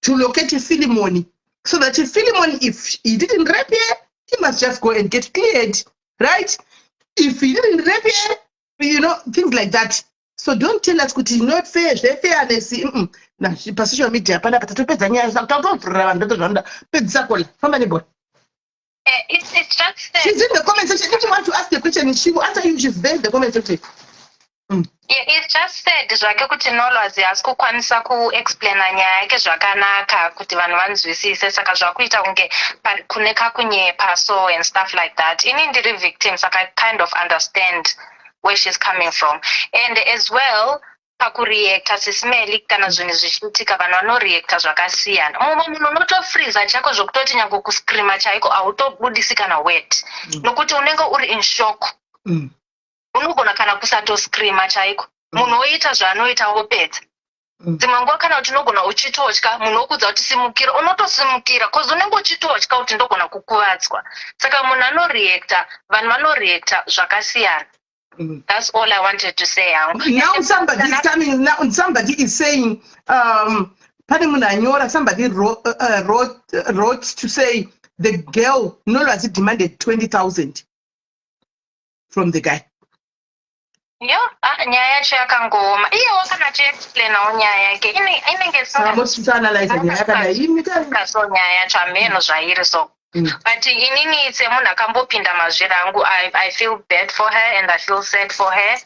to locate Philemon, so that Philemon, if he didn't rape her, he must just go and get cleared, right? If he didn't rape her, you know, things like that. So don't tell us kuti not fair, fairness. Na social media pana patatopedza nyaya zakutautovhurira vanhu ndotozvanoda pedzisa kola famba nebhora. It's just that. She's in the comment section. If you want to ask the question, she will answer you. She's there in the comment section. It's just said zvake kuti Nolwazi hasi kukwanisa kuexplaina nyaya yake zvakanaka kuti vanhu vanzwisise, saka zvakuita kunge kune kakunyepa so and stuff like that. Ini ndiri victim, saka I kind of understand where she's coming from. And as well, pakureacta sisimeli kana zvinhu zvichiitika vanhu vanoreacta zvakasiyana. Mumwe munhu unotofreeza chako zvokutoti nyange kuscreama chaiko hautobudisi kana word nokuti unenge uri in shock. Unogona kana kusatoscreama chaiko, munhu oita zvaanoita wopedza. Dzimwe nguva kana kuti unogona uchitotya, munhu okudza kuti simukira, unotosimukira cause unenge uchitotya kuti ndogona kukuvadzwa. Saka munhu anoreacta, vanhu vanoreacta zvakasiyana. That's all I wanted to say. Now somebody is coming. Now somebody is saying, somebody wrote to say the girl Nolwazi demanded 20,000 from the guy. Yeah, nyaya yacho yakangoma. Iyewo kana chiexplainawo nyaya yake. Inenge so nyaya yacho hameno zvairi so. But inini semunhu akambopinda mazviri angu, I feel bad for her and I feel sad for her.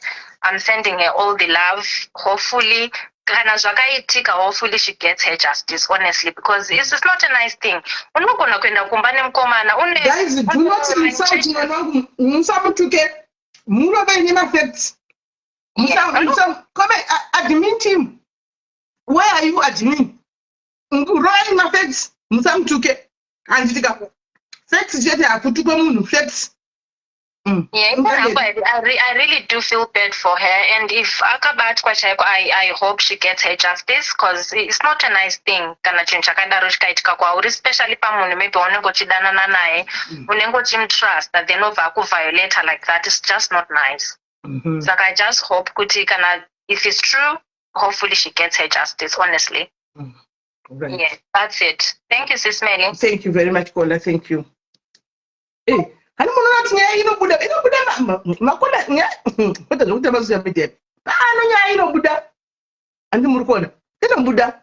I'm sending her all the love. Hopefully, kana zvakaitika, hopefully she gets her justice, honestly, because it's not a nice thing. Unogona kuenda kumba nemukomana. Guys, do not insult mwanangu. Musamutuke. Munova ine facts. Come admin team. Where are you admin? Royal my facts. Musamutuke. Anditika. Facts jete akutuka munhu facts. Yeah, I really do feel bad for her, and if akabatwa chaiko, I hope she gets her justice, because it's not a nice thing kana chinhu chakadaro chikaitika kwauri, especially pamunhu maybe unenge uchidanana naye, unenge uchimtrust, that then over kuviolate her like that is just not nice. So I just hope kuti kana if it's true, hopefully she gets her justice, honestly. Right. Yeah, that's it. Thank you, Sis Mary. Thank you very much, Kola. Thank you. Hey. Hani munhu nyaya inobuda makola nyaya kwete zvokuti mazuva media pano nyaya inobuda handi muri kuona inobuda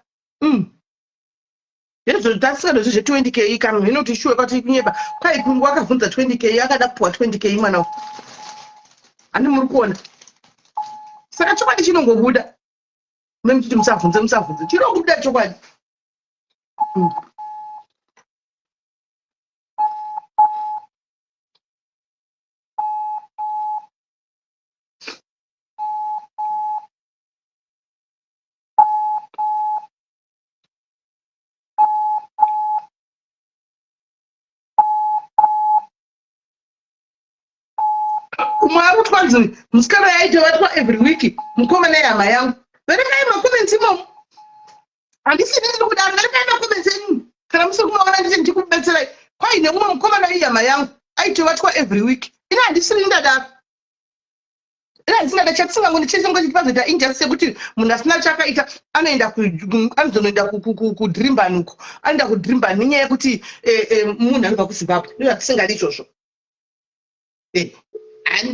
izvo tasika zvezve 20k kana hino kuti shuwe kwati kunyeba kwai kungu akavhunza 20k akada kupuwa 20k mwana handi muri kuona saka chokwadi chinongobuda memuchiti musavhunze chinobuda chokwadi. Mwari utwanzi musikana yaita vatwa every week mukomana yama yangu verekai makomenti imomo handisini kudaro verekai makomenti enyu kana musiri kumaona nditi ndikubetserai kwaine mumwe mukomana iyama yangu aita vatwa every week ina handisiri ndadaro ina handisingada chatisingango ndichisingo chipazoita injustice sekuti munhu asina chakaita anozonoenda kudrimbani uko anoenda kudrimbani nenyaya yekuti munhu anobva kuzimbabwe ndozvatisingadi izvozvo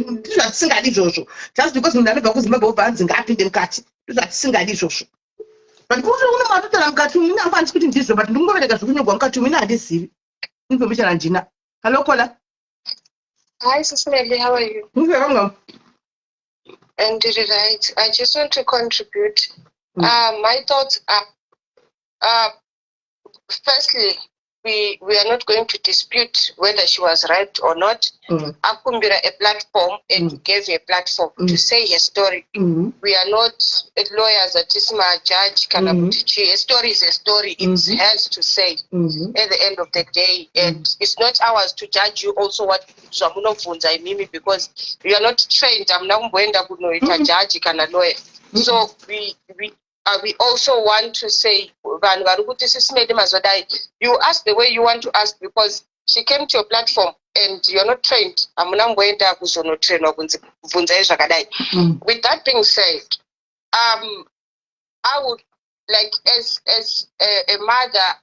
ndizvatisingadi izvozvo just because munhu anobva kuzimbabwe obva anzi ngaapinde mukati ndozvatisingadi izvozvo but kuti une matotara mukati umu inyange handisi kuti ndizvo but ndingovereka zvokunyogwa mukati umu ina handizivi information handina. Hello Kola. Hi Sisimeli, how are you? And did it right. I just want to contribute. My thoughts are firstly, we are not going to dispute whether she was raped or not. Akumbira a platform and gave a platform to say her story. We are not lawyers at Isma judge Kanabuchi. A story is a story. It's hers to say at the end of the day. And it's not ours to judge you also what Zamunofunza Mimi, because we are not trained. I'm now going to judge kana lawyer. So we also want to say, you ask the way you want to ask, because she came to your platform and you're not trained. With that being said, I would like as a mother,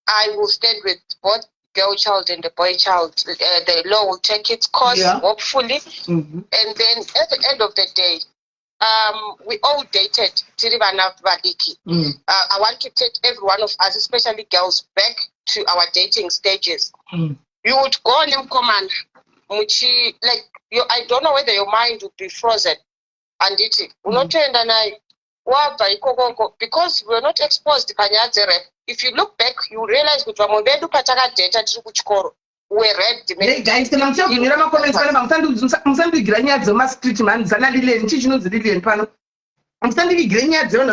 I will stand with both girl child and the boy child. The law will take its course, hopefully. And then at the end of the day, we all dated. I want to take every one of us, especially girls, back to our dating stages. You would go on command, like I don't know whether your mind would be frozen and it because we're not exposed. If you look back, you realize that we're raped. Hey guys, can I tell you, I'm comments on I'm standing grenya dzona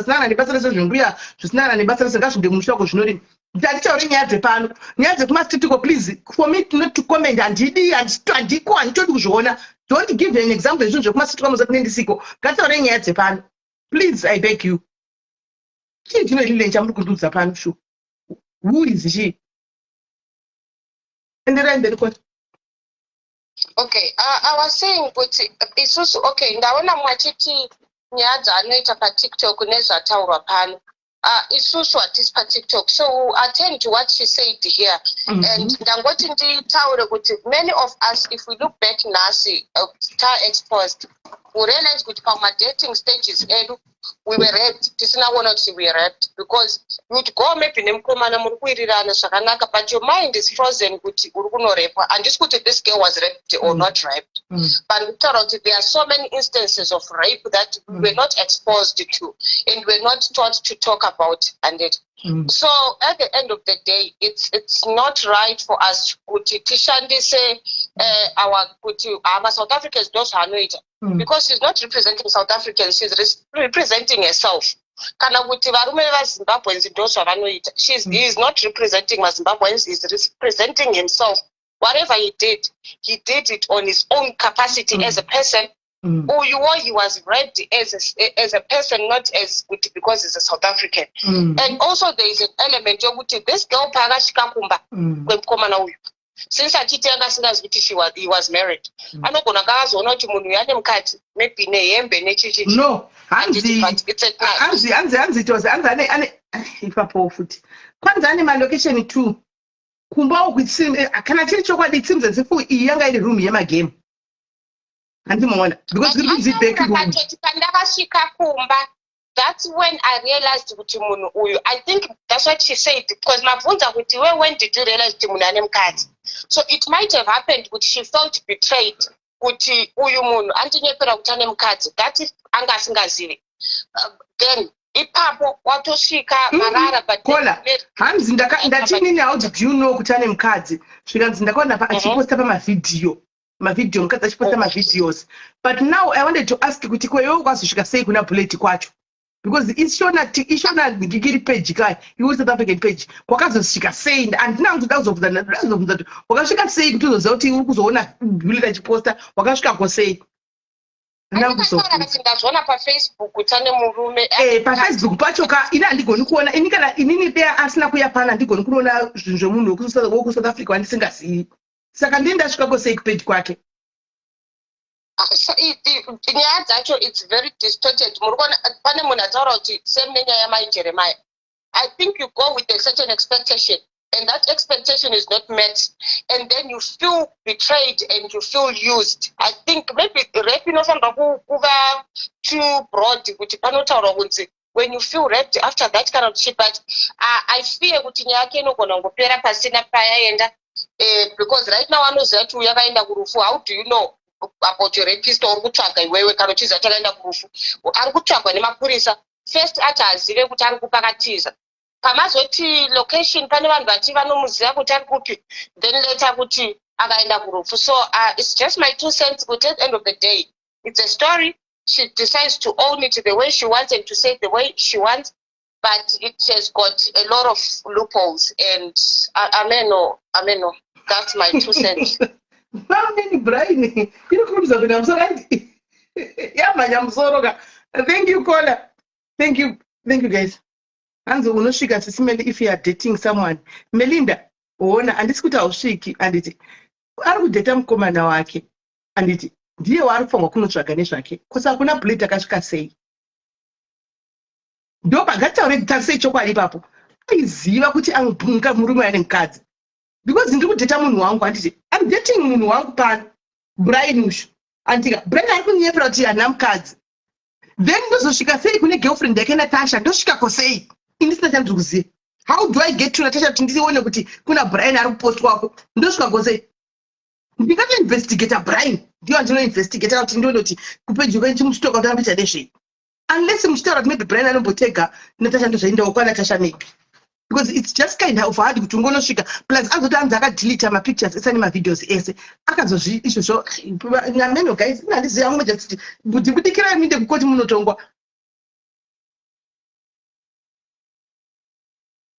sana ndibasara sezvimbuya zvisina ndibasara sengazvinde mushoko zvinori ndatichaure nyaya dzepano nyaya dzekumasitiko please for me not to comment handidi handiko handitodi kuzviona don't give an example ezvinhu zvekumasitiko muzakunendisiko ngatichaure nyaya dzepano please I beg you chii chinoilile chamuri kundudza pano shu who is she enderai mberi kwati. Okay, I was saying, but it's also okay. Ndaona mwachiti nyaya dzanoita paTikTok nezvataurwa pano. It's also at this TikTok. So we'll attend to what she said here. And ndangoti nditaure kuti many of us, if we look back nasi, exposed, we realize kuti pama dating stages edu we were raped. Tisina wona kuti we were raped because you would go maybe nemukomana muri kuirirana zvakanaka, but your mind is frozen kuti uri kunorepwa. And just kuti this girl was raped or not raped. But we tell you there are so many instances of rape that we were not exposed to and we're not taught to talk about. And it. So at the end of the day, it's not right for us to say our South Africans don't know it because she's not representing South Africans, she's representing herself. He is not representing Zimbabweans, he's representing himself. Whatever he did it on his own capacity as a person. He was raped as a person, not as because he's a South African. And also there is an element of this girl since he was married. I know maybe no, my location too. Kumba kana chiri chokwadi it seems as if iyanga iri room yema game. Because that's when I realized I think that's what she said, because when did you realize so it might have happened but she felt betrayed that is then ipapo watosvika marara but hanzi ndatinini how did you know kuti ane mukadzi zvikanzi ndakaona achiposta pamavidhiyo mukadzi achiposta mavideos. But now I wanted to ask kuti kwewe kwazosvika sei kuna bullet kwacho, because ishona ngikiri page kai iwe South African page kwakazosvika sei andina kuti ndazobvunza wakasvika sei kuti uzoziva kuti uri kuzoona bullet achiposta wakasvika kwosei. ndazviona paFacebook utane murume paFacebook pacho ini handigoni kuona ini kana inini dea asina kuya pana handigoni kuona zvinhu zvemunhu wekusouth Africa wandisingazivi, saka ndini ndasvika kwosei kupage kwake. nyaya dzacho it's very distorted. Pane munhu ataura kuti same nenyaya yamai Jeremiah, I think you go with a certain expectation and that expectation is not met, and then you feel betrayed and you feel used. I think maybe rape inofanira kuva too broad kuti panotaura kunzi when you feel raped after that kind of shit, but I fear kuti nyaya yake inogona kungopera pasina payaenda because right now anoziva kuti uyu akaenda kurufu. How do you know about your rapist uri kutsvaga iwewe kana uchiziva kuti akaenda kurufu? Ari kutsvagwa nemapurisa first ati azive kuti ari kupakatiza pamazoti location pane vanhu vati vanomuziva kuti ari kupi, then later kuti akaenda kurufu. So it's just my 2 cents, but at the end of the day, it's a story. She decides to own it the way she wants and to say it the way she wants, but it has got a lot of loopholes, and ameno, that's my 2 cents. Brian, thank you, caller. Thank you, guys. Anzo unoshika sisimeli if you are dating someone. Melinda, uona andisi kuti aushiki anditi ari kudheta mukomana wake anditi ndiye waarifunga kunotsvaga nezvake kosi hakuna bullet akasvika sei. Ndo pagataure tasei chokwadi ipapo aiziva kuti angunga murume ane mukadzi because ndiri kudheta munhu wangu anditi I'm dating munhu wangu pano Brian ushu andika Brian ari kunyepera kuti hana mukadzi then ndozosvika sei kune girlfriend yake Natasha ndosvika kosei indisina chandiri kuziva. How do I get to Natasha kuti ndisione kuti kuna Brian ari kupost wako ndosvika kosei ndingata investigator Brian ndiyo andino investigator kuti ndione kuti kupeji kwenchi muchitoka kuti ambita nezvei unless muchitaura kuti maybe Brian anombotega Natasha ndozvaendawo kwa Natasha maybe because it's just kind of hard kuti ungonosvika plus azoti anzi akadelete mapictures ese nemavideos ese akazozvi izvozvo nyameno guys inandiziva mumwe just budikira minde kukoti munotongwa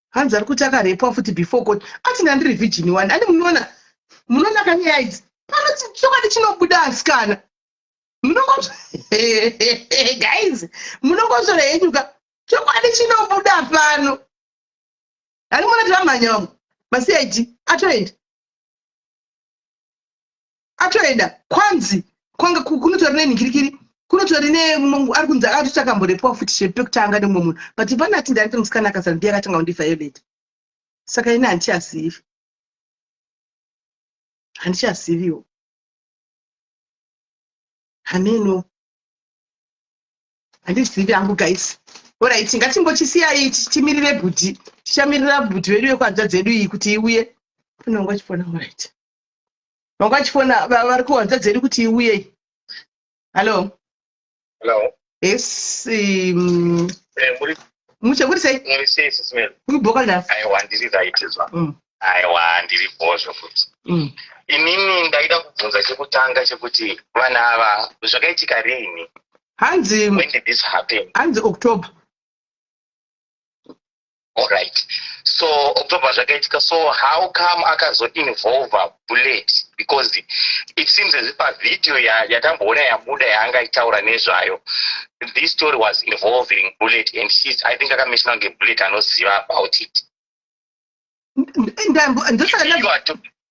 hanzi ari kuti akarepwa futi before court ati ndandiri virgin one ani munoona kanyaya idzi panoti chokwadi chinobuda asikana guys munongozvora henyuka chokwadi chinobuda pano ani mona tiramhanya masiaiti atoenda kwanzi kwanga kunotori nenhingirikiri kunotori ari kunzi akati takamborepwa futi shepe kutanga nemumwe munhu but panati ndari musikana akasara ndiye akatanga kundiviolate saka ine handichaziviwo hameno handizivi hangu guys. Alright, ngatimbochisiya ichi timirire bhudhi tichamirira bhudhi wedu yekwanza dzedu iyi kuti iuye unonga chifona. Alright, vanga chifona vari kuwanza dzedu kuti iuye. Hello. Yes, muchekuri sei uibhoka ndafu aiwa ndiri raitizwa aiwa ndiri bhozvo kuti inini ndaida kubvunza chekutanga chekuti vana ava zvakaitika rini hanzi when did this happen hanzi October. Alright, so October zvakaitika, so how come akazo-involve Bullet? Because it seems as if a video yatamboona yabuda yaangaitaura nezvayo, this story was involving Bullet, and I think akamenshina kunge Bullet anoziva about it.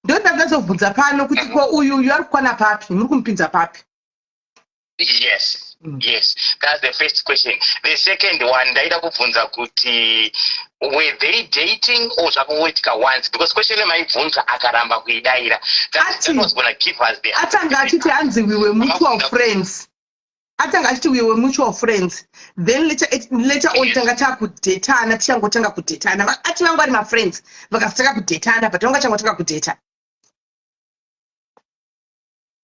Ndondakazobvunza pano kuti ko uyu ari kukwana papi, muri kumupinza papi? Yes, that's the first question. The second one, ndaida kubvunza kuti were they dating or zvakangoitika once? Because question yemaibvunza akaramba kuidaira. That was going to give us the atanga achiti hanzi we were mutual friends. Atanga achiti we were mutual friends. Then later on tanga takudetana tichangotanga kudetana. Ati vangu vari ma-friends. Vakatanga kudetana but vanga changotanga kudeta.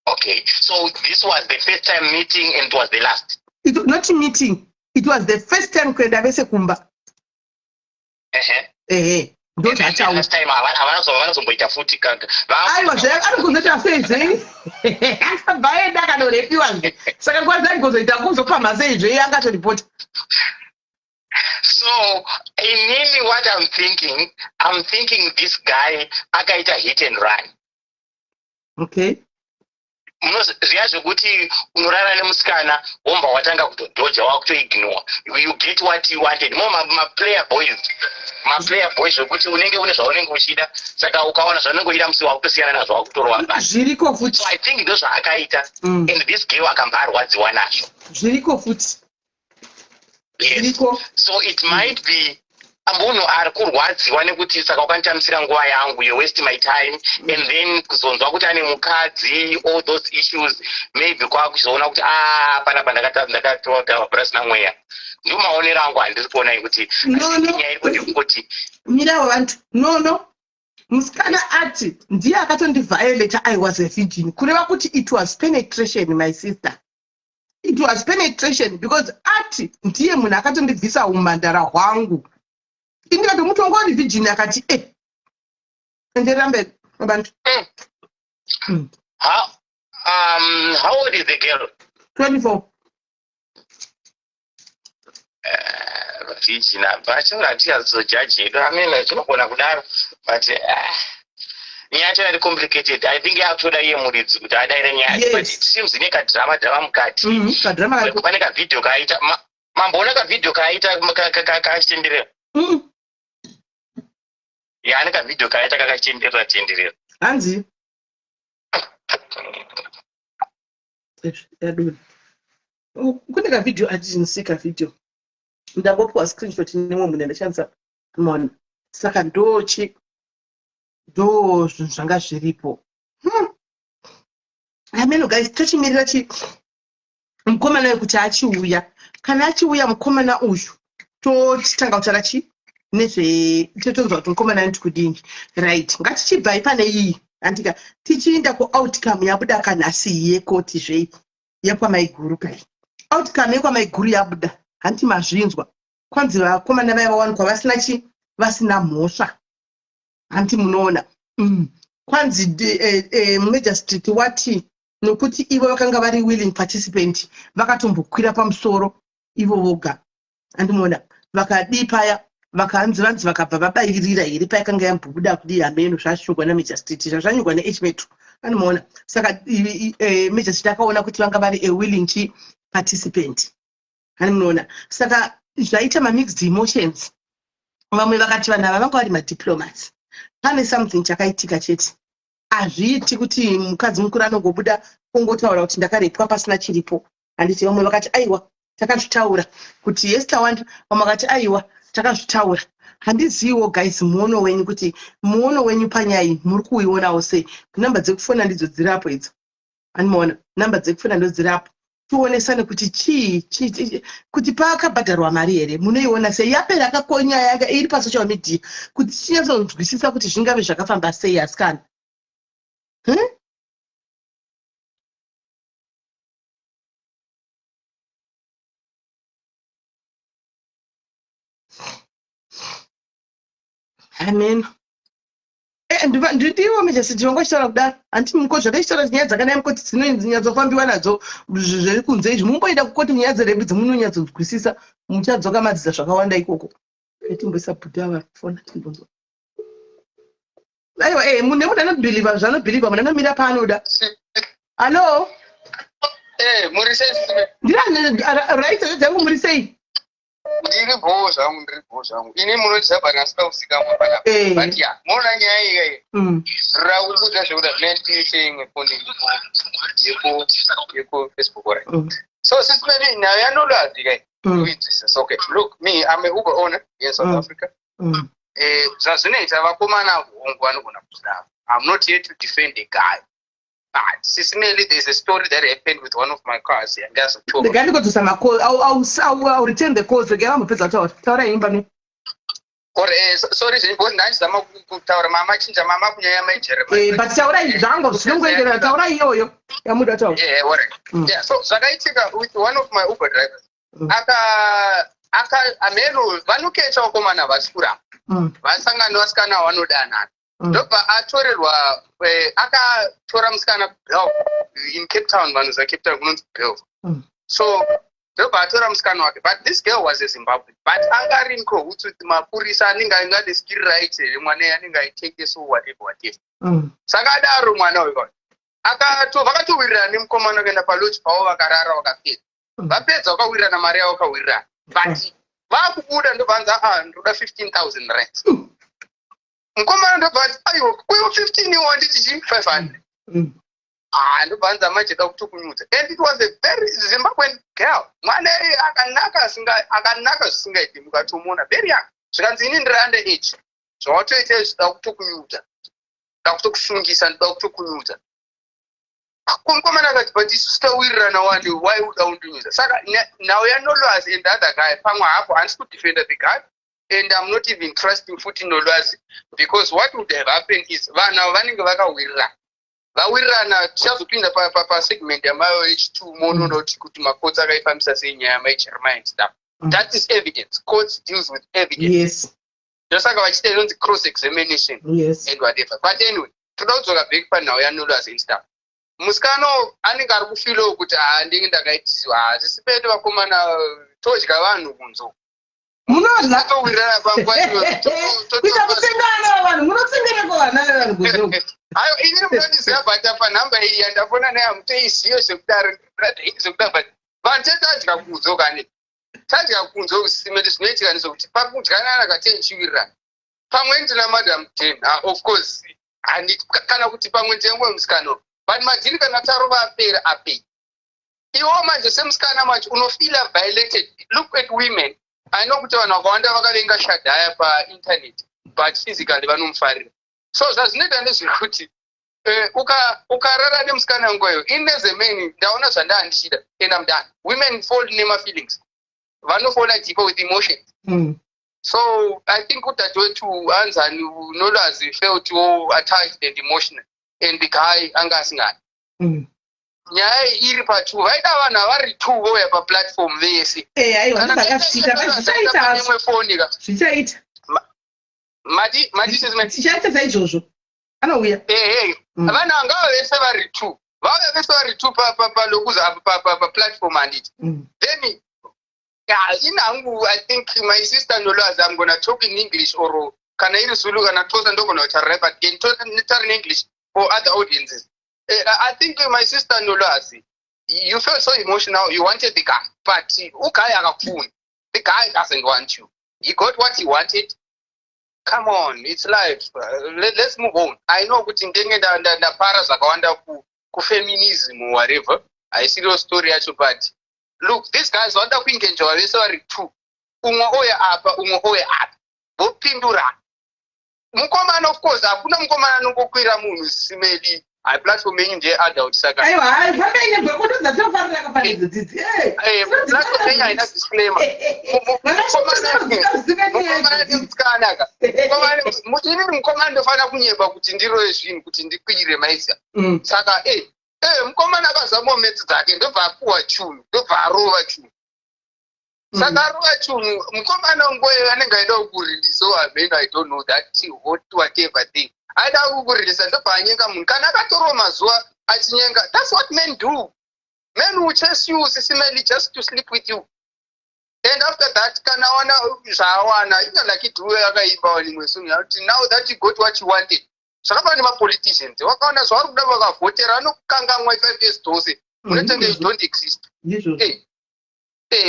Okay, so this was the first time meeting and it was the last? It was not meeting. It was the first time kuenda vese kumba. Don't last time vanazomboita futi kanga. Aiwa ari kuzoita seizvei. Akabvaenda akanorepiwa nge. Saka kwanza ari kuzoita kuzopama seizvei angatoripota. So inini what I'm thinking this guy akaita hit and run. Okay. Zviya zvekuti unorara nemusikana womba watanga kutodhoja wakutoignore, you get what you wanted. Maplayer boys zvekuti unenge une zvaunenge uchida, saka ukaona zvaunengoida musi wakutosiyana nazvo wakutorwa basi. Zviriko futi. So I think ndo zvaakaita and this girl akamba arwadziwa nazvo. Zviriko futi. Yes. So it might be munhu ari kurwadziwa nekuti saka wakanditamisira nguva yangu, you waste my time, and then kuzonzwa kuti ane mukadzi, all those issues, maybe kwakuzoona kuti panapa ndakatoga pasina mweya. Ndio maonero angu handiri kuona kuti nyaya iri kuti kungoti mirawo vantu no musikana ati ndiye akatondiviolate I was a virgin kureva kuti it was penetration my sister. It was penetration because ati ndiye munhu akatondibvisa umhandara hwangu. indikati mutu wanga wari virgin akati enderera mberi abantu. How old is the girl? 24. Virgin vachora hatiazojajika. I mean, chinogona kudaro, but nyaya yacho yari complicated. I think yakutoda iye muridzi kuti adaire nyaya, but it seems ine kadhirama mukati. Pane kavidhio kaaita, mamboona kavidhio kaaita kakachitenderera. Ane kavidhio kaaita kakachitenderera. Hanzi kune kavidhio atinsi kavidhio ndangopiwa screenshot nemwe munhu ndashandisa mona, saka ndo zvinhu zvanga zviripo. Ameno guys, tochimirira mukomana uyu kuti achiuya. Kana achiuya mukomana uyu tochitanga kutaura totonzwa kuti mukomana ane kudini. Right, ngatichibva pane iyi andika tichienda kuoutcome yabuda kanhasi yekoti zvei yekwamaiguru kai. Outcome yekwamaiguru yabuda hanti mazvinzwa. Kwanzi vakomana vaya vawanikwa vasina mhosva. Hanti munoona. Kwanzi magistrate wati nokuti ivo vakanga vari willing participant vakatombokwira pamusoro ivo voga. Andimuona vakadi paya vakanzi vanzi vakabva vabairira here paikanga yambobuda kudi Ameno zvashogwa namagistrate zvazvanyogwa neHmetro. Andimuona saka magistrate akaona kuti vanga vari willing participant. Andimuona saka zvaita mixed emotions. Vamwe vakati vanhu ava vanga vari madiplomats. Pane something chakaitika chete. Hazviiti kuti mukadzi mukuru anongobuda ongotaura kuti ndakarepwa pasina chiripo. Handiti vamwe vakati aiwa takazvitaura kuti Esther Wanda, vamwe vakati aiwa takazvitaura. Handizivo guys muono wenyu kuti muono wenyu panyaya iyi muri kuionawo sei. Namba dzekufona ndidzo dzirapo idzo. Anoona namba dzekufona ndidzo dzirapo. Tuonesane kuti kuti pakabhadharwa mari here munoiona sei yapera kakonya yanga iri pasocial media kuti chinyatsokunzwisisa kuti zvingave zvakafamba sei asikana. Amen. Ndiwo majasiti vangu vachitaura kudaro hanti mukoti zvakaitaura nyaya dzakanai mukoti dzinonyadzofambiwa nadzo zviri kunze izvi mumboenda kukoti nyaya dzerebi dzemunonyatsodzwisisa muchadzoka madzisa zvakawanda ikoko. Timboisa bhuti ava fona timbonzwa. Aiwa munhu nemunhu anobhiliva zvaanobhiliva munhu anomira paanoda. Halo muri sei? Ndiri right dzangu muri sei? Ndiri bho zvangu ini munoziva panasika usika mwana but ya mona nyaya iyi rauri kuita zvekuda zvinoitisenge foni yeko Facebook right. So sismeni nayo yanolwazi kai kuinzisa. So okay, look, me I'm a Uber owner in South Africa. Zvazvinoita vakomana hongu vanogona kudaro. I'm not here to defend the guy. But Sismeli, there's a story that happened with one of my cars and there's a tour. The guy got to some call. I'll return the calls again. I'm a person. Sorry, Imbani. Or sorry, because nice the Mama Mama Chinja Mama Kuya. But Saura is Zango, Snugga, Taura Yo. Yamuda. Yeah, what? Yeah, so I take with one of my Uber drivers. Aka Ameno, Vanuke Chokomana Vaskura. Vasanga Noskana Wanudana. Ndopa atorerwa akatora musikana in Cape Town vanhu Cape Town kunonzi Bell. So ndopa atora musikana wake, but this girl was a Zimbabwe, but anga ari nkohuti mapurisa anenge angade skill right mwana anenge aiteke so whatever. Saka adaro mwana uyu vakatowirirana nemukomana kuenda palodge pavo vakarara vakapedza. Vapedza vakawirirana mari yavo vakawirirana, but vakubuda ndobvanza ndoda 15,000 rand. Mukomana ndobvanza aiwa kwewo 15 iwo handiti chii 500. Ndobvanza majeka kutokunyudza. And it was a very Zimbabwean girl. Mwana akanaka zvisingaiti mukatomuona very young. Zvikanzi ini ndiri under age. Zvawatoita zvida kutokunyudza. Ndida kutokusungisa ndida kutokunyudza. Mukomana akati but isu tawirirana wandi why uda kundinyudza. Saka now yanolwazi and the other guy pamwe hapo handisi kudefenda the guy. And I'm not even trusting futi nolwazi because what would have happened is vana vanenge vakawirirana. Vawirirana tichazopinda pa segment yamayo H2 monodoti kuti makotsi akaifambisa sei nyaya yamaJeremiah and stuff. That is evidence. Courts deals with evidence. Yes. ndosaka vachiita inonzi cross examination Yes. and whatever. But anyway, toda kudzoka back panhau yaNolwazi and stuff. Musikano anenge ari kufilawo kuti ndinge ndakaitisiwa hazvisi pete vakomana todya vanhu kunzo Munodla towirana panguva kuita kutsengana vanhu munotsengereko vana vanhu kunzo. hayo ini munondiziva bhata panhamba iyi yandafona naye hamutoizive zvekudaro zvekudaro but vanhu tetadya kunzo kane tadya kunzo simeti zvinoitika nezvekuti pakudyana katenchiwirirana pamwe ndina madam 10 of course kana kuti pamwe ndengwe musikano but madhiri kana tarova apera apei iwo manje semusikana manje unofila violated. Look at women. I know kuti vanhu vakawanda vakavenga shadhaya painternet but physically vanomufarira. So zvazvinoita ndezvekuti ukarara nemusikana ngoyo inezemeni ndaona zvandaandichida and I'm done. Women fall nema-feelings. Vanofalla deeper with emotion. So I think utati wetu Anzani Nolwazi felt attached and emotional and the guy anga asingani. Nyaya iri pachu vaida vanhu vari 2 voya paplatform vese. Aiwa zvichaita zvichaita saizvozvo anouya vanhu angava vese vari 2 vauya vese vari 2 palokuza paplatform handiti then inhangu I think my sister Nolwazi I'm gonna talk in English or kana iri Zulu kana Xhosa ndogona kutaura but nditaura in English for other audiences. I think my sister Nolwazi, you felt so emotional, you wanted the guy, but ukai akakufuna. The guy doesn't want you. He got what he wanted. Come on, it's life. Let's move on. I know kuti ndenge ndapara zvakawanda kufeminism or whatever. I see your story yacho but look, these guys vada kuengenjwa vese vari 2. Umwe oya apa, umwe oya apa. Vopindurana. Mukomana of course, hakuna mukomana anongokwira munhu simeli. I platform yenyu nje adult saka. Aiwa, zvakaine bhekuti dzatofarira kafanidzi dzidzi. Platform yenyu haina disclaimer. Mukomana nemusikana ka. Mutini mukomana ndofana kunyemba kuti ndiro zvinhu kuti ndikwire maisa. Saka mukomana akazama metsi dzake ndobva apuwa chunu, ndobva arova chunu. Saka arova chunu, mukomana ngoyo anenge aida kukuriliso I don't know that whatever thing. Aida kukurilisa ndobva anyenga munhu kana akatorowa mazuva achinyenga. That's what men do. Men will chase you sisimeli just to sleep with you. And after that kana wana zvawana like it akaimba wanimwe suni now that you got what you wanted. Zvakapana nemapoliticians wakaona zvavari kuda vakavhotera anokangamwa 5 years dzose munotenge you don't exist.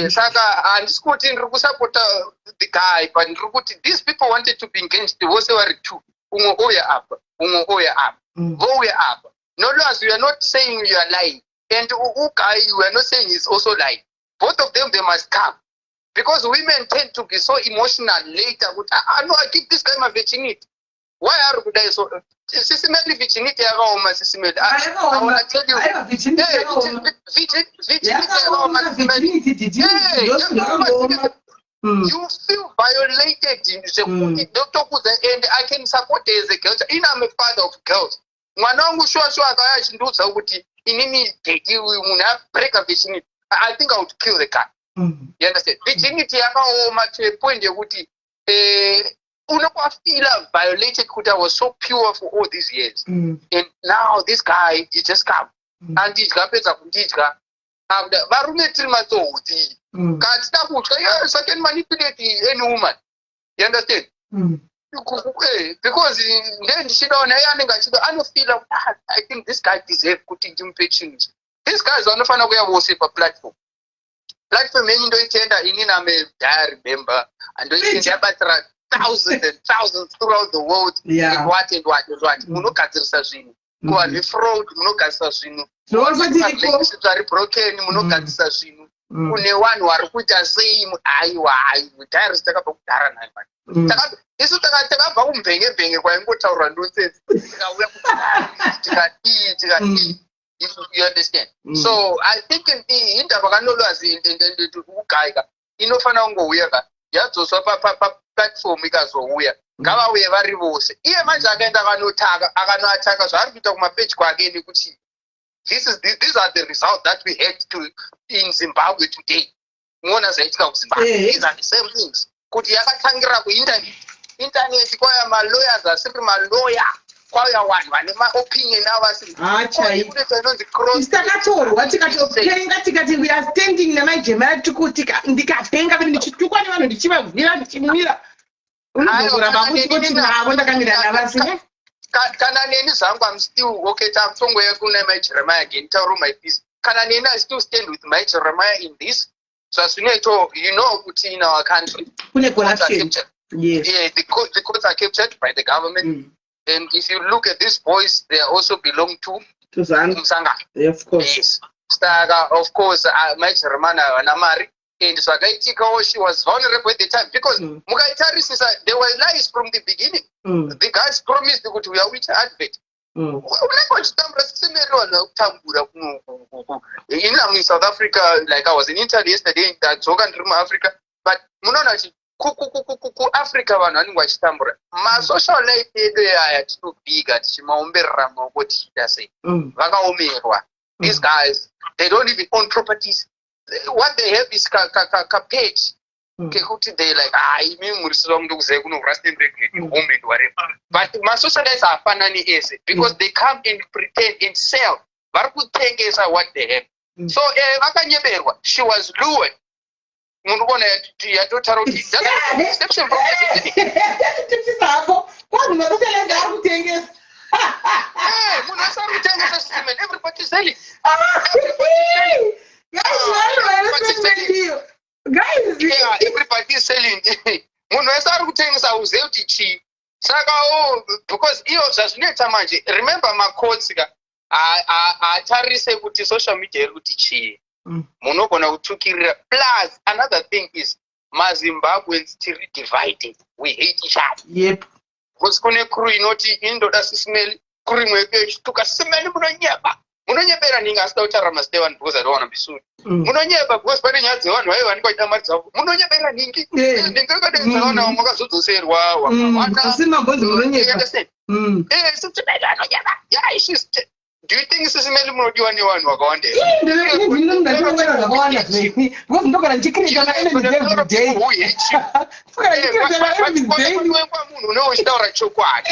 Saka handisi kuti ndiri kusapota the guy but ndiri kuti these people wanted to be engaged vose vari 2. Umwe oya apa, umwe oya apa, vouya apa. Nolwazi, we are not saying you are lying. And Ukai, we are not saying he's also lying. Both of them, they must come. Because women tend to be so emotional later. I know I give this guy my virginity. Why are you guys so? Systematically virginity, I want to tell you. You feel violated in the and I can support as a girl. I'm a father of girls. Mwana wangu shwa akaya chinduza kuti inini date muna break a virginity. I think I would kill the guy. You understand? Virginity yakaoma to a point yekuti unofila violated kuti I was so pure for all these years. And now this guy he just come. And he's kapedza kundidya. Varume tiri matouti. Yes, I can manipulate any woman. You understand? Because then she don't I don't feel like I think this guy deserves putting him patience. These guys are not fun away of a platform. Platform many don't tend to diary member and don't think about thousands and thousands throughout the world. What. Munokadzirisa kuva fraud, munogadzirisa zvinhu. Relationships are broken, munogadzirisa zvinhu. Kune vanhu vari kuita sei aiwa tayari takabva kudhara nayo. Isu takabva kumbenge kwaingotaurwa nonsense. Tikauya tikadii. You understand? So I think indaba kaNolwazi ukugayika inofana kungouya ka yadzoswa paplatform ikazouya ngavauye vari vose. Iye manje akaenda akanoataka zvaari kuita kumapeji kwake nekuti these are the results that we had in Zimbabwe today. Muona zvaitika kuZimbabwe. These are the same things. Kuti yakatangira kuinternet internet kwaya malawyers asiri malawyer kwaya vanhu vane maopinion avasitakatorwa tikatopenga tikati we are standing namajema atuku ndikapenga ndichitukwa nevanhu ndichivabvira ndichimwira unozokuramba kuti navo ndakamira navasi kana neni zangu I'm still okay tatongoya kuna my Jeremiah again tauro my peace kana neni I still stand with my Jeremiah in this so as you know kuti in our country kune corruption yes yeah the courts are captured by the government and if you look at these boys they also belong to Msanga of course yes Staga of course my Jeremiah namari and so she was vulnerable at the time because there were lies from the beginning. The guys promised that we are which advert. In South Africa, like I was in Italy yesterday, that Zogan Africa, but Africa vanhu vachitambura masocial life yedu yati too big ati chimaomberera maokoti sei vakaomerwa. These guys they don't even own properties. What they have is ka page kekuti they like imi murisiro mundu kuziva kuno rustin regulate home and whatever but masocial lives hafanani ese because they come and pretend and sell vari kutengesa what they have so vakanyeberwa she was lured munhu kuona yatotaura kuti deception from munhu asari kutengesa system and everybody selling everybody is selling munhu wese ari kutengesa uzive kuti chii saka because iyo zvazvinoita manje remember macourts atarise kuti social media iri kuti chii munogona kutukirira plus another thing is mazimbabweans tiri divided we hate each other yep because kune crew inoti indoda sisimeli crew imwe ichituka sisimeli munonyebera ninga asida kutaura mazita evanhu because I don't want to be sued munonyeba because pane nyaya dzevanhu vaiva vanikaita mari dzavo munonyebera ningi ndingakadedzana makazodzoserwa asi mabonzi munonyeba do you think sisimeli munodiwa nevanhu vakawanda munhu unenge uchitaura chokwadi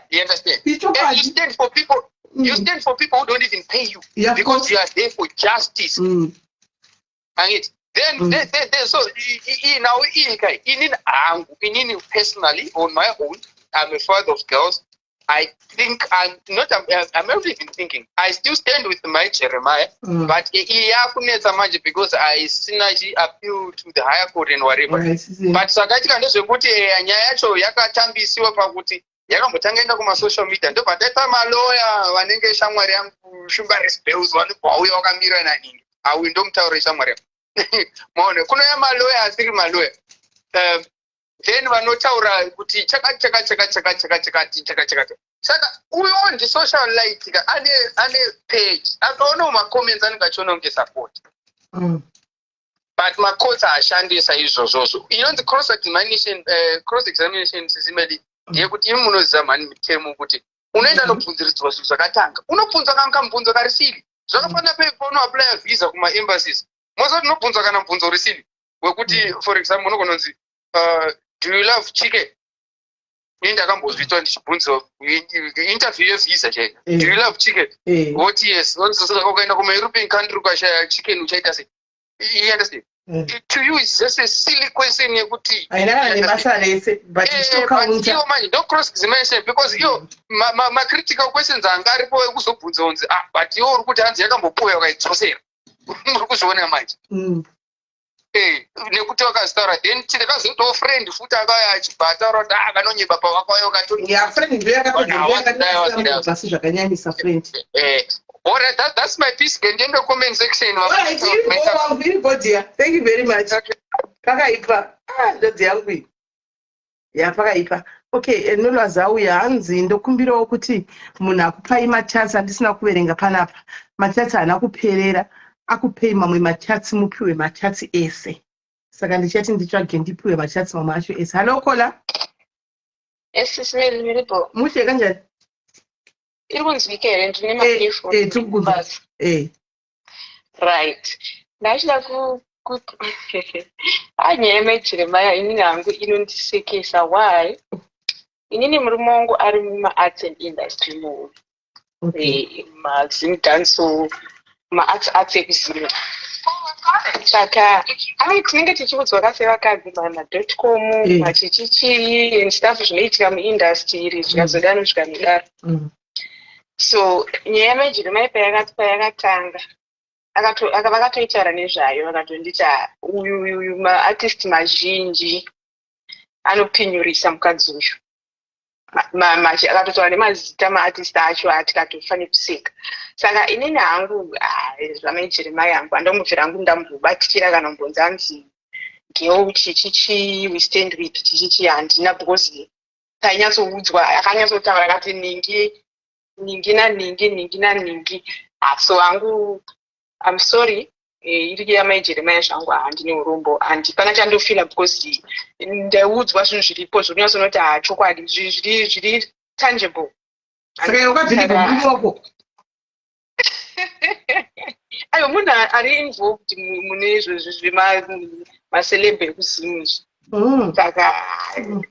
you understand and you stand for people you stand for people who don't even pay you because you are there for justice and then so now inini personally on my own I'm a father of girls. I think I'm not even thinking I still stand with my Jeremiah but because I synergy appeal to the higher court and whatever but sakatika ndezvekuti nyaya yacho yakatambisiwa pakuti yakambotanga enda kumasocial media ndobvataita maloya vanenge shamwari yangu shumbaris bills vanobvauya wakamira naningi awi ndomutaura shamwari yangu maone kunouya maloya asiri maloya then vanotaura kuti chakati saka uyo ndisocial light ane page akaona macomments anenge achiona kunge support but macourts ashandisa izvozvozvo inonzi cross examination sisimeli ndeyekuti imi munoziva mhani mitemo kuti unoenda nobvunziridzwa zvinhu zvakatanga unobvunzwa kana kamubvunzo karisiri zvakafanira peipo unoaplya visa kumaembassies mosati unobvunzwa kana mubvunzo risiri wekuti for example unogononzi do you love chicken ini ndakambozvitwa ndichibvunzwa interview yevisa chaiyo do you love chicken what yes ukaenda kumaeuropean country ukashaya chicken uchaita sei you understand to you is just a silly question yekuti iyo manje don't cross examination because iyo critical questions anga aripo ekuzobvunza unzi but iwo uri kuti hanzi yakambopuwa wakaidzosera muri kuzviona manje nekuti wakazitaura then takazoitawo friend futi akauya achibva ataura kuti akanonyeba pavakauya ukatoniasi zvakanyanyisa friend alright that's my piece ndiende comment section thank you very much pakaipa ndodzi yangu iyi pakaipa okay nolwazi auya hanzi ndokumbirawo kuti munhu akupai machatsi andisina kuverenga panapa machatsi haana kuperera akupei mamwe machatsi mupiwe machatsi ese saka ndichati nditsvage ndipiwe machatsi mamwe acho ese halo kola esismelipo mushe kanjani iri kunzwika here ndine mapefu tikukunzwa right ndachida Nyaya yemaJeremiah inini hangu inondisekesa. Why? Inini murume wangu ari mumaarts and industry muhuri, mazimdanso, maarts ekuzimu. Saka tinenge tichiudzwa kasevakadzi ma.com machichichi and stuff zvinoitika muindustry zvikazodano kusvika mudaro. So nyaya yemaJeremiah payakatanga vakatoitaura nezvayo vakatondita uyu maartist mazhinji anopinyurisa mukadzi uyu. Akatotaura nemazita maartist acho atikatofanira kuseka. Saka inini hangu zvamaJeremiah hangu handambobvira hangu ndambobatikira kana kumbonzi anzi girl chichichi we stand with chichichi handina because tainyatsoudzwa akanyatsotaura akati ningi naningi. So hangu I'm sorry, iri yamaJeremiah zvangu handine urombo handipana chandofila because ndaudzwa zvinhu zviripo zvinonyatsoonoti chokwadi zviri tangible. Saka wakadhirika murume wako. Ayo munhu ari involved mune izvozvo zvemacelebhe ekuzimu izvi. Saka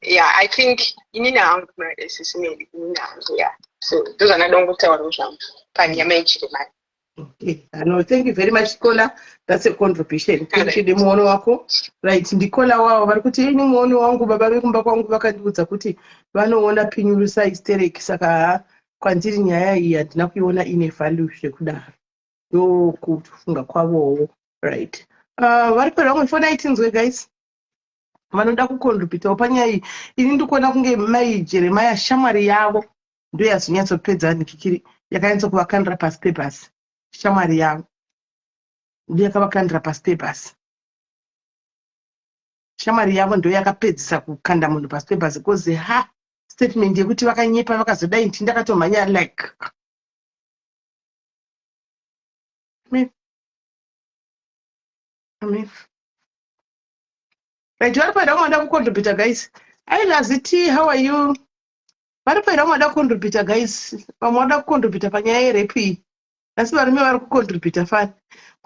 yeah, I think inini hangu kumadesesimeli inini hangu yeah. So ndozvandada kutaurawo zvangu panyama yeJeremiah. Okay, no, thank you very much, Kola. That's a contribution. Thank you, muono wako. Right, ndikola wao vari kuti ini muono wangu baba vekumba kwangu vakandiudza kuti vanoona pinyurusa hysteric saka kwandiri nyaya iyi handina kuiona ine value zvekudaro. Ndokufunga kwavowo. Right. Vari pamwe fona itinzwe guys. Vanoda kucontributawo panyaya iyi. Ini ndikuona kunge maJeremiah shamwari yavo ndo yazonyatsopedza nikikiri yakanyatsokuvakanira pasi pebhasi. Shamwari yavo ndiyo yakavakandira pasi pebhasi. Shamwari yavo ndo yakapedzisa kukanda munhu pasi pebhasi kozi statement yekuti vakanyepa vakazodai nti ndakatomhanya like right. Vari paida kumada kucontributa guys. Hi Laziti, how are you? Vari paida kumada kucontributa guys. Vamwe vada kucontributa panyaya yerepi. Asi varume vari kucontributa fani.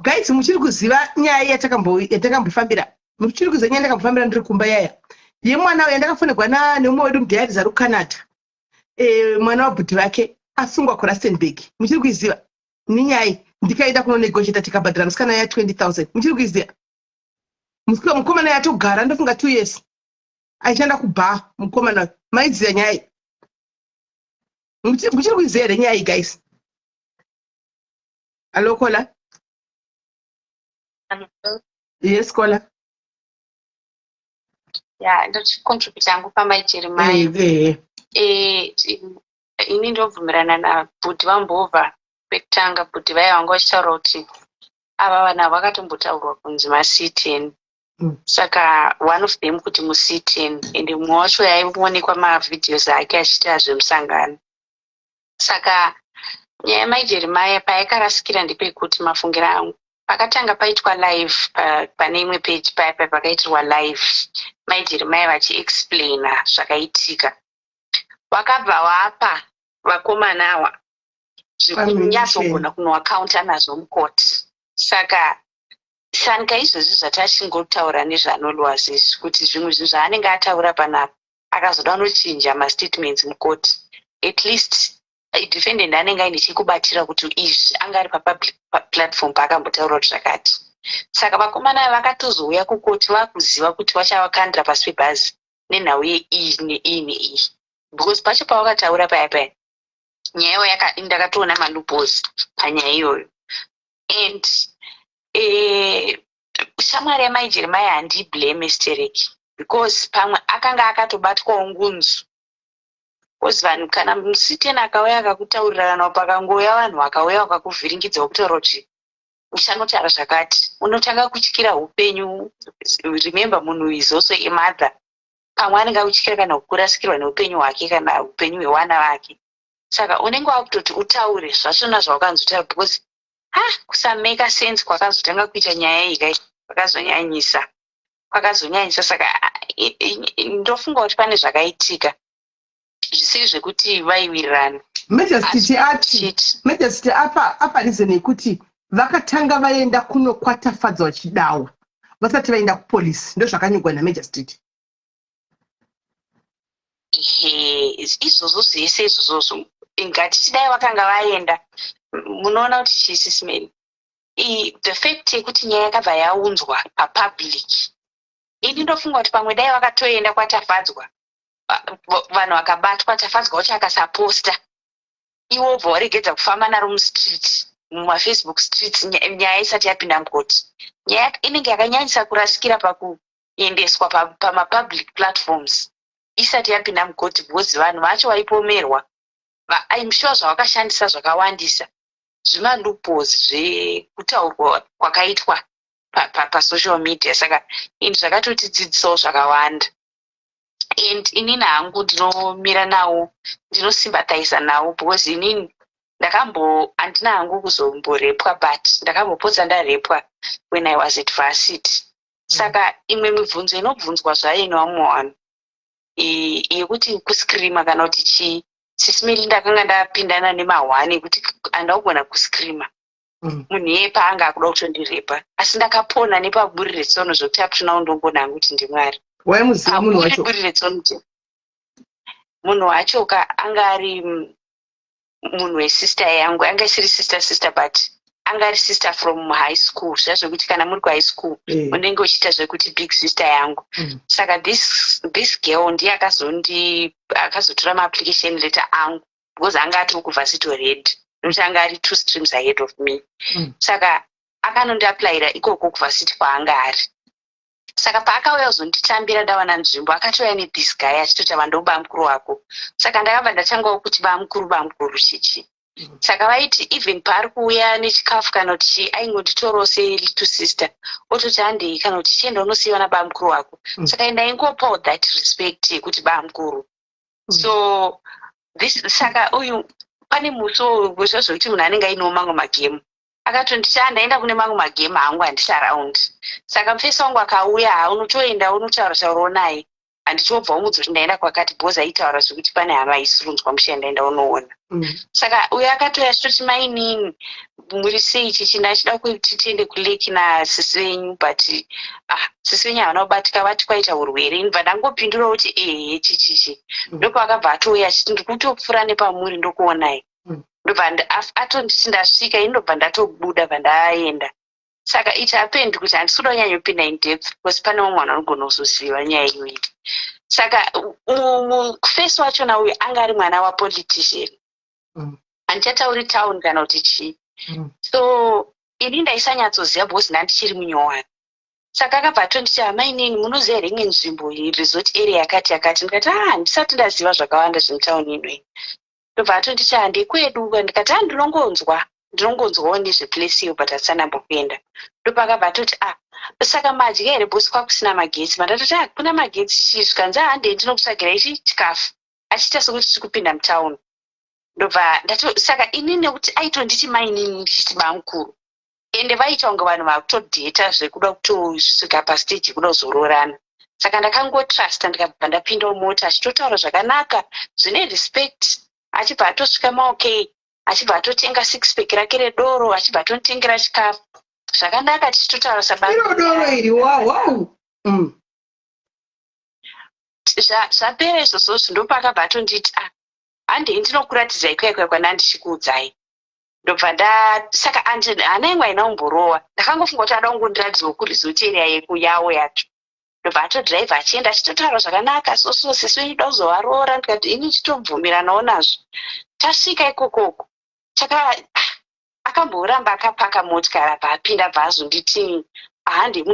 Guys, muchiri kuziva nyaya yatakambofambira. Muchiri kuziva nyaya yatakambofambira ndiri kumba yaya. Yemwana yandakafonegwa neumwe wedu mudhayari ari kuCanada. Mwana wabhuti vake asungwa kuRustenburg. Muchiri kuiziva? Ninyaya ndikaida kunonegotiata tikabhadhira musikana ya 20,000. Muchiri kuiziva? Mukomana yatogara ndofunga 2 years. Aishanda kubha mukomana maidziva nyaya. Muchiri kuiziva here nyaya guys? Hello, Kola? Yes, Kola? Yeah, ndochicontributa hangu pamaJeremiah. Ini ndobvumirana nabhudhi vambovha pekutanga. Bhudhi vaya vanga vachitaura kuti ava vana vakatombotaurwa kunzi ma-C10. Saka one of them kuti mu-C10 ende mumwe wacho yaionekwa mavhidhios ake achiita zvemusangano. Saka nyaya yamaJeremiah payakarasikira ndepekuti mafungiro angu pakatanga paitwa live pane imwe page paya pakaitirwa live maJeremiah vachiexplaina zvakaitika. Wakabva wapa vakomana ava zvekunyatsogona kunoakaunta nazvo mukoti. Saka shanika izvozvi zvatachingotaura nezvaanolwazi izvi kuti zvimwe zvinhu zvaanenge ataura panapa akazoda nochinja mastatements mukoti. At least defendant anenge aine chikubatira kuti izvi anga ari papublic platform paakambotaura kuti zvakati. Saka vakomana vakatozouya kukoti vakuziva kuti vachavakandira pasi pebhazi nenhau yeiyi neiyi neiyi. Because pacho pavakataura paya nyaya yayo ndakatoona malupos panyaya iyoyo. And shamwari yamaJeremiah handiblame hysteric because pamwe akanga akatobatwawo ngunzu. Because vanhu kana musiteni akauya akakutaurira kana pakangouya vanhu vakauya vakakuvhiringidza kutaura kuti uchanotaura zvakati unotanga kutyira upenyu. Remember munhu is also a mother. Pamwe anenge akutyira kana kurasikirwa neupenyu hwake kana upenyu hwewana vake. Saka unenge wakutoti utaure zvachona zvawakanzotaura because kusameka sense kwakazotanga kuita nyaya iyi kwakazonyanyisa. Saka ndofunga kuti pane zvakaitika zvisiri zvekuti vaiwirirana. Majesty apa reason yekuti vakatanga vaenda kunokwatafadza vachidawa vasati vaenda kupolisi. Ndo zvakanyogwa naMajesty. Izvozvo zvese izvozvo ingati chidai vakanga vaenda munoona kuti chisisimeni the fact yekuti nyaya yakabva yaunzwa papublic ini ndofunga kuti pamwe dai vakatoenda kwatafadzwa vanhu vakabatwa tafadzwa uchi akasaposta iwo bva waregedza kufamba naro mustreet mumafacebook streets nyaya isati yapinda mukoti. Nyaya inenge yakanyanyisa kurasikira pakuendeswa pamapublic platforms isati yapinda mukoti because vanhu vacho vaipomerwa. I'm sure zvavakashandisa zvakawandisa zvimaluppholes zvekutaurwa kwakaitwa pasocial media. Saka ini zvakatotidzidzisawo zvakawanda and inini hangu ndinomira nawo ndinosympathize nawo because inini handina hangu kuzomborepwa but ndakambopotsa ndarepwa when I was at varsity. Saka imwe mibvunzo inobvunzwa zvayo nevamwe vanhu yekuti kuscreama kana kuti chii sisimeli ndakanga ndapindana nemahwani ekuti andakugona kuscreama munhu iye paanga akuda kutondirepa asi ndakapona nepaburire tsono zvokuti apishona undongona hangu kuti ndimwari. Waimuziva munhu wacho? Burire tsono munhu wacho anga ari munhu wesister yangu, anga isiri sister but anga ari sister from high school. Zvazvokuti kana muri kuhigh school unenge uchiita zvekuti big sister yangu. Saka this girl ndiye akazotora maapplication letter angu because anga ati kuvarsity already nokuti anga ari 2 streams ahead of me. Saka akanondiaplayira ikoko kuvarsity kwaanga ari. Saka paakauya kuzonditambira ndawana nzvimbo akatouya nethis guy achitoti ava bamukuru wako. Saka ndakabva ndatangao kuti bamukuru chichi. Saka vaiti even paari kuuya nechikafu kana kuti aingotitorao little sister ototi handei kana kuti chienda unosiyiwa nabamukuru wako. Saka ndaingopawo that respect yekuti bamukuru. So saka uyu pane muso wezvazvokuti munhu anenge ainewo mamwe magemu akatonditi ndaenda kune mamwe magemu hangu handisi around. Saka mufesi wangu akauya unotoenda unotaura naye handichobva umudzi kuti ndaenda kwakati because aitaura zvekuti pane hama isurunzwa mushe ndaenda unoona. Saka uyo akatoya chitoti mainini muri sei chichi ndachida kuti tiende kuleki nasisi venyu but sisi venyu havana kubatika vati kwaita urwere. Ndibva ndangopindura kuti chichichi ndoko akabva atoya achiti ndiri kutopfuura nepamuri ndokuonai. Ndobva atonditi ndasvika ini ndobva ndatobuda pandaenda. Saka it happened kuti handisi kuda kunyanyopinda in depth because pane mumwe mwana anogona kuzoziva nyaya iyoyi. Saka mufesi wachona uyu anga ari mwana wapolitician. Handichatauri town kana kuti chii. So ini ndaisanyatsoziva because ndandichiri munyowani. Saka akabva atonditi amainini munoziva rimwe nzvimbo resort area yakati yakati. Ndikati handisati ndaziva zvakawanda zvemutauni inoyi. Ndobva atonditi ndekwedu ndikati ndinongonzwawo nezveplace iyo but hatisana mbokuenda. Ndobva akabva atoti saka madya here bosi kwakusina magetsi. Mandatoti kuna magetsi chisvikanzi handei ndinokutsvagira ichi chikafu achiita sekuti tiri kupinda mutauni. Ndobva saka inini nekuti aitonditi mainini ndichiti bamukuru ende vaita kunge vanhu vakutodheta zvekuda kutosvika pastage kuda kuzororana. Saka ndakangotrusta ndikabva ndapindawo mota achitotaura zvakanaka zvine respect. Achibva atosvika maokei achibva atotenga 6-pack rake redoro achibva atonditengera chikafu zvakanaka tichitotaura sabaro doro iri wow. Zvapera izvozvo ndopakabva atonditi handei ndinokuratidza ikwaikwa kwandandichikuudzai. Ndobva saka hana imwe aina umborowa ndakangofunga kuti ada kungondiradzawo kuresort area yawo yacho. Ndobva atodhiraivha achienda achitotaura zvakanaka soso sisi wenyuda kuzovaroora. Ndikati ini chitobvumiranawo nazvo. Tasvika ikokoko akamboramba akapaka motikari abva apinda abva azonditi handei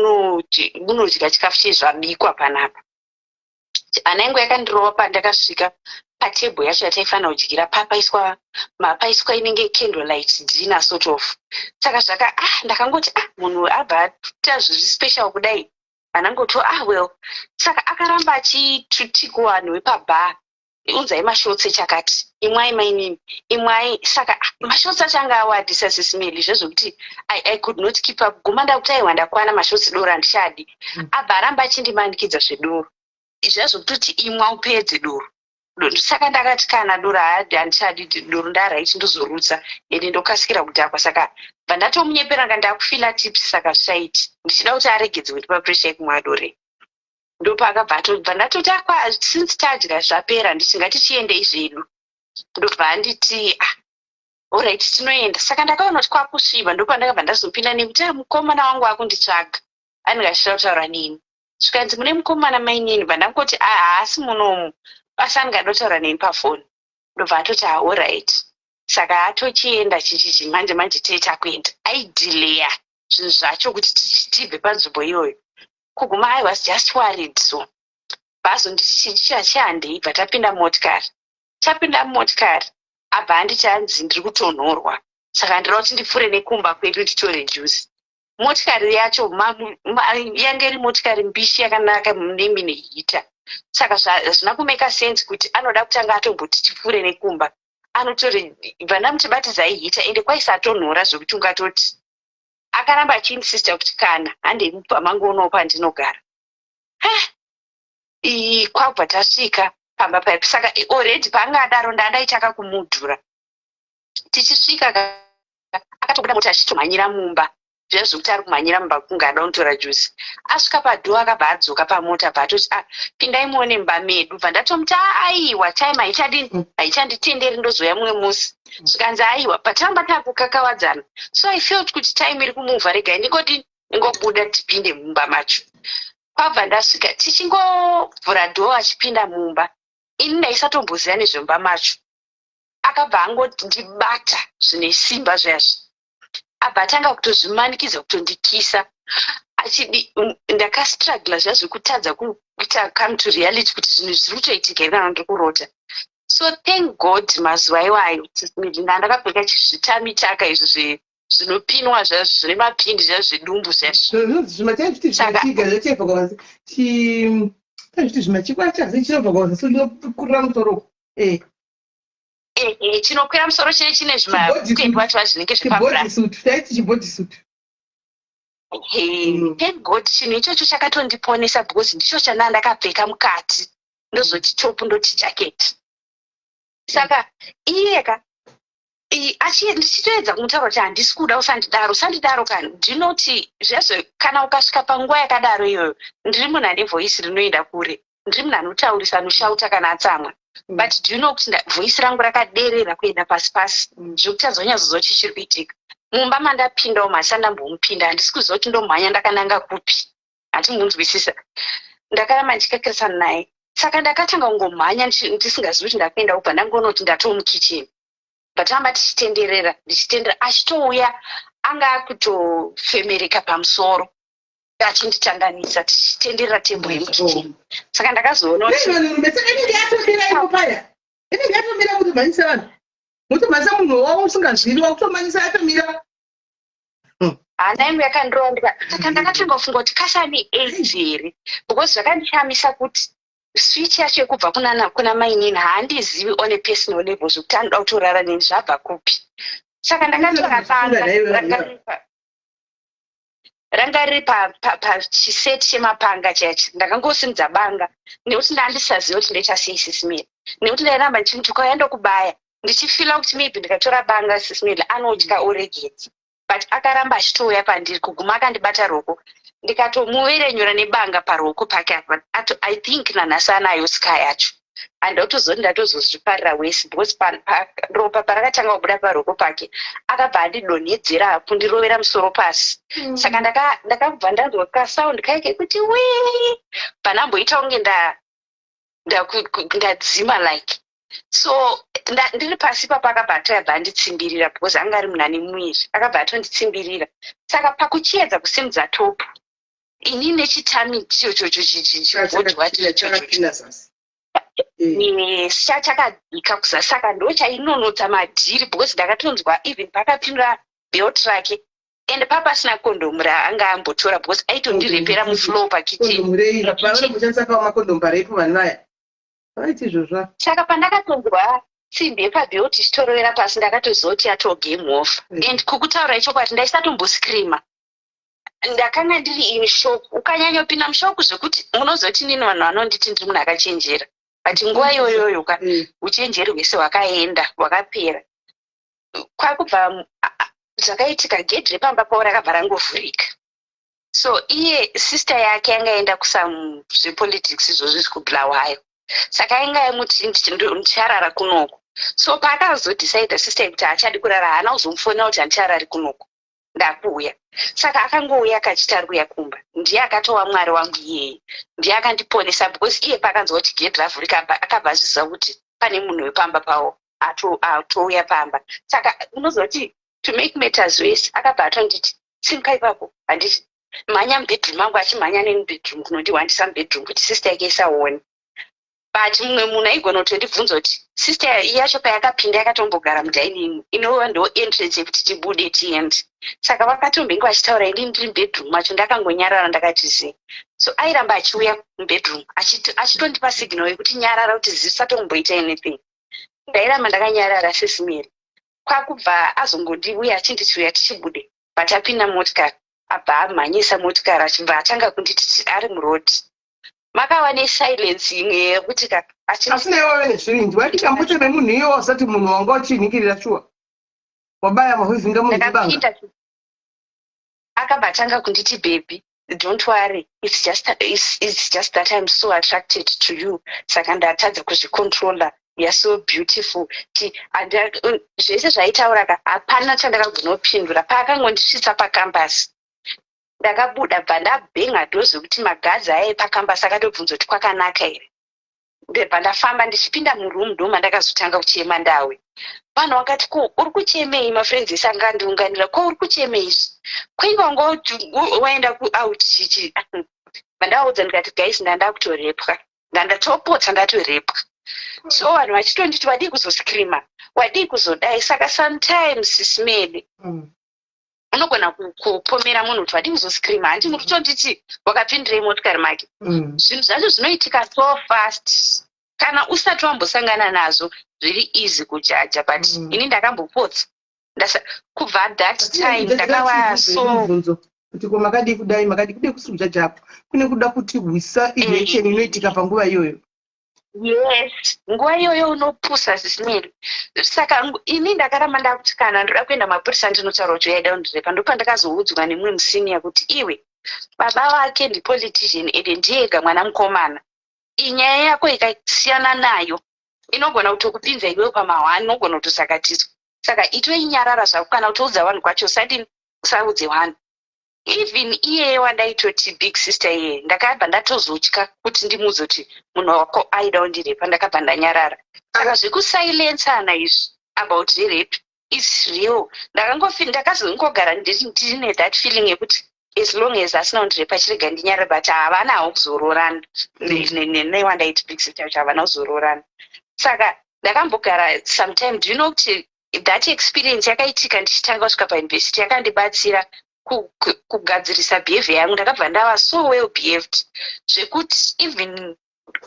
munodya chikafu chezvabikwa panapa. Ana yangu yakandirova pandakasvika patebho yacho yataifanira kudyira paiswa inenge candlelight dinner sort of. Saka ndakangoti munhu abva aita zviri special kudai anangoti well. Saka akaramba achituti kuvanhu vepabhaa unzai mashotsi chakati imwai mainini imwai. Saka mashotsi acho anga awadisa sisimeli zvezvokuti I could not keep up. Guma ndakuti aiwa ndakwana mashotsi doro handishadi. Abva aramba achindimanikidza zvedoro zvazvokutoti imwa upedze doro. saka ndakati kana doro handichadi doro ndaraiti ndozorutsa ende ndokasikira kudhakwa saka bva ndatomunyepera nga ndakufila tips saka zvisaiti ndichida kuti aregedze kundipa presha yekumwadore ndopakabva atobva ndatoti since tadya zvapera ndichinga tichiendei zvedu ndobva anditi alright tinoenda saka ndakaona kuti kwakusviba ndopandakabva ndazopinda nekuti mukomana wangu akunditsvaga andingachida kutaura neni zvikanzi mune mukomana mainini bva ndangoti haasi munomu basi andingada kutaura neni pafoni ndobva atoti alright saka atochienda chichichi manje manje takuenda aidhileya zvinhu zvacho kuti tibve panzvimbo iyoyo kuguma I was just worried so bazonditi chihandei bva tapinda motikari abva andichanzi ndiri kutonhorwa saka ndira kuti ndipfuure nekumba kwedu titore juice motikari yacho yange iri motikari mbishi yakanaka nemi nehita saka zvina kumeka sense kuti anoda kutanga atomboti tipfuure nekumba anotore bva mutibatidzai hita ende kwaisatonhora zvokuti ungatoti akaramba achiinsista kuti kana handemupa mangono pandinogara kwabva tasvika pamba paipi saka already paangadaro ndandaitaka kumudhura tichisvika akatobuda moti achitomhanyira mumba zviya zvokuti ari kumhanyira mumba kunge ada kunotora juice asvika padho akabva adzoka pamota bva atoti pindai muone mumba medu bva ndatomuti aiwa time haichanditenderi ndozoya mumwe musi zvikanzi aiwa patanga takukakawadzana so I felt kuti time iri kumuvha regai ndingobuda tipinde mumba macho kwabva ndasvika tichingovhura dhoo achipinda mumba ini ndaisatombozira nezvemumba macho akabva angondibata zvine simba zvazvo abva atanga kutozvimanikidza kutondikisa achidi ndakastrugla zvazvo kutadza kuita come to reality kuti zvinhu zviri kutoitika iri kana ndiri kurota so thank god mazuva iwayo ndakapfeka chizvitamitaka izvo zvinopinwa zvazvo zvine mapindi zvazvo zvedumbu zvazvo chinokwira musoro chine zvimakwendwa twa zvinenge zvepabhurasi thank god chinhu ichocho chakatondiponesa because ndicho chana ndakapfeka mukati ndozoti chopu ndoti jaketi saka iyeka ndichitoedza kumutaura kuti handisi kuda usandidaro kana ndinoti zvazvo kana ukasvika panguva yakadaro iyoyo ndiri munhu ane vhoisi rinoenda kure ndiri munhu anotaurisa anoshauta kana atsamwa but do you know kuti vhoisi rangu rakaderera kuenda pasi pasi zvokuti azonyazozoti chiri kuitika mumba mandapindawo masi andambomupinda handisi kuziva kuti ndomhanya ndakananga kupi hatimunzwisisa ndakaramba ndichikakirisana naye saka ndakatanga kungomhanya ndisingazivi kuti ndakuenda ubva ndangonoti ndatowo mukicheni batamba tichitenderera achitouya anga akutofemereka pamusoro achinditanganisa tichitenderera tembo yemukicheni saka ndakazoona inenge yatomira kuti mhanyisa vanhu mutomhanyisa munhu wavo usingazivi wakutomhanyisa yatomira hana imwe yakandironda saka ndakatanga kufunga kuti kashani age here because zvakandishamisa kuti switch yacho yekubva kuna mainini haandizivi on a personal level zvokuti anoda kutorara neni zvabva kupi saka ndakatora panga ranga riri pachiseti chemapanga chacho ndakangosimudza banga nekuti ndandisaziva kuti ndechasei sisimeri nekuti ndairamba ndichiti ukauya ndokubaya ndichifila kuti maybe ndikatora banga sisimeri anotya oregedza but akaramba achitouya pandiri kuguma akandibata roko ndikatomuverenyura nebanga paroko pake I think nanhasi anayo ska yacho handotozoti ndatozozviparira wese because ropa parakatanga kubuda paroko pake akabva andidonhedzera kundirovera musoro pasi saka ndakabva ndanzwa kasaundi kaike kuti wii panamboita kunge ndadzima like so ndiri pasi papakabva atoyabva anditsimbirira because anga ari munhu ane muviri akabva atonditsimbirira saka pakuchiedza kusimudza topu ini nechitami chiyochocho chakadzika kuzasi saka ndo chainonotsa madhiri because ndakatonzwa even pakapindura belt rake ende papasina kondomu raanga ambotora because aitondirepera mufloor saka pandakatonzwa tsimbi yepabelt ichitorovera pasi ndakatozoti yato game off and kukutaura ichokwati ndaisatomboscreama ndakanga ndiri in shock ukanyanyopinda mushoku zvekuti munozoti nini vanhu vanonditi ndiri munhu akachenjera but nguva iyoyoyo uchenjeri hwese hwakaenda hwakapera. Kwakubva zvakaitika gate repamba pavo rakabva rangovhurika. So iye sister yake angaenda kusamu zvepolitics izvozvo kubulawayo, saka ainge aimuti ndicharara kunoko. So paakazodecide sister kuti achadi kurara, haana kuzomufonera kuti andicharari kunoko, ndakuuya. Saka akangouya akachita ari kuya kumba, ndiye akatova mwari wangu iyeye, ndiye akandiponesa because iye pakanzwa kuti gate ravhurika akabva azviziva kuti pane munhu wepamba pavo atouya pamba. Saka unozoti to make matters worse akabva atonditi simuka ipapo, handiti mhanya mubedroom mangu, achimhanya nemubedroom kunondiwandisa mubedroom kuti sister yake isaone. But mumwe munhu aigona kutondibvunza kuti sister yacho payakapinda yakatombogara mudining inova ndo entrance yekuti tibude tiende. Saka vakatombenge vachitaura ini ndiri mubedroom macho ndakangonyarara ndakati zi. So airamba achiuya mubedroom achitondipa signal yekuti nyarara kuti zvisatomboita anything. Ndairamba ndakanyarara sesimeri. Kwakubva azongondiuya achinditiuya tichibude, but apinda motikari abva amhanyisa motikari achibva atanga kunditi ari murodi. Makava nesilence imwe yekuti asina iwewe nezvirinji waitambote memunhu iyo asati munhu wanga uchinhingirira shuwa wabaya mahwizinga muzibanga. Akabva atanga kunditi baby, don't worry, it's just that I'm so attracted to you. Saka ndatadza kuzvicontrola, you're so beautiful. Zvese zvaitaura hapana chandakagona kupindura. Paakangondisvitsa pakambasi ndakabuda bva ndabhenga dhozi kuti magadzi aya pakambasi akatobvunza kuti kwakanaka here. Ndebva ndafamba ndichipinda muroom ndo mandakazotanga kuchema ndawe. Vanhu vakati ko uri kuchemei? mafriends ese angandiunganira, ko uri kuchemei izvi? Kwainge wanga waenda kuout chichi? Vandaudza ndikati guys ndanda kutorepwa, ndandatopotsa ndatorepwa. So vanhu vachitonditi wadii kuzoscreama, wadii kuzodai. Saka sometimes sisimeli unogona kupomera munhu kuti wadii kuzoscreama, handi muri kutonditi wakapindirei motikari make. Zvinhu zvacho zvinoitika so fast, kana usati wambosangana nazvo zviri easy kujaja, but ini ndakambopotsa kubva that time ndakava so kuti ko makadii kudai, makadii kudai kusujajapo kune kuda kuti wisa injection inoitika panguva iyoyo. Yes, nguva iyoyo unopusa zisimiri. Saka ini ndakaramba ndakuti kana ndoda kuenda mapurisa ndinotaura kuti yaida kundirepa. Ndopandakazoudzwa nemumwe musiniya kuti iwe baba vake ndipolitician ende ndiyega mwana mukomana. Inyaya yako ikasiyana nayo inogona kutokupinza iwewe pamahwani, inogona kutosakatiswa. Saka itoinyarara zvako kana kutoudza vanhu kwacho usaudze vanhu. Even iye wandaitoti big sister iye ndakabva ndatozotya kuti ndimuudze kuti munhu wako aida kundirepa, ndakabva ndanyarara. Saka zvekusilencana izvi about the rape is real. Ndakazongogara ndine that feeling yekuti as long as asina kundirepa chirega ndinyarara, but havanawo kuzororana newandaiti big sister kuti havana kuzororana. Saka ndakambogara sometime, do you know kuti that experience yakaitika ndichitanga kusvika pauniversity yakandibatsira kugadzirisa behavior yangu. Ndakabva ndava so well behaved zvekuti even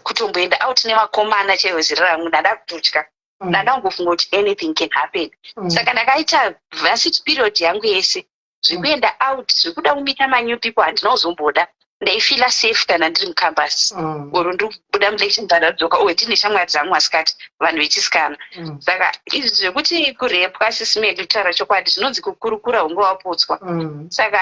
kutomboenda out nemakomana chaiwo zira rangu ndada kutotya, ndada kungofunga kuti anything can happen. Saka ndakaita varsity period yangu yese zvekuenda out, zvekuda kumita manew people handinozomboda. Ndaifila safe kana ndiri mucampus oro ndobuda mulecture ndadzoka ndine shamwari dzangu asikati vanhu vechisikana. Saka izvi zvekuti kurepwa sisimeli kutaura chokwadi zvinonzi kukurukura hunge wapotswa. Saka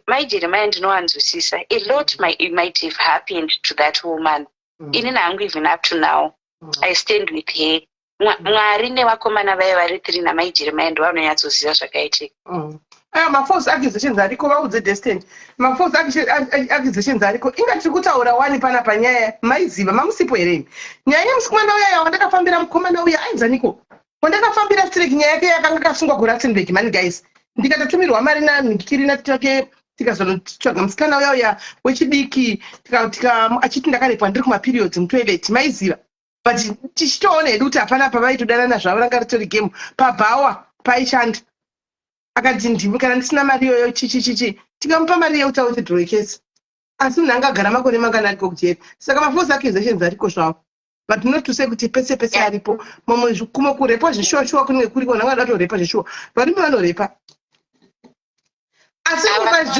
maijeri ndinowanzwisisa a lot might have happened to that woman. Ini nangu even up to now I stand with her. Mwari nevakomana vaye vari 3 namaijeri ndo vanonyatsoziva zvakaitika. Mafalse accusations ariko vaudze Destiny. Mafalse accusations ariko ingati kutaura wani pana panyaya maiziva mamusipo here. Nyaya musikana uya wandakafambira mukomana uya ainzaniko. Wandakafambira strike nyaya yake yakanga kasungwa kuRustenburg man guys. Ndikatotumirwa mari namikirina take tikazonotsvaga musikana uya wechidiki achiti ndakarepwa ndiri kumaperiods mutoilet maiziva. But tichitoona hedu kuti hapana pavaitodanana zvavo ranga ritori game pabhawa paishanda. Akati ndimi kana ndisina mari iyoyo chichi tikamupa mari yeuta withdraw case, asi munhu angagara makore mangana ariko kujeri. Saka mafalse accusations ariko zvavo, but not to say kuti pese aripo. Mamwe zvikumo kurepa zveshuwa kunenge kuriko nangada kutorepa zveshuwa. Varume vanorepa, asi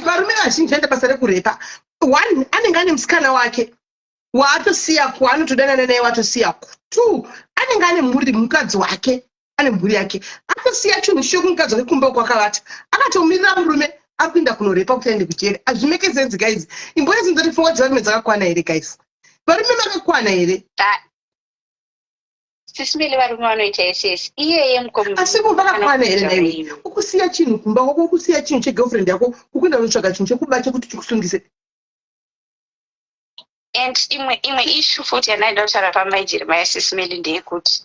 varume vazhinji vaita basa rekurepa. One anenge ane musikana wake waatosiya kwaanotodana naye watosiya tu anenge ane mhuri mukadzi wake ane mhuri yake atosiya chinhu chicho kumukadzi wake kumba kwakavata akatomirira murume ari kuenda kunorepa kuti aende kuchera hazvimeke sense guys imbonetsinza kuti pfungwa dzevarume dzakakwana here guys varume makakwana here sisimele varume vanoita ss iyeye asi vakakwana here naiwe ukusiya chinhu kumba kwako ukusiya chinhu chegirlfriend yako ukuenda kunotsvaga chinhu chekuba chekuti chikusungise. And imwe issue futi yanaida kutaura pamai Jeremiah sisimeli ndeyekuti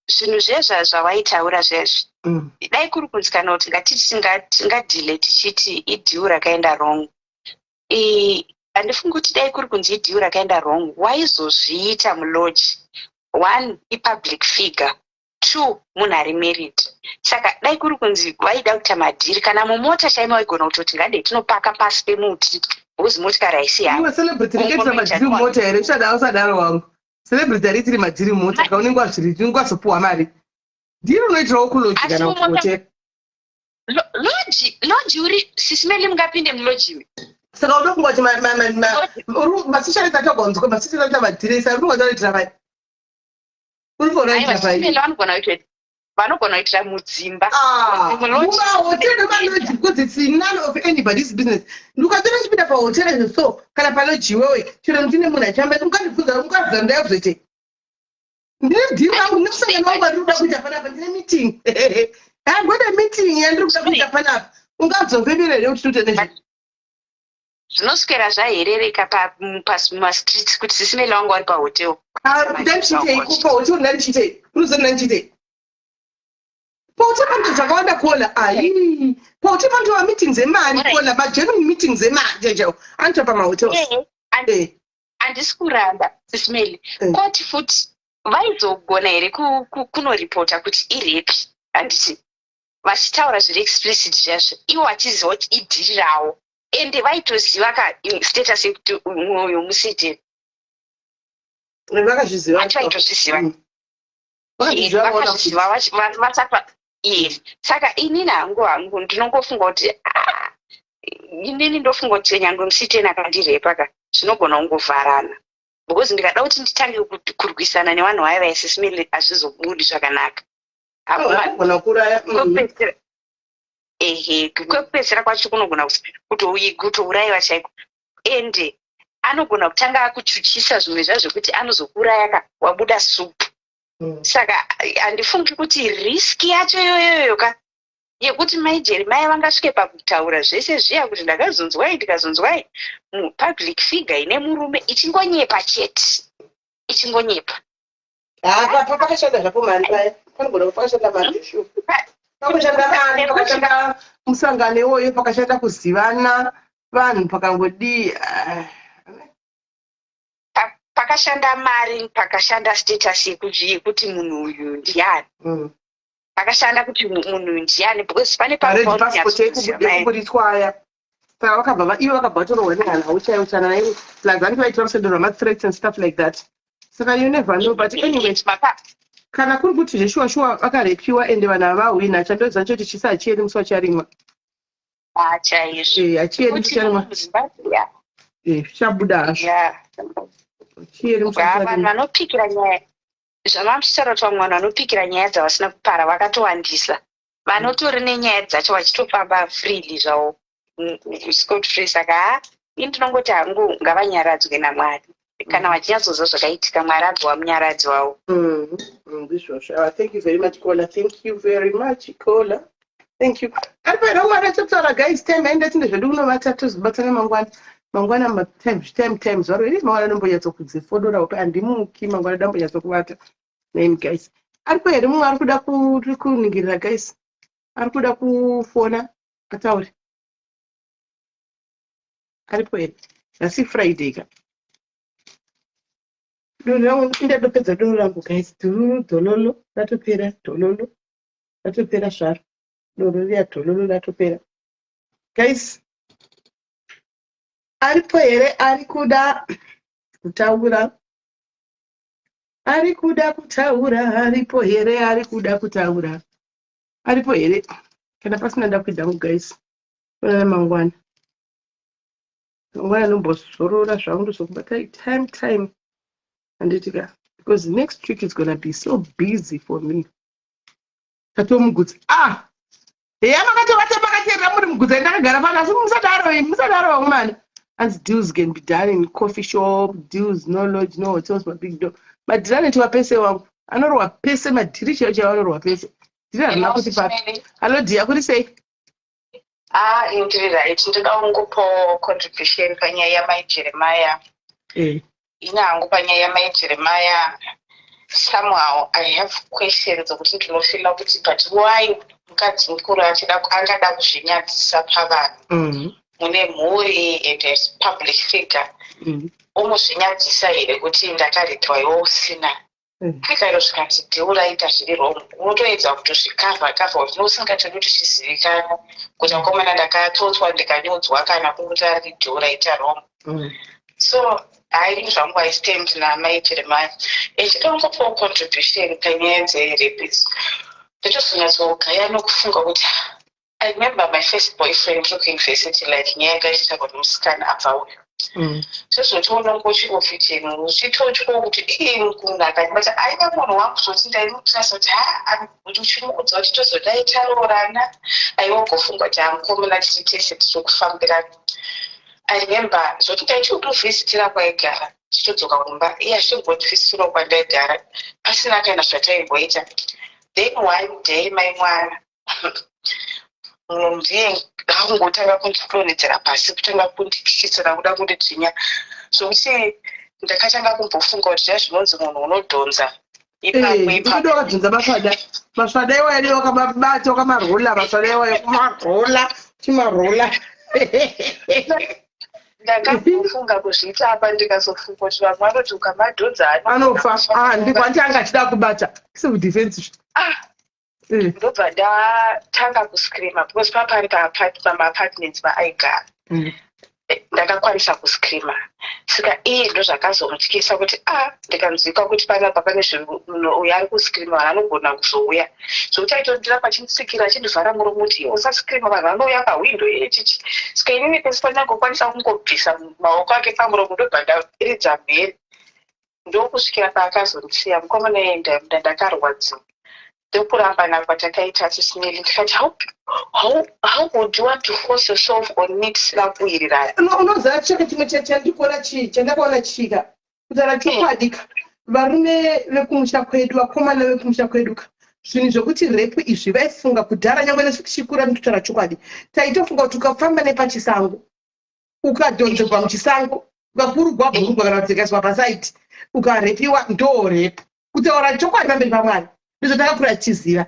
zvinhu zvezva zvawaitaura zvezvi dai kuri kunzi kana kuti tingadhile tichiti idhiu rakaenda wrong handifungi kuti dai kuri kunzi idhiu rakaenda wrong waizozviita muloji 1 ipublic figure 2 munhu ari married saka dai kuri kunzi waida kuita madhiri kana mumota chaimo waigona kutoti ngadei tinopaka pasi pemuti uzi motikari haisi iwe celebrity rikaitira madhiri mumota here usadaro wangu celebrity ariitiri madhiri mumota ka unenge wazviriti unenge wazopuwa mari ndiri unoitirawo kuloji kana kuti hotera loji uri sisimeli mungapinde muloji saka unofunga kuti masishareti atagonzwa masishareti amadhiresa uri funga kuti anoitira pai vanogona kuitira mudzimba mahotera maloji because it's none of anybody's business ndikatora chipinda pahotera izvo kana paloji iwewe chero ndine munhu achamba ungaziva ndayakuzoite ndine dhiri rangu nemusangano wangu andiri kuda kuita panapa ndine meeting agode meeting yandiri kuda kuita panapa ungazofemera here kuti totene zvinoswera zvaherereka pasi mumastreets kuti sisimeli wangu ari pahotel ndanichiteiko pahotel ndanichitei unoziva ndanichitei pauti panto zvakawanda kuona ai pauti panto meetings emari kuona magenuine meetings emari jejo anoita pamahotels handisi kuramba sisimeli koti futi vaizogona here kunoripota kuti irepi handiti vachitaura zviri explicit zvazvo ivo vachiziva kuti idhiri ravo ende vaitoziva ka status yekuti uyo musiteni vakazviziva vati vaitozviziva vakazviziva yes saka inini hangu ndinongofunga kuti inini ndofunga kuti nyange musiteni akandirepa ka zvinogona kungovharana because ndikada kuti nditange kurwisana nevanhu vaya vaisisimile hazvizobudi zvakanaka kwekupedzisira kwacho kunogona kutourayiwa chaiko ende anogona kutanga akuchuchisa zvimwe zvazvo kuti anozokuuraya ka wabuda supu saka handifungi kuti riski yacho yoyoyo ka yekuti mai Jeremiah vangasvike pakutaura zvese zviya kuti ndikazonzwai mupublic figure ine murume ichingonyepa chete ichingonyepa pakashanda zvapo mari paya panogona pakashanda mari shu pakashanda mari pakashanda musangano iwoyo pakashanda kuzivana vanhu pakangodii pakashanda mari pakashanda status yekuti munhu uyu ndiani pakashanda kuti munhu ndiani because pane pakuritwaya saka vakabva ivo vakabva vatorwa nehana hauchaiwo chana naivo like vanenge vaitira rusendo rwamathreats and stuff like that saka you never know but anyway kana kuri kuti zveshuwa vakarepiwa ende vanhu avahwina chandoziva choti chisa hachieri musi wacharimwa chaizvo hachieri chicharimwa zvichabuda hazvo vanhu vanopikira nyaya zvamamusara kuti vamwe vanhu vanopikira nyaya dzavasina kupara vakatowandisa vanotori nenyaya dzacho vachitofamba freely zvavo scot free saka ini ndinongoti hangu ngavanyaradzwe naMwari kana vachinyatsoziva zvakaitika Mwari agova munyaradzi wavo izvozvo thank you very much Kola thank you very much Kola thank you ari paina umwe atatotaura guys time aenda tinde zvedu kunovata tozobatsana mangwana times varo iri mangwana ndombonyatsokuzifodora upe handimuki mangwana dambonyatsokuvata name guys aripo here mumwe ari kuda kuningirira guys ari kuda kufona atauri aripo here nhasi Friday ka doro rangu indadopedza doro rangu guys dhololo ratopera zvaro doro riya dhololo ratopera guys aripo here ari kuda kutaura aripo here ari kuda kutaura aripo here kana pasina nda kuida mu guys kuna mangwana Ngoya nombozorora zvangu ndozokubata time. Anditika. Because next week is gonna be so busy for me. Tatomugudzi. Heya makati pakatera muri mugudzi ndakagara pasi musadaro mwana. And deals can be done in coffee shop, deals no lodge, no hotels, my big door. But dira neti wapese wangu. Anorwa pese madhiri chao anorwa pese. Dira rina kuti papi. Hello dear, kuri sei? Indeed, right. Ndinoda kungopa contribution panyaya mai Jeremiah. Inyangu panyaya mai Jeremiah. Somehow I have questions ukuthi ndinofila kuti but why mukadzi mukuru angada kuzvinyadzisa pavanhu mune mhuri and as public figure umuzvinyadzisa here kuti ndakaretwa iwe usina kwikairo zvikati ndiuraita zviri wrong unotoedza kutozvikavha kuti usingatodi kuti zvizivikanwa kuti akomana ndakatotswa ndikanyudzwa kana kunguti ari ndiuraita wrong. So I zvangu I stand namai Jeremiah echitongopawo contribution panyaya dzerepis ndotozonyatsougaya nokufunga kuti I remember my first boyfriend kuuniversity like nyaya yakaita kuti musikana abva uyo tozotoona ngochiofiteni uchitotyo kuti munhu akandibata aina munhu wangu zoti ndainoklasa kuti uchimuudza kuti tozodai taroorana aiwogofunga kuti amukomana tiri tese tirikufambirana. I remember zvoti taichiuduvhizitira kwaigara tichitodzoka kumba iye achingondivhizitira kwandaigara pasina kana zvataimboita. Then one day my mwana ndiye akungotanga kundidonhedzera pasi kutanga kundityisira kuda kundidzinya zvokuti ndakatanga kumbofunga kuti zvinonzi munhu unodhonza ipapo masvada iwayo ndiwo wakamabata wakamarula masvada iwayo kumarula ndakafunga kuzviita apa ndikazofunga kuti vamwe vanoti ukamadhodza anofa ndikwati anga achida kubata sekudefense ndobva ndatanga kuscreama because papari pamaapartments paaigara ndakakwanisa kuscreama saka iye ndo zvakazomutyisa kuti ndikanzwika kuti panapa pane zvinhu uyo ari kuscreama anogona kuzouya zvokuti aitondiramba achinditsikira achindivhara muromo kuti usascreama vanhu vanouya pahwindo echichi saka inini pesi pandangokwanisa kungobvisa maoko ake pamuromo ndobva ndaridza mheri ndokusvikira paakazondisiya mukomana yenda ndakarwadziwa ndokurambana kwatakaita sisineli ndikati how would you want to force yourself on it sina kuwirirana unoziva cheke chimwe chandakaona chika kutaura chokwadika varume vekumusha kwedu vakomana vekumusha kweduka zvinhu zvokuti repu izvi vaifunga kudhara nyangwe nesvikura ndikutaura chokwadi taitofunga kuti ukafamba nepachisango ukadhonzerwa muchisango ukakurugwa bhurugwa kana kudzekeswa pasaiti ukarepiwa ndo repu kutaura chokwadi pamberi pamwana ndizvo takakura tichiziva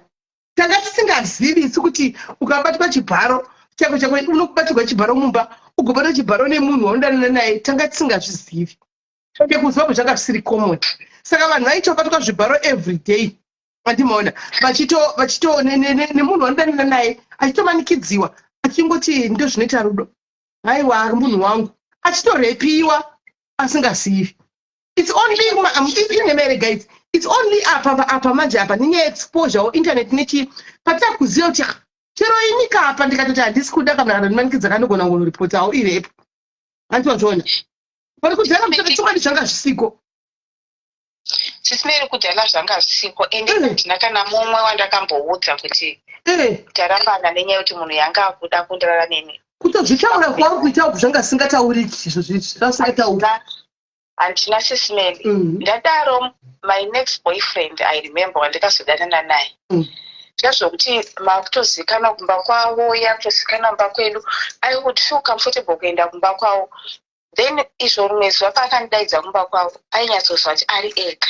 tanga tisingazivi isu kuti ukabatwa chibharo chako unokubatirwa chibharo mumba ugobatwa chibharo nemunhu waudanana naye tanga tisingazvizivi pekuzwa kuti zvanga zvisiri common saka vanhu vaitobatwa zvibharo every day andimaona vachito nemunhu waudanana naye achitomanikidziwa achingoti ndo zvinoita rudo haiwa munhu wangu achitorepiwa asingazivi. It's only in America, guys. It's only apa manje apa ninye exposure or internet nichi pata kuziva kuti chero inyika apa ndikatoti handisi kuda kana ndimanikidza kanogona kunoripota awo irepo andiwazvona pari kudzana chokwadi zvanga zvisiko sisineri kudhana zvanga zvisiko ende ndina kana mumwe wandakamboudza kuti tarambana nenyaya kuti munhu yanga akuda kundirara neni kutozvitaura kwavo kuita zvanga singatauriki izvo zvisingataura handina sisineri ndadaro my next boyfriend I remember wandikazodanana naye ndikazvokuti makutozikanwa kumba kwavo yakutozikanwa kumba kwedu I would feel comfortable kuenda kumba kwavo then izvo rumwe zuva paakandidaidza kumba kwavo ainyatsozva kuti ari ega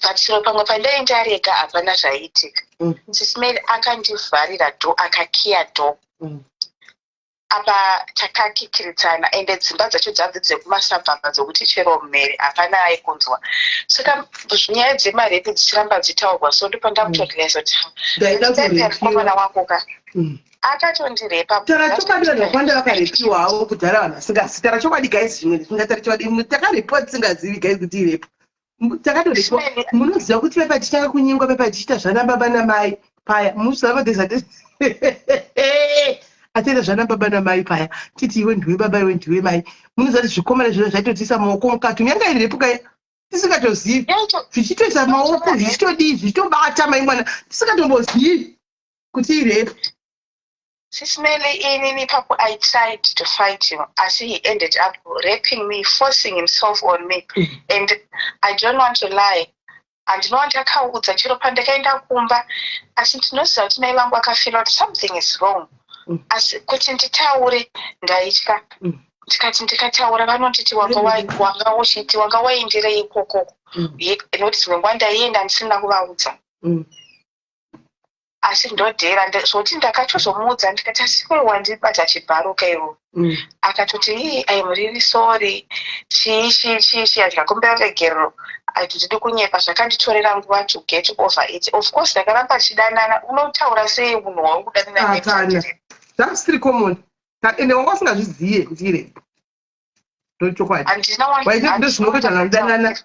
but chero pamwe pandaenda ari ega hapana zvaiitika sisimeri akandivharira do akakiya do apa takakikiridzana ende dzimba dzacho dzabvi dzekumasabhabha dzokuti chero mhere hapana aikunzwa saka nyaya dzemarepi dzichiramba dzitaurwa so ndipo ndakutorealiza kuti mukomana wanguka akatondirepa tara chokwadi vanhu vakwanda vakarepiwawo kudhara vanhu vasingazivi tara chokwadi gaisi zvimwe zvingatara chokwadi takarepiwa tisingazivi gaisi kuti irepo takatorepiwa munoziva kuti pepatitanga kunyingwa pepatichita zvana baba namai paya muziva atenda zvana baba namai paya titi iwe ndiwe baba iwe ndiwe mai munoziva kuti zvikomana zvino zvaitotiisa maoko mukati nyanga iri repukaya tisingatozivi zvichitoisa maoko zvichitodii zvichitobata mai mwana tisingatombozivi kuti irepu. Sismele inini papo I tried to fight him as he ended up raping me, forcing himself on me. And I don't want to lie. Andinowanda akaudza chiro pandakaenda kumba asi ndinoziva kuti mai vangu akafira kuti something is wrong. Asi kuti nditaure ndaitya. Ndikati ndikataura vanonditi wanga wochiti wanga waenderei ikoko. Noti dzimwe nguva ndaienda ndisina kuvaudza. Asi ndodhera zvoti ndakachozomuudza ndikati asiwe wandibata chibharuka iwo. Akatoti I am really sorry. Chii ndikakumbira regero. Ndiri kunyepa zvakanditorera nguva to get over it. Of course ndakaramba chidanana. Unotaura sei munhu wakudanana? That's common. Ende wanga usingazviziye kuti irepo. Ndochokwadi. Waita kuti zvinokuita namudanana.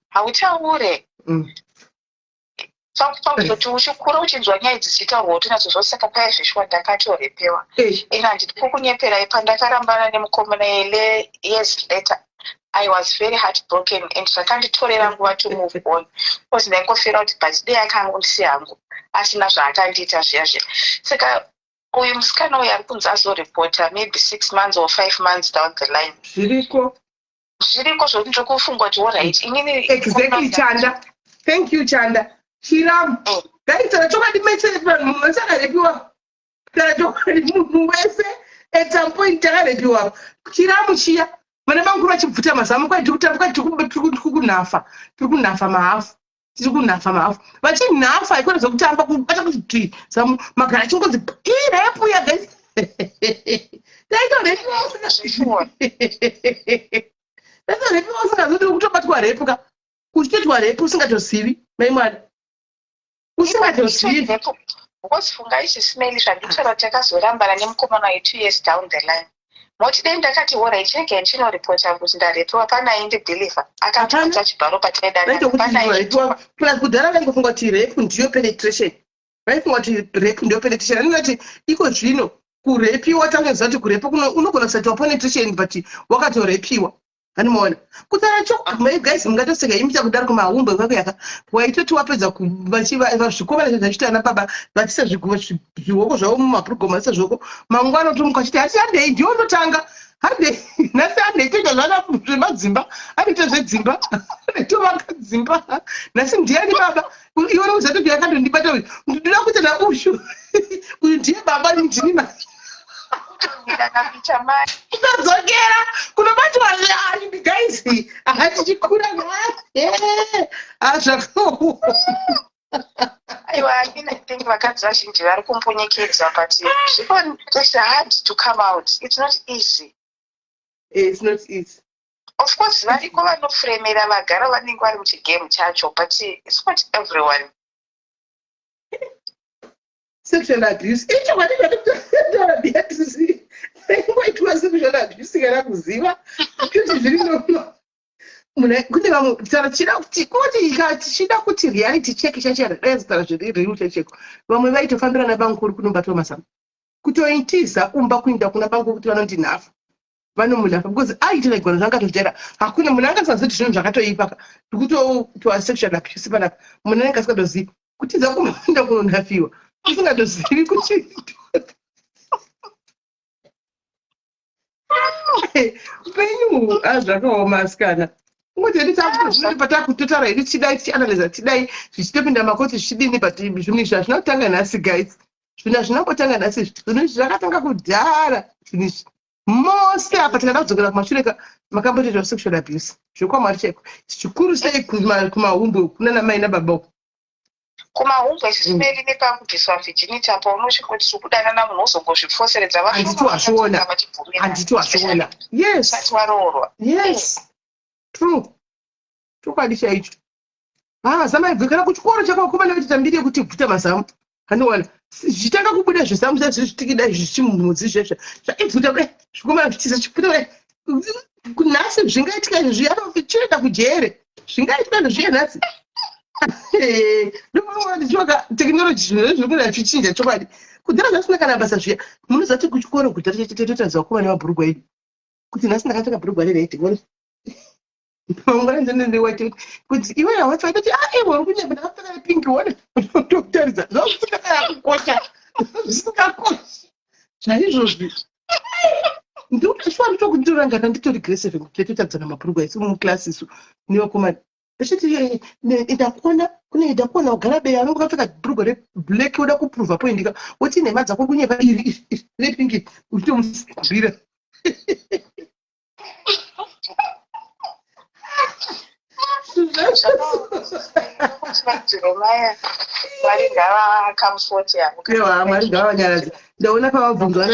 Hautaure. Kuti uchikura uchinzwa nyaya dzichitaurwa kuti nazozosaka paya zvishwa ndakatorepewa. Ina handiti kukunyeperai pandakarambana nemukomana years later. I was very heartbroken and zvakanditorera nguva to move on. Because ndaingofira kuti birthday yakangu ndisi hangu asina zvaakandiita zviyazve. Saka uyu musikana uyu ari kunzi azorepota maybe 6 months or 5 months down the line. Zviriko zvokuti ndokufungwa kuti alright inini exactly Chanda. Thank you Chanda. Chiram. Gaita chokwadi message vanhu vasakarepiwa. Kana chokwadi munhu wese at some point takarepiwa. Chiramu chiya. Vana vangu vachibvuta mazamu kwai tikunafa mahafu vachinafa ikona zvokutamba kubata kuti zamu magara chingodzi irepu ya guys taitorepiwa usingazoti kutobatwa repu ka uchitoitwa repu usingatozivi mai mwana usingatozivi ngozifunga izvisimeli zvanditoro takazorambana nemukomana we2 years down the line. Moti dai ndakati wora cheke ndinoreporta kuti ndarepiwa panaindi deliver akatadza chibharo pataidanana panaitwa plus kudhara vaingofunga kuti rape ndiyo penetration vaifunga kuti rape ndiyo penetration anoti iko zvino kurepiwa tangenza kuti kurepa unogona kusati wapenetration but wakatorepiwa anomaona kutara chokuma guys mungatoseka imita kudara kumahumbo kwako yaka waitoti wapedza kuvachiva zvikomana zvachita ana baba vachisa zviwoko zvavo mumaprogram vachisa zviwoko mangwana otomuka achiti asi handei ndiyo ndotanga handei nhasi handei toita zvana zvemadzimba anoita zvedzimba tovaka dzimba nhasi ndiani baba iona uzatoti yakandondibata uyu ndinoda kuita naushu uyu ndiye baba ndini ma Zogera, kunobatwa guys, hatichikura aiwa I think vakadzi vazhinji vari kumpunyikidzwa but it's hard to come out. It's not easy. It's not easy. Of course variko vanofremera vagara vanenge vari muchigame chacho but it's not everyone. Sexual abuse. Waitwa sexual abuse kana kuziva kuti zvirino kune vamwe chida kuti reality check chachirezitara zviri check vamwe vaitofambira nabankuru kunobatwa masamu kutoitiza kumba kuinda kuna banku kuti vanondinafa vanomulafa because aitira igwana zvangatojaira hakuna munhu angasazoti zvinhu zvakatoipa kutoa sexual abuse panapa munhu anenge asingadozivi kutiza kumaenda kunonafiwa usingatozivi kuti upenyu zvakaoma asikana patakutotara iri chidai tichianalyza tidai zvichitopinda makoti zvichidini but zvinhu zvazvina kutanga nhasi guys zvinhu hazvinambotanga nhasi zvinhu zvakatanga kudhara zvinhu izvi mose apa tikada kudzokera kumashure makambotoitwa sexual abuse zvokwamwari chaiko zvikuru sei kumahumbo kunana mai nababa uko kumahumbo isisipeli nepakubviswa virginity apo unosvikoti zvikudanana munhu uzongozvifoseredza handiti wazviona yes yes true chokwadi chaicho zamaibve kana kuchikoro chakakomana kuti tambiri yekuti bvuta mazamu hanowana zvitanga kubuda zvesamu zvitikidai zvichimudzi zvesve zvaibvuta kudai zvikomana zvitiza chiputa kudai nhasi zvingaitika izvi chinoenda kujere zvingaitika izvi nhasi ndokuti tekinoloji zviro zviri kuda zvichinja chokwadi kudhara zvasina kana basa zviya munozati kuchikoro kudhara chechitotadza kuva nemabhurugwa edu kuti nhasi ndakapfeka bhurugwa rereiti kuti iwe hawatati uri kunyamba ndakapfeka repingi wona ndokutaridza zvausingakakosha zvisingakosha zvaizvozvi ndikutashwa nditokunditorangana nditori grade 7 tetotadzana mabhurugwa isu muklasi isu nevakomana achiti ndakuona kune ndakuona ugara beya anonge akapfeka bhurugwa reblack oda kupruva poindika woti nhema dzako kunyeva iri repingi uchitomusabhira mwari ngavanyaradzi ndaona pavabvunzwa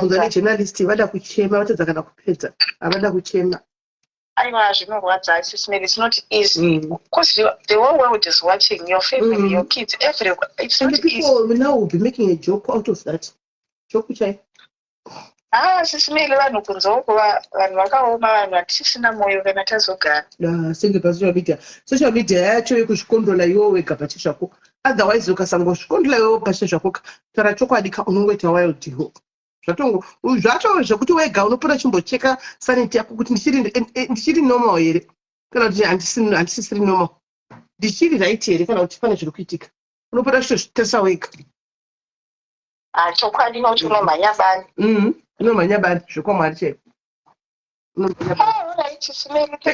nejournalist vada kuchema vatadza kana kupedza havada kuchema aiwa zvinorwadza sisimere. It's not easy because the whole world is watching, your family, your kids, everywhere. It's not easy. People now will be making a joke out of that. Joke chai. Sisimere vanhu kunze uko vanhu vakaoma, vanhu vatisisina moyo kana tazogara. Senge pasocial media. Social media yacho yekuzvikondrola iwe wega pache zvako. Otherwise ukasangozvikondrola iwe pache zvako tara chokwadi unongoita wild ho. Zvatongo zvacho zvekuti wega unopora chimbocheka sanity yako kuti ndichiri normal here kana kuti handisisiri normal ndichiri right here kana kuti pane zviri kuitika unopora chitozvitesa wega chokwadi kuti unomhanya bani unomhanya bani zvekwamwari chaipo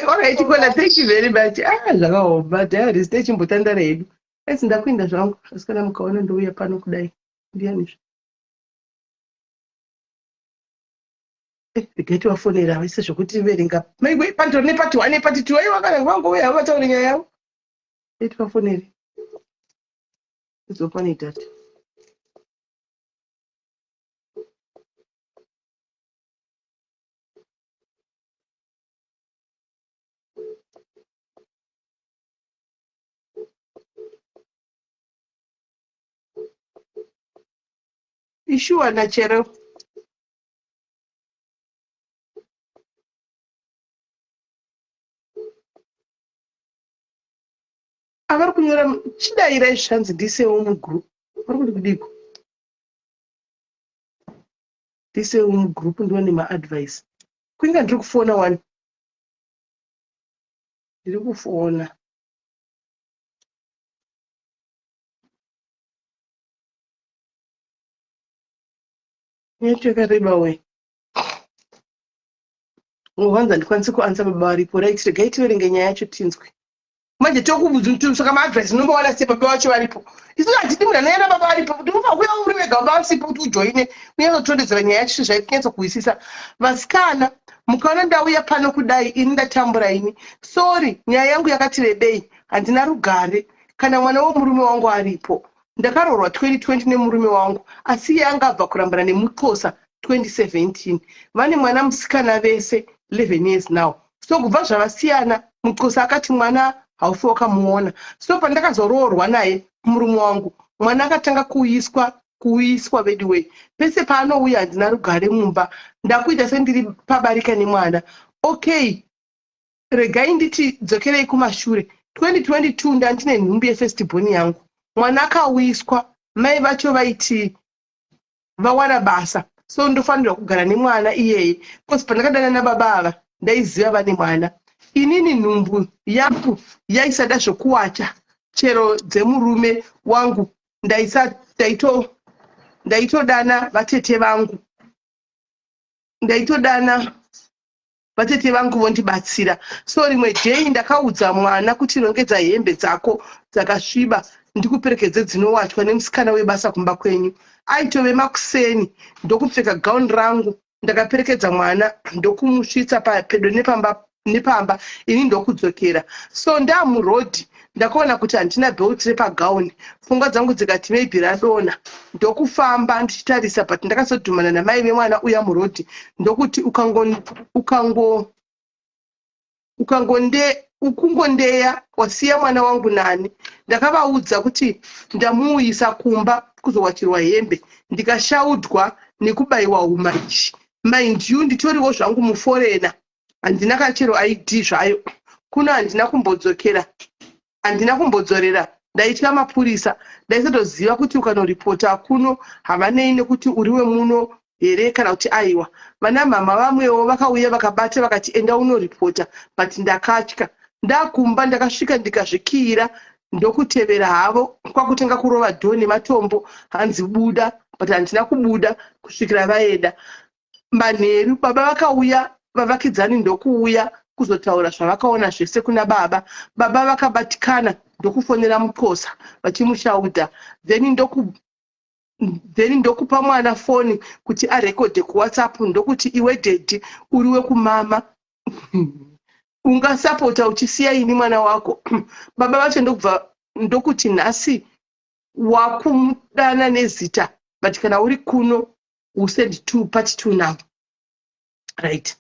alright kona thank you very much zvakaoma diaries techimbotandara hedu asi ndakuinda zvangu asi kana mukaona ndouya pano kudai ndianizvo Geti wafonera vese zvokuti verenga maiwe panto nepati 1 nepati 2 aiwa kana vangu uya vataura nyaya yavo geti wafonere izopane data ishuwa nachero avari kunyora chidairai zvanzi ndisewo mugroup vari kuti kudiko ndisewo mugroup ndione maadvice kuinga ndiri kufona wani ndiri kufona nyecho yakareba we uvanza ndikwanise kuansa baba varipo right regai tiverenge nyaya yacho tinzwe manje tokubvunza saka maadvice unombowana se baba vacho varipo isu hatidi munhu anoenda baba varipo kuti unofa kuya uri wega baba vasipo kuti ujoine unyazotondedzera nyaya yacho zvaitinyadzo kuisisa vasikana mukaona ndauya pano kudai ini ndatambura ini sorry nyaya yangu yakati rebei handina rugare kana mwana womurume wangu aripo ndakarorwa 2020 nemurume wangu asi iye angabva kurambana nemuxhosa 2017 vane mwana musikana vese 11 years now so kubva zvavasiyana muxhosa akati mwana haufi wakamuona so pandakazoroorwa naye murume wangu mwana akatanga kuiswa bedway pese paanouya handina rugare mumba ndakuita sendiri pabarika nemwana okay regai nditi dzokerei kumashure 2022 ndandine nhumbi yefestibhoni yangu mwana akawiswa mai vacho vaiti vawana basa so ndofanirwa kugara nemwana iyeye kosi pandakadana nababa ava ndaiziva vane mwana inini nhumbu yangu yaisada zvokuwacha chero dzemurume wangu ndaitodana vatete vangu vondibatsira so rimwe dhei ndakaudza mwana kuti rongedza hembe dzako dzakasviba ndikuperekedze dzinowachwa nemusikana webasa kumba kwenyu aitove makuseni ndokupfeka gauni rangu ndakaperekedza mwana ndokumusvitsa pedo nepamba ini ndokudzokera so ndamurodhi ndakaona kuti handina belt repagauni pfungwa dzangu dzikati maybe radona ndokufamba ndichitarisa but ndakazodhumana namai vemwana uya murodhi ndokuti ukungondeya wasiya mwana wangu nani ndakavaudza kuti ndamuuyisa kumba kuzowachirwa hembe ndikashaudzwa nekubayiwa umaishi mind you nditoriwo zvangu muforena handina kachero ID zvayo kuno handina kumbodzorera ndaitya mapurisa ndaisatoziva kuti ukanoripota kuno havanei nekuti uriwe muno here kana kuti aiwa. Vana mama vamwewo vakauya vakabata vakati enda unoripota, but ndakatya. Ndakumba ndakasvika ndikazvikira ndokutevera havo kwakutanga kurova dhoo nematombo hanzi buda, but handina kubuda kusvikira vaenda. Manheru baba vakauya, vavakidzani ndokuuya kuzotaura zvavakaona zvese kuna baba. Baba vakabatikana ndokufonera muposa vachimushaudha, then ndokupa mwana foni kuti arekodhe kuwhatsapp ndokuti iwe dedi uriwe kumama ungasapota uchisiya ini mwana wako. Baba vacho ndokubva ndokuti nhasi wakumudana nezita, but kana uri kuno usend 2 part 2 now, right?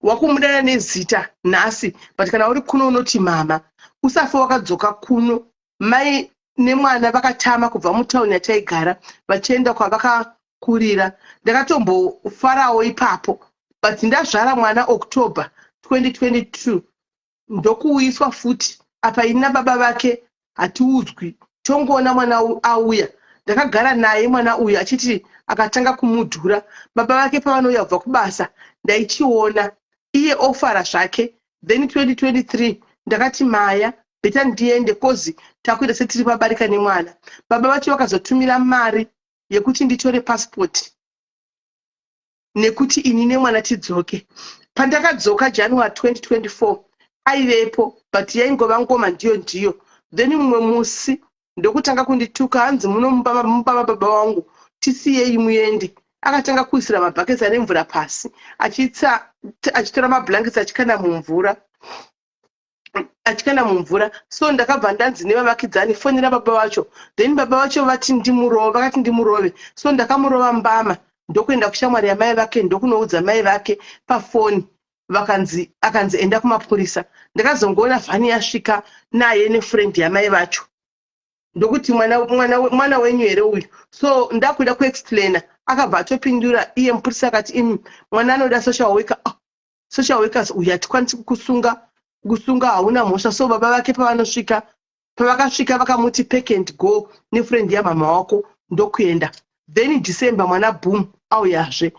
Wakumudana nezita nhasi, but kana uri kuno unoti mama. Usafe wakadzoka kuno. Mai nemwana vakatama kubva mutauni yataigara vachienda kwavakakurira. Ndakatombofarawo ipapo, but ndazvara mwana October 2022 ndokuuyiswa futi apa ina baba vake hatiudzwi. Tongoona mwana auya, ndakagara naye mwana uyu achiti akatanga kumudhura. Baba vake pavanouya kubva kubasa ndaichiona iye ofara zvake. Then 2023 ndakati maya beta ndiende kozi takuita setiri pabarika nemwana. Baba vacho vakazotumira mari yekuti nditore passport nekuti ini nemwana tidzoke. Pandakadzoka January 2024 aivepo, but yaingova ngoma ndiyo. Then mumwe musi ndokutanga kundituka, hanzi munomupa baba wangu tisiyei muende. Akatanga kuisira mabhaketi ane mvura pasi achitora mablankets achikanda mumvura. So ndakabva ndanzi nevavakidzani fonera baba vacho. Then baba vacho vakati ndimurove. So ndakamurova mbama ndokuenda kushamwari yamai vake ndokunoudza mai vake pafoni. Akanzi enda kumapurisa. Ndakazongoona vhani yasvika naye nefriend yamai vacho ndokuti mwana wenyu here uyu. So ndakuda kuexplaina akabva atopindura iye mupurisa akati mwana anoda social worker. Social workers uyu hatikwanisi kusunga hauna mhosva. So baba vake pavakasvika vakamuti pack and go nefriend yamama wako ndokuenda. Then December mwana boom auyazve.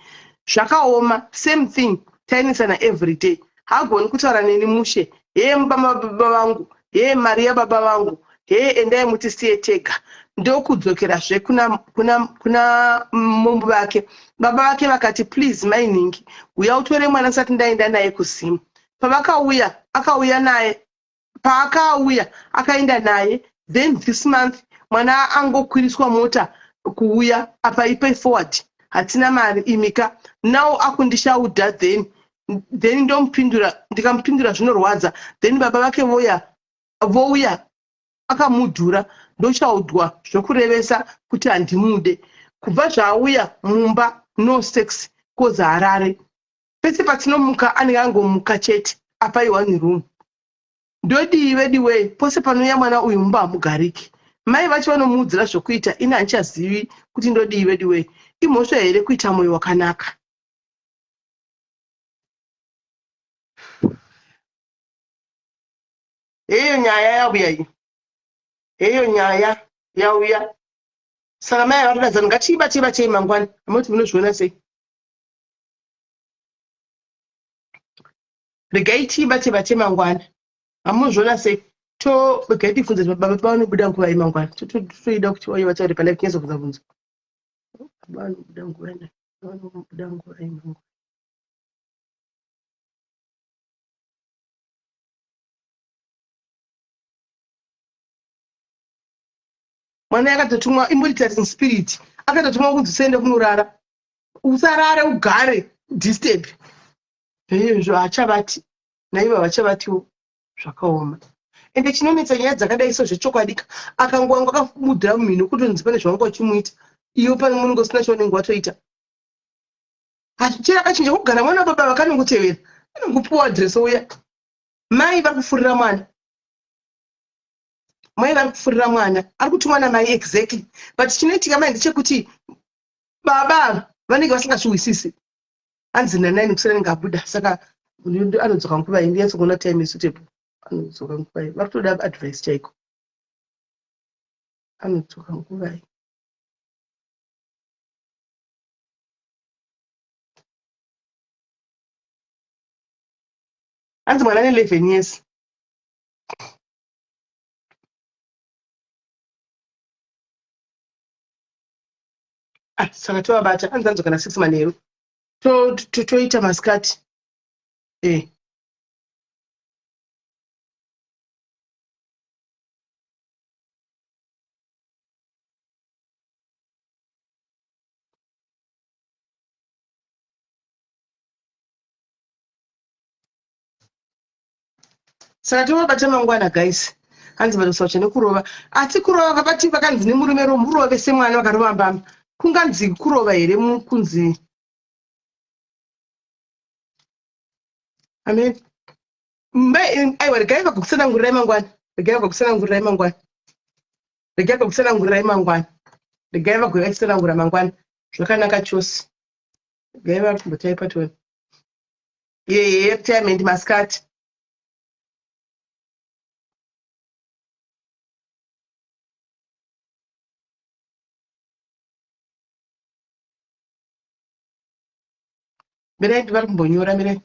Zvakaoma, same thing tainisana every day. Hagoni kutaura neni mushe, hee mubama baba vangu, hee mari yababa vangu, hee endai mutisiye tega. Ndokudzokerazve kuna mumbu vake. Baba vake vakati please mining uya utore mwana asati ndaenda naye kuzimu. Pavakauya akauya naye, paakauya akaenda naye. Then this month mwana angokwiriswa mota kuuya apa ipay forward hatina mari imika. Now akundishaudha then ndikamupindura zvinorwadza. Then baba vake vouya akamudhura ndochaudwa zvokurevesa kuti handimude. Kubva zvauya mumba no sex koza harare. Pese patinomuka anenge angomuka chete apa iwani room. Ndodiwe pose panouya mwana uyu mumba hamugariki. Mai vacho vanomuudzira zvokuita ina handichazivi kuti ndodiwe. Imhosva here kuita mwoyo wakanaka. Heyo nyaya yauya iyi. Heyo nyaya yauya. Saka mai varikudadzana ngatiibatei mangwana. Hamoti munozviona sei? Regai tiibatei mangwana. Hamuzviona sei? Regai tifunze kuti baba vanobuda nguva yemangwana. Toida kuti vauye vataure pandai kunyaso kubvunza. Baba vanobuda nguva yemangwana. Mwana akatotumwa immortality spirit. Akatotumwa kunzi usaende kunorara. Usarare ugare disturb. Izvo hachavati. Naivo havachavatiwo zvakaoma. Ende chinonetsa nyaya dzakadai so zvechokwadi akangwanga akamudhira mumhino kutonzi pane zvawanga uchimuita. Iwe pane munhu usina chaunenge watoita. Chera kachinja kugara mwana baba vakanongotevera. Anongopuwa adresi uya. Mai vakufurira mwana. Mai varikufurira mwana. Ari kutumwa namai exactly. But chinoitika mai ndechekuti baba vanenge vasingashuwisisi. Hanzi nanai kusana ngabuda. Saka anodzoka nguva iyi ndiyatsokuona time suitable. Anodzoka nguva iyi. Varikutoda advice chaiko. Anotsoka nguva. Anzi mwana 11 years. Saka tovabata anzi anzokana 6 manheru toita masikati. Saka tovabata mangwana guys. Hanzi vadosacha nekurova. Asi kurova vakati vakanzi nemurume romurove semwana vakarova mbama. Kunganzi kurova here kunzi. Amen. Aiwa regai vakusanangurirai mangwana. Regai vakusanangurirai mangwana. Regai vakusanangurirai mangwana. Regai vakusanangura mangwana. Zvakanaka chose. Regai vakumbotai patoni. Retirement maskati. Mirai vari kumbonyora mirai.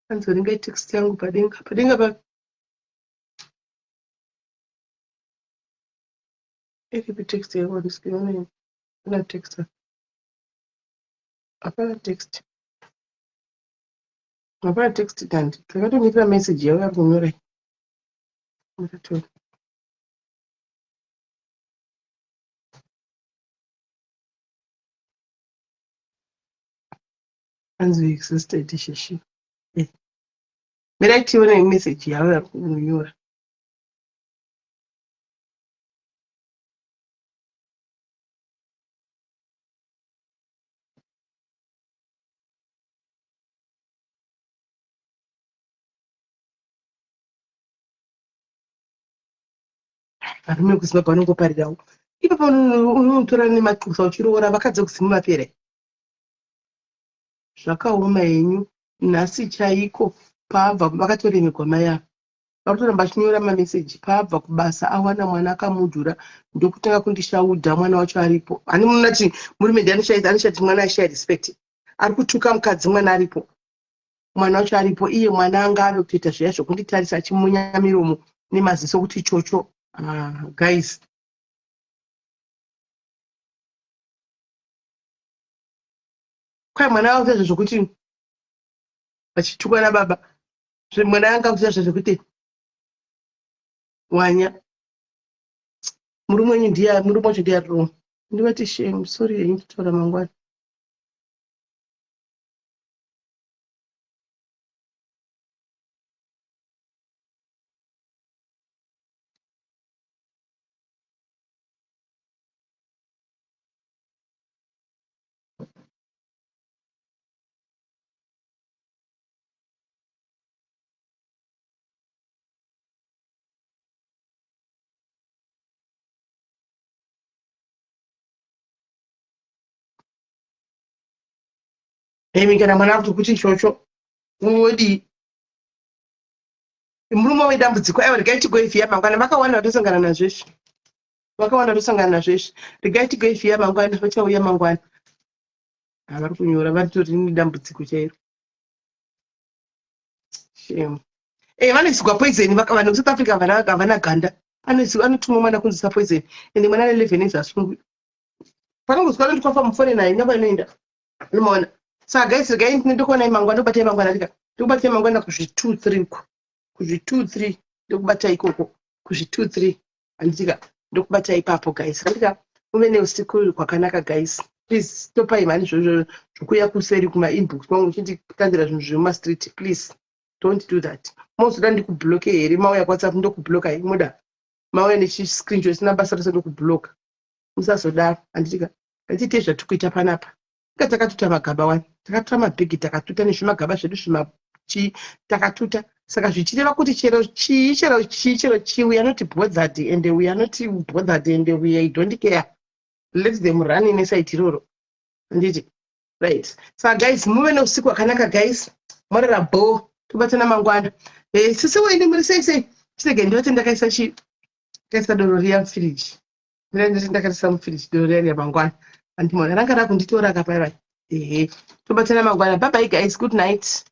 Anzoringai text yangu padenga pa. Iripi text yangu ndisikiona. Kuna text. Hapana text. Hapana text kandi. Takatonyora message yavo vari kunyora. Mutatora. Anzi existed shishi. Mirai tione message yavo vari kunyora. Varume kusina pavanongoparirawo. Ipapo unotora nemakusa uchiroora vakadzi kusimu mapere. Zvakaoma henyu nhasi chaiko paabva vakatoremekwa mai avo. Vakutoramba achinyora mameseji paabva kubasa awana mwana akamudhura ndokutanga kundishaudha mwana wacho aripo. Hani munati murume ndianoshati mwana ashaya respect. Ari kutuka mukadzi mwana aripo. Mwana wacho aripo iye mwana anga ave kutoita zviya zvokunditarisa achimunya miromo nemaziso kuti chocho. Guys. Kwai mwana wavo kuita zvokuti vachitukwa nababa. Mwana anga kuita zvokuti wanya. Murume wacho ndiye ariromo. Ndivati shame. Sorry henyu kutaura mangwana. Kana mwana akuti kuti chocho. Wodi. Murume wedambudziko aiwa regai tigoivhiya mangwana vakawana vatosangana nazvesvi. Vakawana vatosangana nazvesvi. Regai tigoivhiya mangwana vachauya mangwana. Vari kunyora vatori nedambudziko chairo. Shame. Vanoiswa poison vanhu South Africa havana ganda. Anotumwa mwana kunzisa poison. Ende mwana 11 years asungwi. Panongozwa kuti kwafa mufone naye nyamba inoenda. Unoona. Saka guys regai ndokona mangwana ndobatai mangwana rika. Ndobatai mangwana kuzvi 2-3 uko. Kuzvi 2-3 ndokubata ikoko. Kuzvi 2-3 andika ndokubata ipapo guys. Andika uve neusiku kwakanaka guys. Please stopai mani zvokuya kuseri kuma inbox kwangu uchiti kutandira zvinhu zvemuma street please. Don't do that. Mozoda ndikubloke here mauya WhatsApp ndokubloka imoda. Mauya nechi screenshot sina basa rose ndokubloka. Musazodaro anditika. Atite zvatukuita panapa. Takatuta magaba wani. Takatuta mabhegi takatuta nezvimagaba zvedu zvimachi takatuta. Saka zvichireva kuti chero chi we are not bothered and we are not bothered and we don't care. Let them run in inside iroro. Nditi. Right. Saka guys muve neusiku hwakanaka guys. Morera bo. Tobatana mangwana. Sisi wendi muri sei. Chitege ndoti ndakaisa doro riya mfiriji. Mina ndiri ndakaisa mufiriji doro yari yamangwana. Andimona ranga rakunditora kapai vai. Tobatsana mangwana. Bye bye guys. Good night.